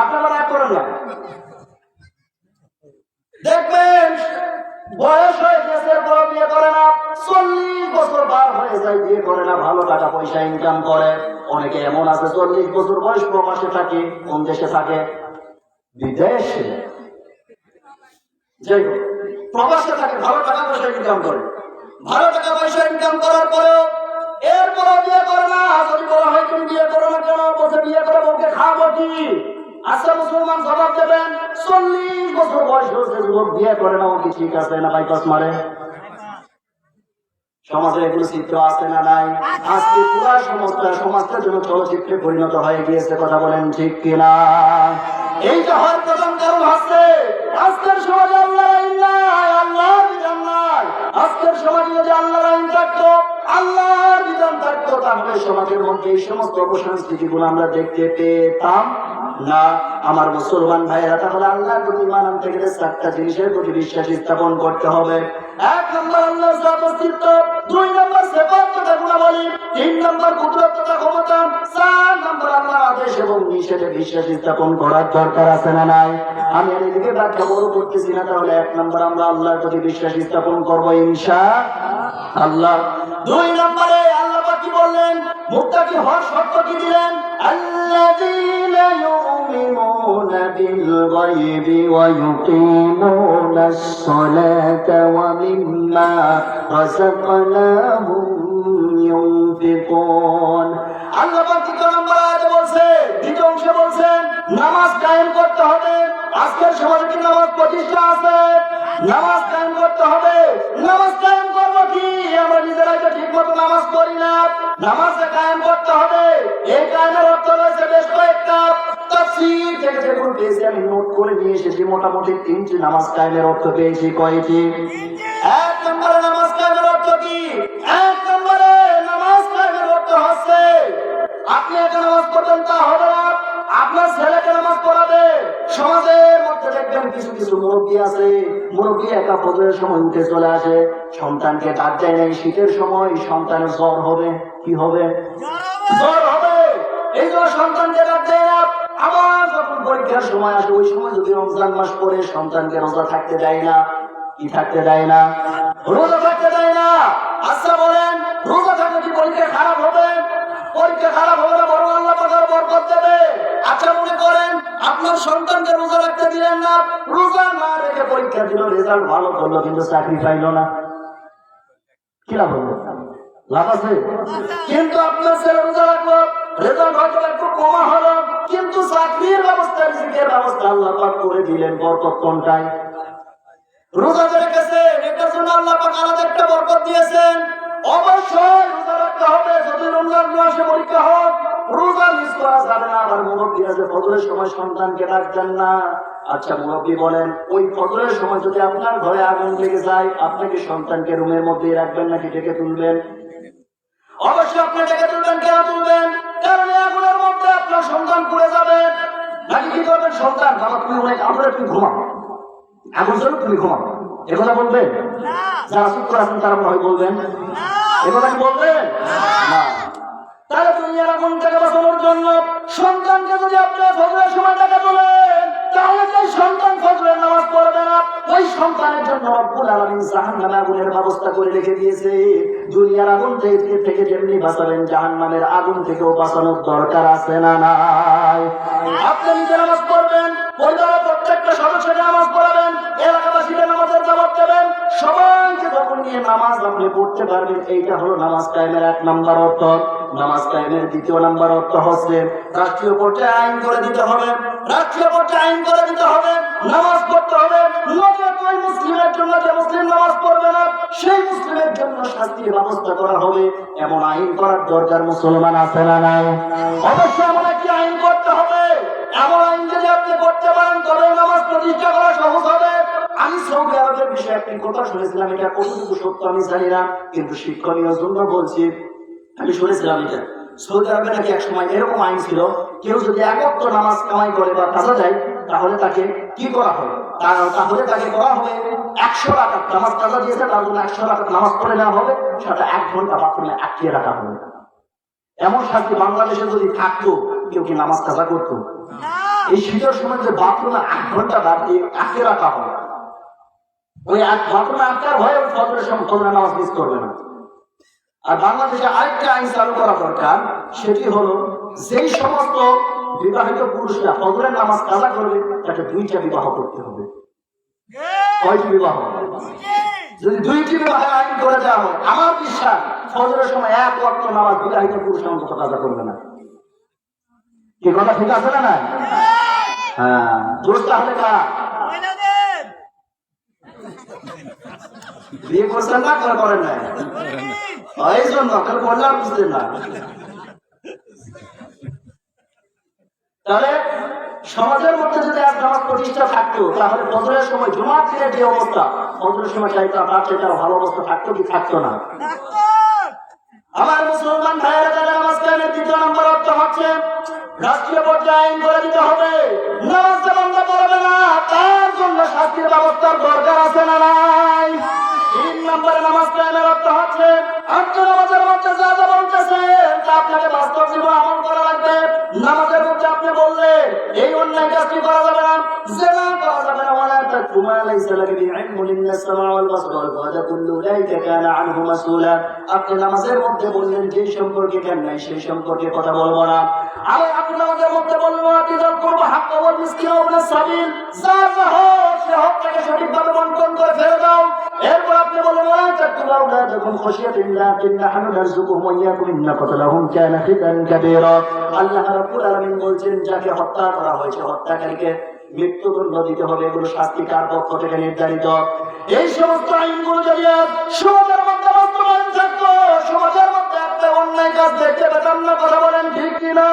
আপনারা রাগ করেন না। দেখবেন বয়স হয়ে গেছে, বড় বিয়ে করে না। 40 বছর পার হয়ে যায়, বিয়ে করে না। ভালো টাকা পয়সা ইনকাম করে। অনেকে এমন আছে 40 বছর বয়স প্রবাসে থাকে। কোন দেশে থাকে? বিদেশে। যাই হোক, প্রবাসে থাকে, ভালো টাকা পয়সা ইনকাম করে। ভালো টাকা পয়সা ইনকাম করার পরেও এরপরও বিয়ে করে না। যদি বলা হয় তুমি বিয়ে করো না কেন? বলছে, বিয়ে করে বউকে খাবো কি? আচ্ছা মুসলমান জবাব দেবেন, 40 বছর বয়স হয়েছে, যুবক বিয়ে করে না, ও কি ঠিক আছে না বাইপাস মারে? সমাজে এগুলো চিত্র আছে না নাই? আজকে পুরা সমাজটা জন্য চলচ্চিত্রে পরিণত হয়ে গিয়েছে। কথা বলেন ঠিক কিনা? এইটা হওয়ার প্রধান কারণ হচ্ছে আজকের সমাজে আল্লাহর আইন নাই, আল্লাহর বিধান নাই। আজকের সমাজে যদি আল্লাহর আইন থাকতো, আল্লাহর বিধান থাকতো, তাহলে সমাজের মধ্যে এই সমস্ত অপসংস্কৃতিগুলো আমরা দেখতে পেতাম না। আমার মুসলমান ভাইয়েরা, তাহলে আল্লাহর প্রতি ঈমান আনতে গেলে 4টা জিনিসের প্রতি বিশ্বাস স্থাপন করতে হবে। 1 নম্বর আল্লাহর জাত অস্তিত্ব, 2 নম্বর সিফাত তথা গুণাবলী, 3 নম্বর কুদরত তথা ক্ষমতা, 4 নম্বর আল্লাহর আদেশ এবং নিষেধে বিশ্বাস স্থাপন করার দরকার আছে না নাই? আমি এদিকে ব্যাখ্যা বড় করতেছি না। তাহলে 1 নম্বর আমরা আল্লাহর প্রতি বিশ্বাস স্থাপন করবো ইনশাআল্লাহ। 2 নম্বরে আল্লাহ পাক কি বললেন? মুত্তাকি হওয়ার শর্ত কি দিলেন? আল্লাযীনা ইউমিনুনা বিল গায়বি ওয়া ইউকিমুনাস সালাতা ওয়া মিম্মা রাযাকনাহুম ইউনফিকুন। আল্লাহ পাক 2 নম্বর আয়াতে বলছে, দ্বিতীয় অংশে বলছেন নামাজ কায়েম করতে হবে। আজকের সমাজে কি নামাজ প্রতিষ্ঠা আছে? নামাজ কায়েম করতে হবে। নামাজ কায়েম করবো কি? আমরা নিজেরাই তো ঠিক মতো নামাজ পড়ি না। নামাজে কায়েম করতে হবে। এই কায়েমের অর্থ রয়েছে বেশ কয়েকটা। তাফসীর থেকে যেগুলো পেয়েছি আমি নোট করে নিয়ে এসেছি, মোটামুটি 3টি নামাজ কায়েমের অর্থ পেয়েছি। কয়টি? 1 নম্বরে নামাজ কায়েমের অর্থ কি? 1 নম্বরে নামাজ কায়েমের অর্থ হচ্ছে আপনি একা নামাজ পড়বেন তা হবে না, আপনার ছেলেকে নামাজ পড়াবে। সমাজের মধ্যে দেখবেন কিছু কিছু মুরব্বী আছে, মুরব্বী একা ফজরের সময় উঠে চলে আসে, সন্তানকে ডাক দেয় নাই। শীতের সময় সন্তানের জ্বর হবে, কি হবে? জ্বর হবে। এই জন্য সন্তানকে ডাক দেয় না। আবার যখন পরীক্ষার সময় আসে, ওই সময় যদি রমজান মাস পরে সন্তানকে রোজা থাকতে দেয় না, কি থাকতে দেয় না? রোজা থাকতে দেয় না। আচ্ছা বলেন, রোজা থাকলে কি পরীক্ষা খারাপ হবে? পরীক্ষা খারাপ হবে না, বরং আল্লাহ পাকের বরকত দেবে। আচ্ছা মনে করেন আপনার সন্তানকে রোজা রাখতে দিলেন না, রোজা না রেখে পরীক্ষা দিল, রেজাল্ট ভালো করলো কিন্তু চাকরি পাইল না, কি লাভ হলো? লাভ আছে? কিন্তু আপনার ছেলে রোজা রাখলো, রেজাল্ট হয়তো একটু কমা হলো, কিন্তু চাকরির ব্যবস্থা, রিজিকের ব্যবস্থা আল্লাহ পাক করে দিলেন। বরকত কোনটাই? রোজা রেখেছে, এটার জন্য আল্লাহ পাক আলাদা একটা বরকত দিয়েছেন। অবশ্যই রোজা রাখতে হবে। যদি রমজান মাসে পরীক্ষা হোক, রোজা মিস করা যাবে না। আবার মুরব্বীরা যে ফজরের সময় সন্তানকে ডাকতেন না, আচ্ছা মুরব্বী বলেন, ওই ফজরের সময় যদি আপনার ঘরে আগুন লেগে যায়, আপনি কি সন্তানকে রুমের মধ্যে রাখবেন নাকি ডেকে তুলবেন? অবশ্যই আপনি ডেকে তুলবেন। কেন তুলবেন? কারণ এই আগুনের মধ্যে আপনার সন্তান পুড়ে যাবে। নাকি কি করবেন? সন্তান, বাবা তুমি অনেক আগুনে, তুমি ঘুমাও, আগুন চলো তুমি ঘুমাও, একথা বলবেন? যারা চুপ করে আছেন তারা মনে হয় বলবেন, একথা কি বলবেন না? তাহলে দুনিয়ার আগুন থেকে বাঁচানোর জন্য সন্তানকে যদি আপনি ফজরের সময় ডেকে তোলেন, তাহলে সেই সন্তান ফজরের নামাজ পড়বে না। ওই সন্তানের জন্য রব্বুল আলামিন জাহান্নামের আগুনের ব্যবস্থা করে রেখে দিয়েছে। দুনিয়ার আগুন থেকে যেমনি বাঁচাবেন, জাহান্নামের আগুন থেকেও বাঁচানোর দরকার আছে না নাই? আপনি নিজে নামাজ পড়বেন, পরিবারের প্রত্যেকটা সদস্যকে নামাজ পড়াবেন, এলাকাবাসীকে নামাজের দাওয়াত দেবেন, সবাইকে যখন নিয়ে নামাজ আপনি পড়তে পারবেন। এইটা হলো নামাজ কায়েমের 1 নম্বর অর্থ। নামাজ কায়েমের 2 নম্বর অর্থ হচ্ছে রাষ্ট্রীয় পর্যায়ে আইন করে দিতে হবে। রাষ্ট্রীয় পর্যায়ে আইন করে দিতে হবে, নামাজ পড়তে হবে। ওই মুসলিমের জন্য যে মুসলিম নামাজ পড়বে না, সেই মুসলিমের জন্য শাস্তির ব্যবস্থা করা হবে। এমন আইন করার দরকার মুসলমান আছে না নাই? অবশ্যই এমন একটি আইন করতে হবে। এমন আইন যদি আপনি করতে পারেন, তবে নামাজ প্রতিষ্ঠা করা সহজ হবে। আমি সৌদি আরবের বিষয়ে একটি কথা শুনেছিলাম, এটা কতটুকু সত্য আমি জানি না, কিন্তু শিক্ষণীয় জন্য বলছি। আমি শুনেছিলাম এটা সৌদি আরবে নাকি এক সময় এরকম আইন ছিল, কেউ যদি 1 ওয়াক্ত নামাজ কামাই করে বা কাজা যায়, তাহলে তাকে কি করা হবে? তাহলে তাকে করা হবে 100 রাকাত নামাজ। কাজা দিয়েছে, তার জন্য 100 রাকাত নামাজ পড়ে নেওয়া হবে, সেটা 1 ঘন্টা বাথরুমে আটকিয়ে রাখা হবে। এমন শাস্তি বাংলাদেশে যদি থাকতো, কেউ কি নামাজ কাজা করতো? এই শীতের সময় যে বাথরুমে 8 ঘন্টা আটকে রাখা হবে, ওই বাথরুমে আটকার ভয়ে ফজরের সময় ফজরের নামাজ মিস করবে না। আর বাংলাদেশে আরেকটা আইন চালু করা দরকার, সেটি হলো যেই সমস্ত বিবাহিত পুরুষরা ফজরের নামাজ কাজা করবে, তাকে 2টা বিবাহ করতে হবে। কয়টি বিবাহ? যদি 2টি বিবাহের আইন করে দেওয়া হয়, আমার বিশ্বাস ফজরের সময় 1 ওয়াক্ত নামাজ বিবাহিত পুরুষ অন্তত কাজা করবে না। কি কথা ঠিক আছে না? হ্যাঁ, দোষ তাহলে কার? বিয়ে করছেন না, করেন না, এই জন্য করলে আর বুঝলেন না। তাহলে সমাজের মধ্যে যদি এক নামাজ প্রতিষ্ঠা থাকতো, তাহলে ফজরের সময় জুমার দিনের যে অবস্থা, ফজরের সময় চাইতো তার সেটা ভালো অবস্থা থাকতো কি থাকতো না? আমার মুসলমান ভাইয়েরা, যারা নামাজ কায়েমের 2 নম্বর অর্থ হচ্ছে রাষ্ট্রীয় পর্যায়ে আইন করে দিতে হবে। নামাজ যে বন্ধ করবে না, তার জন্য শাস্তির ব্যবস্থার দরকার আছে না নাই? 3 নম্বরে নামাজ কায়েমের অর্থ হচ্ছে আপনি নামাজের মধ্যে যা যা বলতেছেন তা আপনাকে বাস্তব জীবন আমল করা লাগবে। নামাজের মধ্যে আপনি বললেন এই অন্যায় কাজটি করা যাবে না, জেনা করা যাবে না, ওয়ালা তাকুমা লাইসা লাকা বিইলমুন লিন্নাস সামাআ ওয়াল বাসর ওয়াল ফুআদা কুল্লু উলাইকা কানা আনহু মাসউলা। আপনি নামাজের মধ্যে বললেন যে সম্পর্কে জ্ঞান নাই, সেই সম্পর্কে কথা বলবো না। আবার আপনি নামাজের মধ্যে বলবো আতিজাল কুরবা হাক্কা ওয়াল মিসকিন ওয়া ইবনাস সাবিল, যার যা হক সে হকটাকে সঠিকভাবে বন্টন করে ফেলে দাও। এরপর আপনি বললেন ওয়ালা তাকুলু আওলাদাকুম খাশিয়াতিল্লাহ নাহনু নারযুকুহুম ওয়া ইয়াকুম ইন্না কতলাহুম কানা খিতান কাবীরা। আল্লাহ রাব্বুল আলামিন বলছেন, যাকে হত্যা করা হয়েছে হত্যাকারীকে মৃত্যুদণ্ড দিতে হবে। এগুলো শাস্তি কার পক্ষ থেকে নির্ধারিত? এই সমস্ত আইনগুলো যদি সমাজের মধ্যে বাস্তবায়ন থাকতো, সমাজের মধ্যে একটা অন্যায় কাজ দেখতে পেতাম না। কথা বলেন ঠিক কিনা?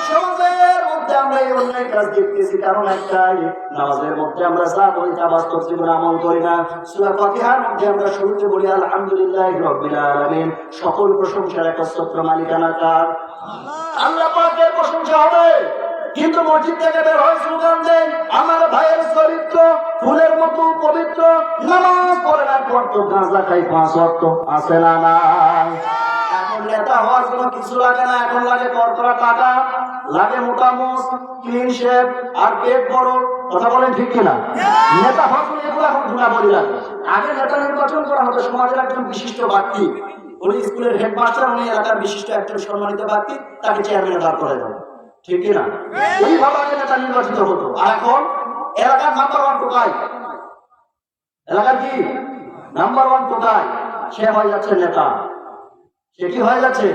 সমাজের মধ্যে আমরা এই অন্যায় কাজ দেখতেছি কারণ একটাই, নামাজের মধ্যে আমরা যা বলি তা বাস্তব জীবনে আমল করি না। সূরা ফাতিহার মধ্যে আমরা শুরুতে বলি আলহামদুলিল্লাহি রাব্বিল আলামিন, সকল প্রশংসার একচ্ছত্র মালিকানা কার? আল্লাহ। আল্লাহ পাকের প্রশংসা হবে। কিন্তু মসজিদ থেকে বের হয় স্লোগান দেন, আমার ভাইয়ের চরিত্র ফুলের মতো পবিত্র, নামাজ পড়ে না করতো, গাঁজা খাই 5 ওয়াক্ত, আছে না নাই? এখন নেতা হওয়ার জন্য কিছু লাগে না, এখন লাগে করকরা টাকা, লাগে মোটা মুখ, ক্লিন শেপ আর পেট বড়। কথা বলেন ঠিক কিনা? নেতা হওয়ার জন্য এগুলো এখন ধুলা বলি লাগে। আগে নেতা নির্বাচন করা হতো সমাজের একজন বিশিষ্ট ব্যক্তি, উনি স্কুলের হেডমাস্টার, উনি এলাকার বিশিষ্ট একজন সম্মানিত ব্যক্তি, তাকে চেয়ারম্যানে দাঁড় করে দেয়, ঠিক কিনা? এইভাবে আগে নেতা নির্বাচিত হতো। আর এখন এলাকার নাম্বার 1 টোকাই, এলাকার কি নাম্বার 1 টোকাই, সে হয়ে যাচ্ছে নেতা। সে কি হয়ে যাচ্ছে?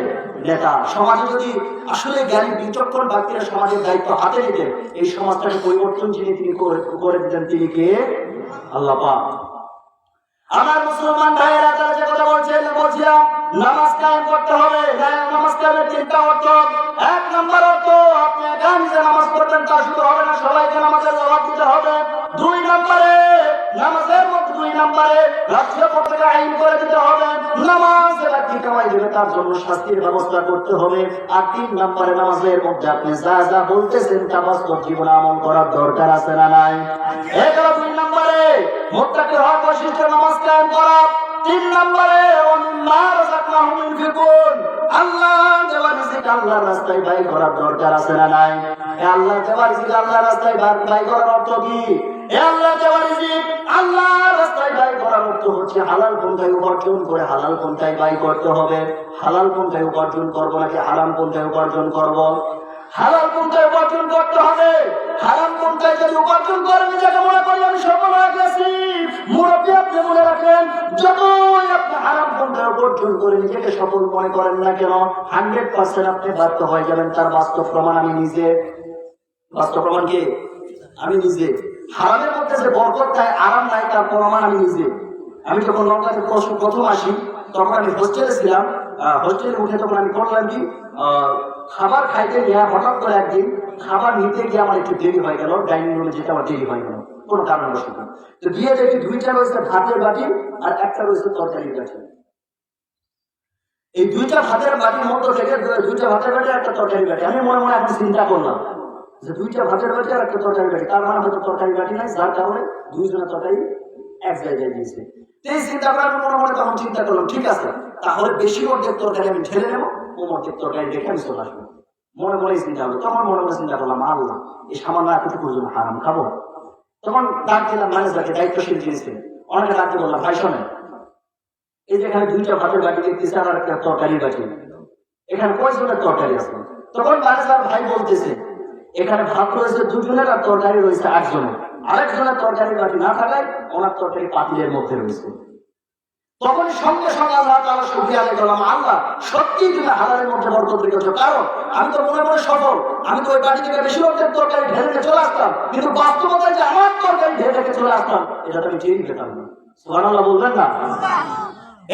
নেতা। সমাজে যদি আসলে জ্ঞানী বিচক্ষণ ব্যক্তিরা সমাজের দায়িত্ব হাতে নিতেন, এই সমাজটাকে পরিবর্তন যিনি তিনি করে দিতেন, তিনি কে? আল্লাহ পাক। আমার মুসলমান ভাইয়েরা যারা যে কথা বলছেন, বলছিলাম নামাজ কায়েম করতে হবে। নামাজ কায়েমের 3টা অর্থ। 1 নম্বর অর্থ, আপনি একা নিজে নামাজ পড়বেন তা শুধু হবে না, সবাইকে নামাজের জবাব দিতে হবে। 2 নম্বরে নামাজের মধ্যে 2 নম্বরে রাষ্ট্রীয় পতাকা আইন করে দিতে হবে। নামাজ এবার কি কামাই দেবে তার জন্য শাস্তির ব্যবস্থা করতে হবে। আর 3 নম্বরে নামাজের মধ্যে আপনি যা যা বলতেছেন তা বাস্তব জীবনে আমল করার দরকার আছে না নাই? এছাড়া 2 নম্বরে মুত্তাকি হওয়ার বৈশিষ্ট্য নামাজ কায়েম করা। 3 নম্বরে আল্লাহ দেওয়া রিজিক আল্লাহর রাস্তায় ব্যয় করার দরকার আছে না নাই? আল্লাহ দেওয়া রিজিক আল্লাহর রাস্তায় ব্যয় করার অর্থ কি? আল্লাহ দেওয়া রিজিক আল্লাহর রাস্তায় ব্যয় করার অর্থ হচ্ছে হালাল পন্থায় উপার্জন করে হালাল পন্থায় ব্যয় করতে হবে। হালাল পন্থায় উপার্জন করবো নাকি হারাম পন্থায় উপার্জন করব? হালাল পন্থায় উপার্জন করতে হবে। হারাম পন্থায় যদি উপার্জন করে নিজেকে মনে করি আমি সফল হয়ে গেছি, মুরব্বী আপনি মনে রাখেন, যতই আপনি হারাম পন্থায় উপার্জন করে নিজেকে সফল মনে করেন না কেন, 100% আপনি ব্যর্থ হয়ে যাবেন। তার বাস্তব প্রমাণ আমি নিজে। বাস্তব প্রমাণ কি? আমি নিজে। হারামের মধ্যে যে বরকত নাই, আরাম নাই, তার প্রমাণ আমি নিজে। আমি যখন নৌকাতে প্রথম আসি, তখন আমি হোস্টেলে ছিলাম। হোস্টেলে উঠে তখন আমি করলাম কি, খাবার খাইতে গিয়ে হঠাৎ করে একদিন খাবার নিতে গিয়ে আমার একটু দেরি হয়ে গেল, ডাইনিং রুমে যেতে আমার দেরি হয়ে গেল কোনো কারণবশত। তো গিয়ে দেখি 2টা রয়েছে ভাতের বাটি আর একটা রয়েছে তরকারির বাটি। এই 2টা ভাতের বাটির মধ্যে থেকে 2টা ভাতের বাটি আর একটা তরকারি বাটি। আমি মনে মনে এখন চিন্তা করলাম যে 2টা ভাতের বাটি আর একটা তরকারি বাটি, তার মানে হয়তো তরকারি বাটি নাই, যার কারণে 2 জনের তরকারি এক জায়গায় দিয়েছে। এই চিন্তা করে আমি মনে মনে তখন চিন্তা করলাম, ঠিক আছে তাহলে বেশি অর্ধেক তরকারি আমি ঢেলে নেবো, অর্ধেক তরকারি দেখে আমি চলে আসবো। মনে মনে চিন্তা হলো। তখন মনে মনে চিন্তা করলাম, আল্লাহ এই সামান্য এতটুকুর জন্য হারাম খাবো? তখন ডাক দিলাম ম্যানেজারকে, দায়িত্বশীল যিনি ছিলেন, অনেকে ডাকতে বললাম, ভাই শোনেন, এই যে এখানে 2টা ভাতের বাটি দেখতেছে আর একটা তরকারির বাটি, এখানে কয়জনের তরকারি আছে? তখন ম্যানেজার ভাই বলতেছে, এখানে ভাত রয়েছে 2 জনের আর তরকারি রয়েছে 8 জনের। আরেকজনের তরকারির বাটি না থাকায় ওনার তরকারি পাতিলের মধ্যে রয়েছে। তখন সঙ্গে সঙ্গে আল্লাহ তাআলা শুকরিয়া আদায় করলাম, আল্লাহ সত্যি তুমি হালালের মধ্যে বরকত রেখেছো। কারণ আমি তো মনে মনে সফল, আমি তো ওই বাড়ি থেকে বেশি অর্ধেক তরকারি ঢেলে নিয়ে চলে আসতাম, কিন্তু বাস্তবতায় যে আমার তরকারি ঢেলে রেখে চলে আসতাম এটা তো আমি টেরই পেতাম না। সুবহানাল্লাহ বলবেন না?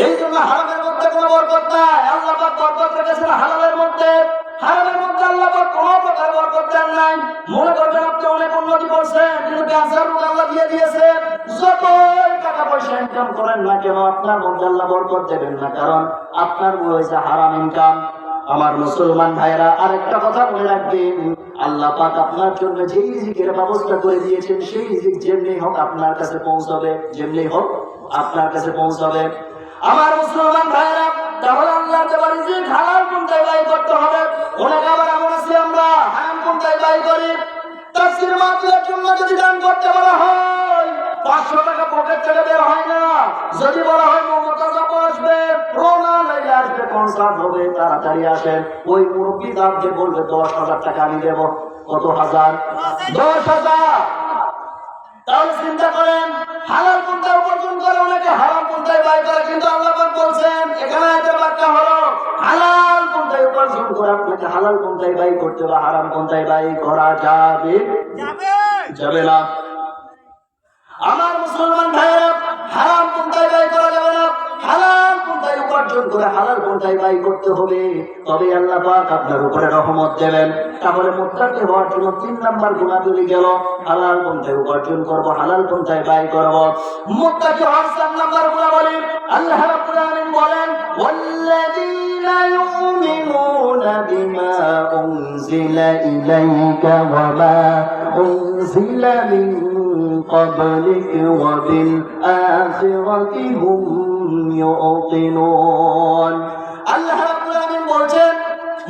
এই জন্য হারামের মধ্যে কোনো বরকত নাই। আল্লাহ পাক বরকত রেখেছেন হালালের মধ্যে। হারামের মধ্যে আল্লাহ পাক কোনো প্রকার বরকত দেন নাই। মনে করবেন আপনি অনেক উন্নতি করছেন, কিন্তু ক্যান্সার রোগ আল্লাহ দিয়ে দিয়েছে। যতই টাকা পয়সা ইনকাম করেন না কেন, আপনার মধ্যে আল্লাহ বরকত দেবেন না, কারণ আপনার হয়েছে হারাম ইনকাম। আমার মুসলমান ভাইরা আরেকটা কথা মনে রাখবেন, আল্লাহ পাক আপনার জন্য যেই রিজিকের ব্যবস্থা করে দিয়েছেন, সেই রিজিক যেমনি হোক আপনার কাছে পৌঁছাবে, যেমনি হোক আপনার কাছে পৌঁছাবে। আমার মুসলমান ভাইরা, তাহলে আল্লাহ দেওয়া রিজিক হালাল পন্থায় ব্যয় করতে হবে। অনেক আবার এমন আছে আমরা হারাম পন্থায় ব্যয় করি। তাফসীর মাহফিলের জন্য যদি দান করতে বলা হয়, 500 টাকা পকেট থেকে বের হয় না। যদি বলা হয় মমতাজ আপু আসবে, রোনা লাইলে আসবে, কনসার্ট হবে, তাড়াতাড়ি আসেন, ওই মুরব্বী দাবকে বলবে 10,000 টাকা আমি দেবো। কত হাজার? 10,000। তাহলে চিন্তা করেন, হালাল পন্থায় উপার্জন করে অনেকে হারাম পন্থায় ব্যয় করে, কিন্তু আল্লাহ পাক বলছেন এখানে একটা বাক্য হলো হালাল পন্থায় উপার্জন করে আপনাকে হালাল পন্থায় ব্যয় করতে হবে, হারাম পন্থায় ব্যয় করা যাবে যাবে না। আমার মুসলমান ভাইয়েরা, হারাম পন্থায় ব্যয় করা যাবে না, হালাল পন্থায় উপার্জন করে হালাল পন্থায় ব্যয় করতে হবে, তবে আল্লাহ পাক আপনার উপরে রহমত দেবেন। তাহলে মুত্তাকি হওয়ার জন্য 3 নাম্বার গুণাবলী গেল, হালাল পন্থায় উপার্জন করব, হালাল পন্থায় ব্যয় করব। মুত্তাকি হওয়ার 4 নাম্বার গুণাবলী আল্লাহ রাব্বুল আলামিন বলেন, ওয়াল্লাযীনা يؤمنون بما أنزل إليك وما أنزل من قبلك وبالآخرة هم يوقنون আল্লাহ রাব্বুল আলামিন বলেন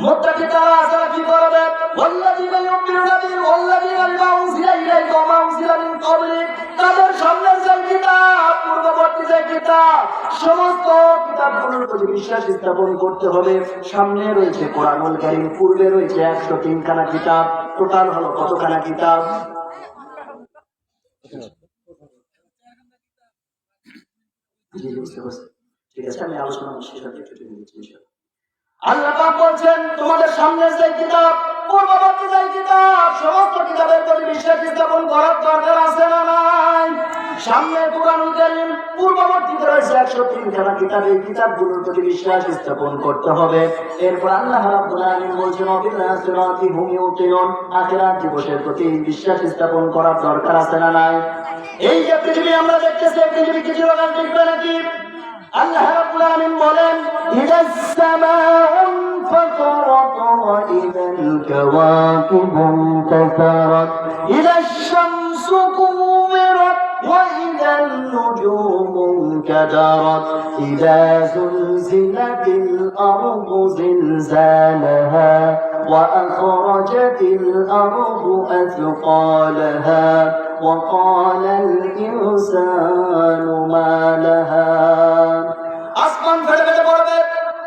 মুত্তাকি তারা যারা কি করবে ওয়াল্লাযীনা ইউমিনুনা বিল ওয়াল্লাযীনা বিমা উনজিলা ইলাইকা ওয়া মা উনজিলা মিন ক্বাবলিক তাদের সামনে যে কিতাব পূর্ববর্তী যে কিতাব সমস্ত কিতাবগুলোর প্রতি বিশ্বাস স্থাপন করতে হবে। সামনে রয়েছে কোরআনুল কারীম, পূর্বে রয়েছে 103 খানা কিতাব, টোটাল হলো কতখানা কিতাব? ঠিক আছে, আমি আলোচনা শেষ করতে দিচ্ছি। আল্লাহ পাক বলছেন তোমাদের সামনে যে কিতাব পূর্ববর্তী যে কিতাব সমস্ত কিতাবের প্রতি বিশ্বাস স্থাপন করার দরকার আছে না নাই? সামনে কুরআনুল কারীম, পূর্ববর্তীতে রয়েছে 103 খানা কিতাব, এই কিতাবগুলোর প্রতি বিশ্বাস স্থাপন করতে হবে। এরপর আল্লাহ রাব্বুল আলামিন বলছেন বিল আখিরাতি হুম ইউকিনুন, আখিরাত দিবসের প্রতি বিশ্বাস স্থাপন করার দরকার আছে না নাই? এই যে পৃথিবী আমরা দেখতেছি, পৃথিবী কিছু লোক দেখবে নাকি? আল্লাহ রাব্বুল আলামিন বলেন ইদাস সামাউ ফাতারাত ওয়া ইদাল কাওয়াকিবু তাসারাত ইদাশ শামসু কুমিরাত ওয়া ইদাল নুজুমু কাদারাত ইদা যুলজিলাতিল আরদু জিলজালাহা ওয়া আখরাজাতিল আরদু আথqালাহা ওয়া ক্বালাল ইনসানু মা লাহা। আসমান ফেটে ফেটে পড়বে,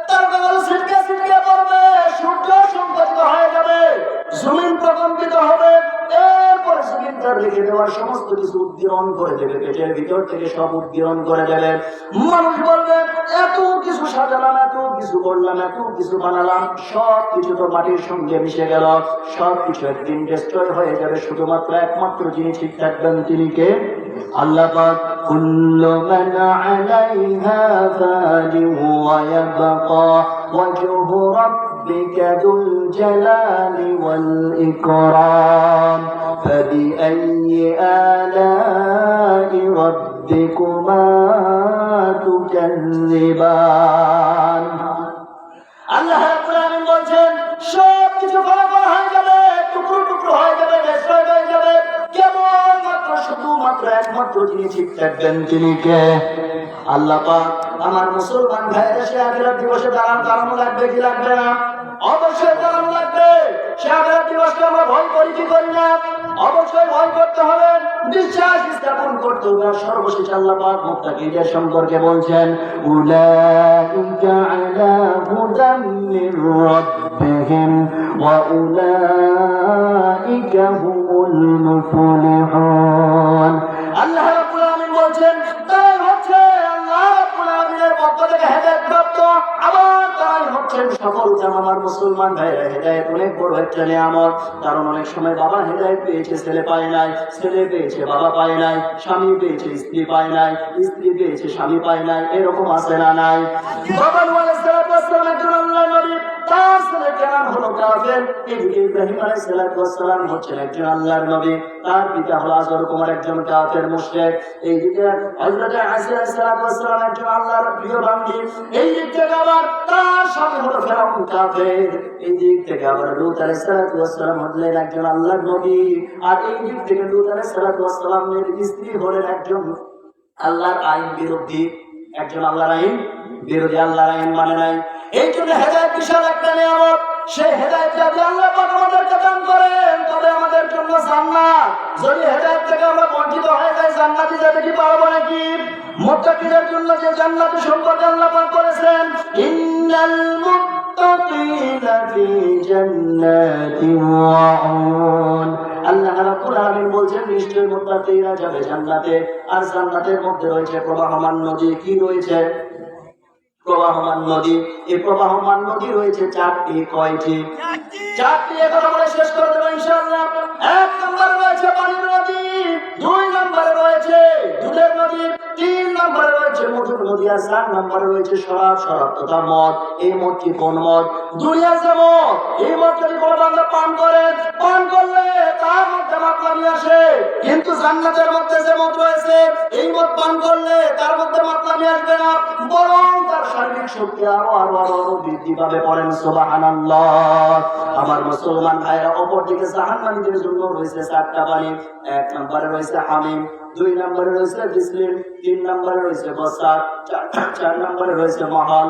তারকাগুলো ছিটকে ছিটকে পড়বে, সূর্য সংকুচিত হয়ে যাবে, জমিন প্রকম্পিত হবে, এরপরে জমিন তার রেখে দেওয়ার সমস্ত কিছু উদ্গীরণ করে দেবে, পেটের ভিতর থেকে সব উদ্গীরণ করে দেবে। মানুষ বলবে এত কিছু সাজালাম, এত কিছু করলাম, এত কিছু বানালাম, সব কিছু তো মাটির সঙ্গে মিশে গেল, সব কিছু একদিন ডিস্ট্রয় হয়ে যাবে, শুধুমাত্র একমাত্র যিনি ঠিক থাকবেন তিনি কে? আল্লাহ পাক। কুল্লু মান আলাইহা ফানিন ওয়া ইয়াবকা ওয়াজহু রাব্বিকা যুল জালালি ওয়াল ইকরাম ফাবিআইয়ি আলাই রাব্বিকুমা তুকাযযিবান। আল্লাহ রাব্বুল আলামিন বলেন সব কিছু ফলাফল হয়ে যাবে, টুকরো টুকরো হয়ে যাবে, নষ্ট হয়ে যাবে, কেবলমাত্র শুধুমাত্র একমাত্র যিনি ঠিক থাকবেন তিনি কে? আল্লাহ পাক। আমার মুসলমান ভাইরা সে আখিরাত দিবসে দাঁড়ানো লাগবে কি লাগবে না? অবশ্যই দাঁড়ানো লাগবে। সে আখিরাত দিবসকে আমরা ভয় করি কি করি না? অবশ্যই ভয় করতে হবে, বিশ্বাস স্থাপন করতে হবে। আর সর্বশেষ আল্লাহ পাক মুত্তাকিদের সম্পর্কে বলছেন উলাইকা আলা হুদাম মির রাব্বিহিম ওয়া উলাইকা হুমুল মুফলিহুন। আল্লাহ রাব্বুল আলামিন বলছেন তারাই হচ্ছে আল্লাহ রাব্বুল আলামিনের পক্ষ থেকে হেদায়েতপ্রাপ্ত, আবার তারাই হচ্ছেন সফল। আমার মুসলমান ভাইরা, হেদায়েত অনেক বড় একটা নিয়ামত। কারণ অনেক সময় বাবা হেদায়েত পেয়েছে, ছেলে পায় নাই, ছেলে পেয়েছে বাবা পায় নাই, স্বামী পেয়েছে স্ত্রী পায় নাই, স্ত্রী পেয়েছে স্বামী পায় নাই, এরকম আছে না নাই? বাবা নূহ আলাইহিস সালাম একজন আল্লাহর নবী, তার ছেলে কেনান হলো কাফের। এদিকে ইব্রাহিম আলাইহিস সালাম হচ্ছেন একজন আল্লাহর নবী, তার পিতা হলো আজর কুমার একজন কাফের মুশরিক। এইদিকে হযরত ঈসা আলাইহিস সালাম একজন আল্লাহর প্রিয় বান্দী। এই দিক থেকে আবার তার স্বামী হলো ফেরাউন কাফের। এই দিক থেকে আবার লূত আলাইহিস সালাম হলেন একজন আল্লাহর নবী। আর এই দিক থেকে লূত আলাইহিস সালামের স্ত্রী হলেন একজন আল্লাহর আইন বিরোধী, একজন আল্লাহর আইন বিরোধী, আল্লাহর আইন মানে নাই। এই জন্য হেদায়েত বিশাল একটা নিয়ামত। সেই হেদায়েত যদি আল্লাহ পাক আমাদেরকে দান করেন তবে আমাদের জন্য জান্নাত। যদি হেদায়েত থেকে আমরা বঞ্চিত হয়ে যাই, জান্নাতে যেতে কি পারবো নাকি? মুত্তাকিদের জন্য যে জান্নাতের সম্পর্কে আল্লাহ পাক করেছেন ইন্নাল মুত্তাকিনা ফি জান্নাতিন ওয়া উয়ুন। আল্লাহ রাব্বুল আলামিন বলেন নিশ্চয়ই মুত্তাকিরা যাবে জান্নাতে, আর জান্নাতের মধ্যে রয়েছে প্রবাহমান নদী। কি রয়েছে? প্রবাহমান নদী। এই প্রবাহমান নদী রয়েছে চারটি। কয়টি? চারটি। কথা বলে শেষ করে দেবো ইনশাআল্লাহ। এক নম্বরে রয়েছে পানির নদী, দুই নম্বরে রয়েছে দুধের নদী, তিন নম্বরে রয়েছে মধুর নদী, আর চার নম্বরে রয়েছে শরাব তথা মদ। এই মদটি কোন মদ? দুনিয়া যেমন এই মদ যদি কোনো বান্দা পান করে, পান করলে তার মধ্যে মাতলামি আসে, কিন্তু জান্নাতের মধ্যে যে মদ রয়েছে এই মদ পান করলে তার মধ্যে মাতলামি আসবে না, বরং তার শারীরিক শক্তি আরো আরো আরো আরো বৃদ্ধি পাবে। পড়েন সুবহানাল্লাহ। আমার মুসলমান ভাইরা, অপরদিকে জাহান্নামীদের জন্য রয়েছে 4টা পানি। 1 নম্বরে রয়েছে হামিম, 2 নম্বরে রয়েছে বিসলিম, 3 নম্বরে রয়েছে বসার, 4 নম্বরে রয়েছে মহল।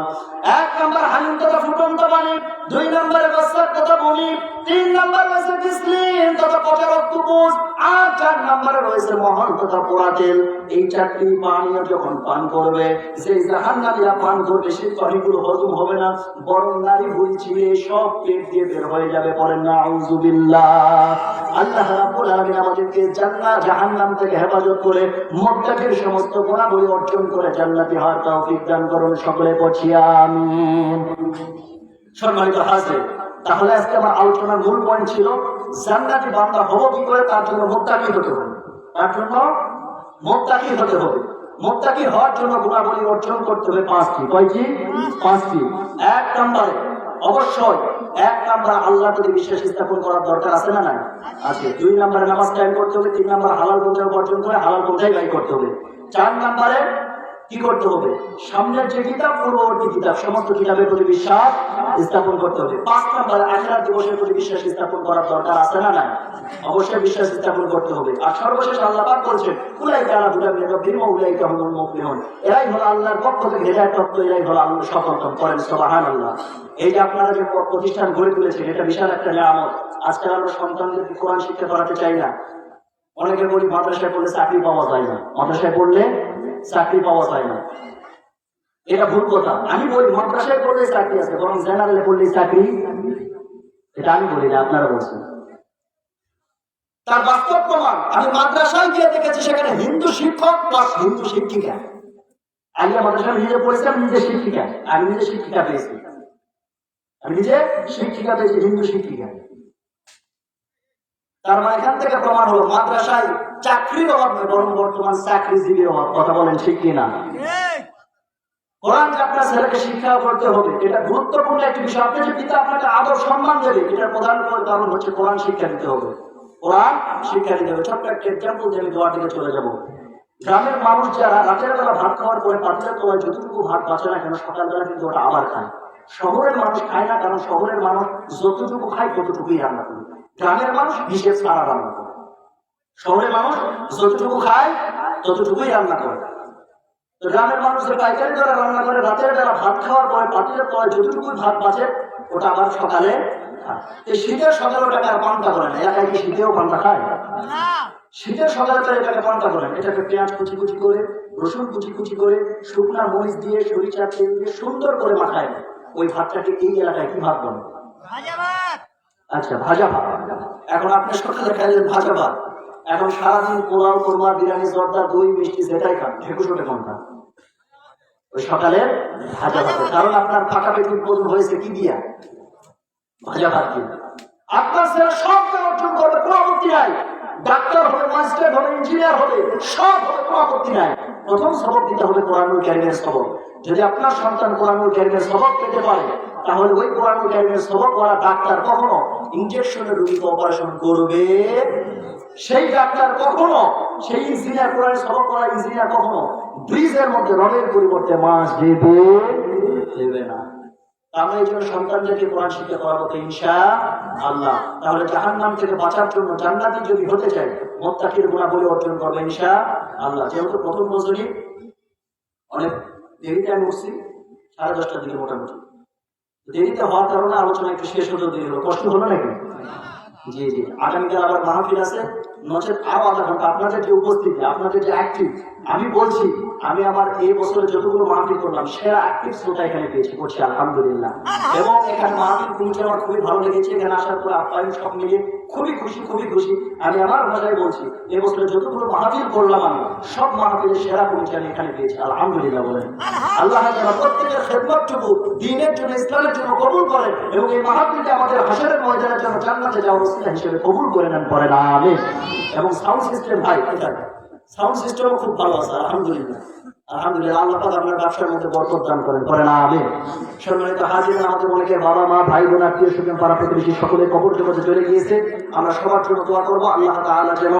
1 নম্বর হামিম তথা ফুটন্ত পানি, 2 নম্বরে বসার তথা বমি, 3 নম্বরে রয়েছে বিসলিম তথা পচা অক্টোপাস, আর 4 নম্বরে রয়েছে মহল তথা পোড়া তেল। এই 4টি পানীয় যখন পান করবে, যে জাহান্নামীরা পান করবে, সেই পানিগুলো হজম হবে না, বরং নারী ভুঁড়ি ছিঁড়ে সব পেট দিয়ে বের হয়ে যাবে। পড়েন নাউযুবিল্লাহ। আল্লাহ রাব্বুল আলামিন আমাদেরকে জান্নাত জাহান্নাম থেকে হেফাজত করে মুত্তাকির সমস্ত গুণাবলী অর্জন করে জান্নাতি হওয়ার তৌফিক দান করুন। সকলে পড়ছি আমিন। সম্মানিত হাজির, তাহলে আজকে আমার আলোচনার মূল পয়েন্ট ছিল জান্নাতি বান্দা হব কি করে, তার জন্য মুত্তাকি হতে হবে। তার জন্য মুত্তাকি হতে হবে। মুত্তাকি হওয়ার জন্য গুণাবলী অর্জন করতে হবে 5টি। কয়টি? 5টি। 1 নম্বরে অবশ্যই 1 নম্বর আল্লাহর প্রতি বিশ্বাস স্থাপন করার দরকার আছে না নাই? আছে। 2 নম্বরে নামাজ কায়েম করতে হবে। 3 নম্বর হালাল পন্থা উপার্জন করে হালাল পন্থায় ব্যয় করতে হবে। 4 নম্বরে কি করতে হবে? সামনের যে কিতাব, পূর্ববর্তী কিতাব, সমস্ত কিতাবের প্রতি বিশ্বাস স্থাপন করতে হবে। 5 নম্বরে আখিরাত দিবসের প্রতি বিশ্বাস স্থাপন করার দরকার আছে না নাই? অবশ্যই বিশ্বাস স্থাপন করতে হবে। আর সর্বশেষ আল্লাহ পাক বলছেন, উলাইকা আলা হুদাম মির রাব্বিহিম ওয়া উলাইকা হুমুল মুফলিহুন। এরাই হলো আল্লাহর পক্ষ থেকে হেদায়েত প্রাপ্ত, এরাই হলো আল্লাহর সফলকাম। করেন সুবহানাল্লাহ। এই যে আপনারা যে প্রতিষ্ঠান গড়ে তুলেছেন, এটা বিশাল একটা নিয়ামত। আজকাল আমরা সন্তানদেরকে কোরআন শিক্ষা করাতে চাই না। অনেকে বলি মাদ্রাসায় পড়লে চাকরি পাওয়া যায় না, মাদ্রাসায় পড়লে চাকরি পাওয়া যায় না। এটা ভুল কথা। আমি বলি মাদ্রাসায় পড়লে চাকরি আছে, বরং জেনারেলে পড়লে চাকরি, এটা আমি বলি না, আপনারা বলছেন। তার বাস্তব প্রমাণ আমি মাদ্রাসায় গিয়ে দেখেছি, সেখানে হিন্দু শিক্ষক প্লাস হিন্দু শিক্ষিকা। আমি মাদ্রাসায় নিজে পড়েছি, আমি নিজে শিক্ষিকা, আমি নিজে শিক্ষিকা পেয়েছি, আমি নিজে শিক্ষিকা পেয়েছি, হিন্দু শিক্ষিকা। তার মানে এখান থেকে প্রমাণ হলো মাদ্রাসায় চাকরির অভাব নয়, বরং বর্তমান চাকরিজীবীর অভাব। কথা বলেন ঠিক কিনা? কোরআন যে আপনার ছেলেকে শিক্ষা করতে হবে, এটা গুরুত্বপূর্ণ একটি বিষয়। আপনি যে পিতা আপনাকে আদর সম্মান দেবে, এটার প্রধান কারণ হচ্ছে কোরআন শিক্ষা দিতে হবে। কোরআন শিক্ষা দিতে হবে। ছোট্ট একটা এক্সাম্পল দিয়ে আমি দোয়ার দিকে চলে যাব। গ্রামের মানুষ যারা রাতের বেলা ভাত খাওয়ার পরে পাতিলের তলায় যতটুকু ভাত বাঁচে না কেন, সকালবেলা কিন্তু ওটা আবার খায়। শহরের মানুষ খায় না, কারণ শহরের মানুষ যতটুকু খায় ততটুকুই রান্না করে। গ্রামের মানুষ হিসেব ছাড়া রান্না করে। শহরের মানুষ যতটুকু খায় ততটুকুই রান্না করে। তো গ্রামের মানুষ যে পাইকারি দ্বারা রান্না করে, রাতের বেলা ভাত খাওয়ার পরে পাতিলের তলায় যতটুকুই ভাত বাঁচে ওটা আবার সকালে খায়। এই শীতের সকালে ওটাকে আর পান্তা করে না। এলাকায় কি শীতেও পান্তা খায়? শীতের সকালে এটাকে পান্তা করেন। এটাকে পেঁয়াজ কুচি কুচি করে, রসুন কুচি কুচি করে, শুকনা মরিচ দিয়ে, সরিষার তেল দিয়ে সুন্দর করে মাখায়। ওই ভাতটাকে এই এলাকায় কি ভাত বলে? আচ্ছা, ভাজা ভাত। এখন আপনি সকালে খাইলেন ভাজা ভাত, এখন সারাদিন পোলাও, কোরমা, বিরিয়ানি, জর্দা, দই, মিষ্টি যেটাই খান, ঢেকুশ ওঠে কোনটা? ওই সকালে ভাজা ভাত। কারণ আপনার ফাঁকা পেট উদ্বোধন হয়েছে কি দিয়া? ভাজা ভাত দিয়ে। আপনার ছেলে সব অর্জন করবে, কোনো আপত্তি নাই। ডাক্তার হবে, মাস্টার হবে, ইঞ্জিনিয়ার হবে, সব হবে, কোনো আপত্তি নাই। প্রথম সবক দিতে হবে কোরআনুল কারীমের সবক। যদি আপনার সন্তান কোরআনুল কারীমের সবক পেতে পারে, তাহলে ওই কোরআনুল কারীমের সবক ওরা ডাক্তার কখনো ইনজেকশনের রোগীকে অপারেশন করবে, সেই ডাক্তার কখনো, সেই ইঞ্জিনিয়ার, কোরআনের সবক করা ইঞ্জিনিয়ার কখনো ব্রিজের মধ্যে রঙের পরিবর্তে মাছ দেবে না। আমরা এই জন্য সন্তানদেরকে কোরআন শিক্ষা করাবো ইনশাআল্লাহ। তাহলে জাহান্নাম থেকে বাঁচার জন্য জান্নাতি যদি হতে চাই, মুত্তাকির গুণাবলী অর্জন করবে ইনশাআল্লাহ। যেহেতু প্রথম বছরই অনেক দেরিতে আমি উঠছি, 10:30টার দিকে মোটামুটি। দেরিতে হওয়ার কারণে আলোচনা একটু শেষ হতে দেরি হলো। কষ্ট হলো নাকি? জি জি। আগামীকাল আবার মাহফিল আছে, নচেত আরো আধা ঘন্টা। আপনাদের যে উপস্থিতি, আপনাদের যে অ্যাক্টিভ, আমি বলছি আমি আমার এই বছরে যতগুলো মাহফিল করলাম সেরা অ্যাক্টিভ শ্রোতা এখানে পেয়েছি, করছি আলহামদুলিল্লাহ। এবং এখানে মাহফিল কমিটি আমার খুবই ভালো লেগেছে। এখানে আসার পরে আপ্যায়ন সব মিলিয়ে খুবই খুশি, খুবই খুশি। আমি আমার ভাষায় বলছি, এই বছরে যতগুলো মাহফিল করলাম আমি, সব মাহফিলের সেরা কমিটি আমি এখানে পেয়েছি আলহামদুলিল্লাহ। বলেন আল্লাহ প্রত্যেকের খেদমতটুকু দ্বীনের জন্য, ইসলামের জন্য কবুল করেন, এবং এই মাহফিলকে আমাদের হাসরের ময়দানের জন্য জান্নাতে যাওয়ার ওসিলা হিসেবে কবুল করে নেন। পড়েন আমিন। এবং সাউন্ড সিস্টেম ভাই, সাউন্ড সিস্টেমও খুব ভালো আছে আলহামদুলিল্লাহ। আলহামদুলিল্লাহ, আল্লাহ পাক আপনার ব্যবসার মধ্যে বরকত দান করেন আমিন। সম্মানিত হাজির, আমাদের অনেকে বাবা মা ভাই বোন আত্মীয় স্বজন পাড়া প্রতিবেশী সকলে কবর জগতে চলে গিয়েছে। আমরা সবার জন্য দোয়া করবো আল্লাহ তাআলা যেন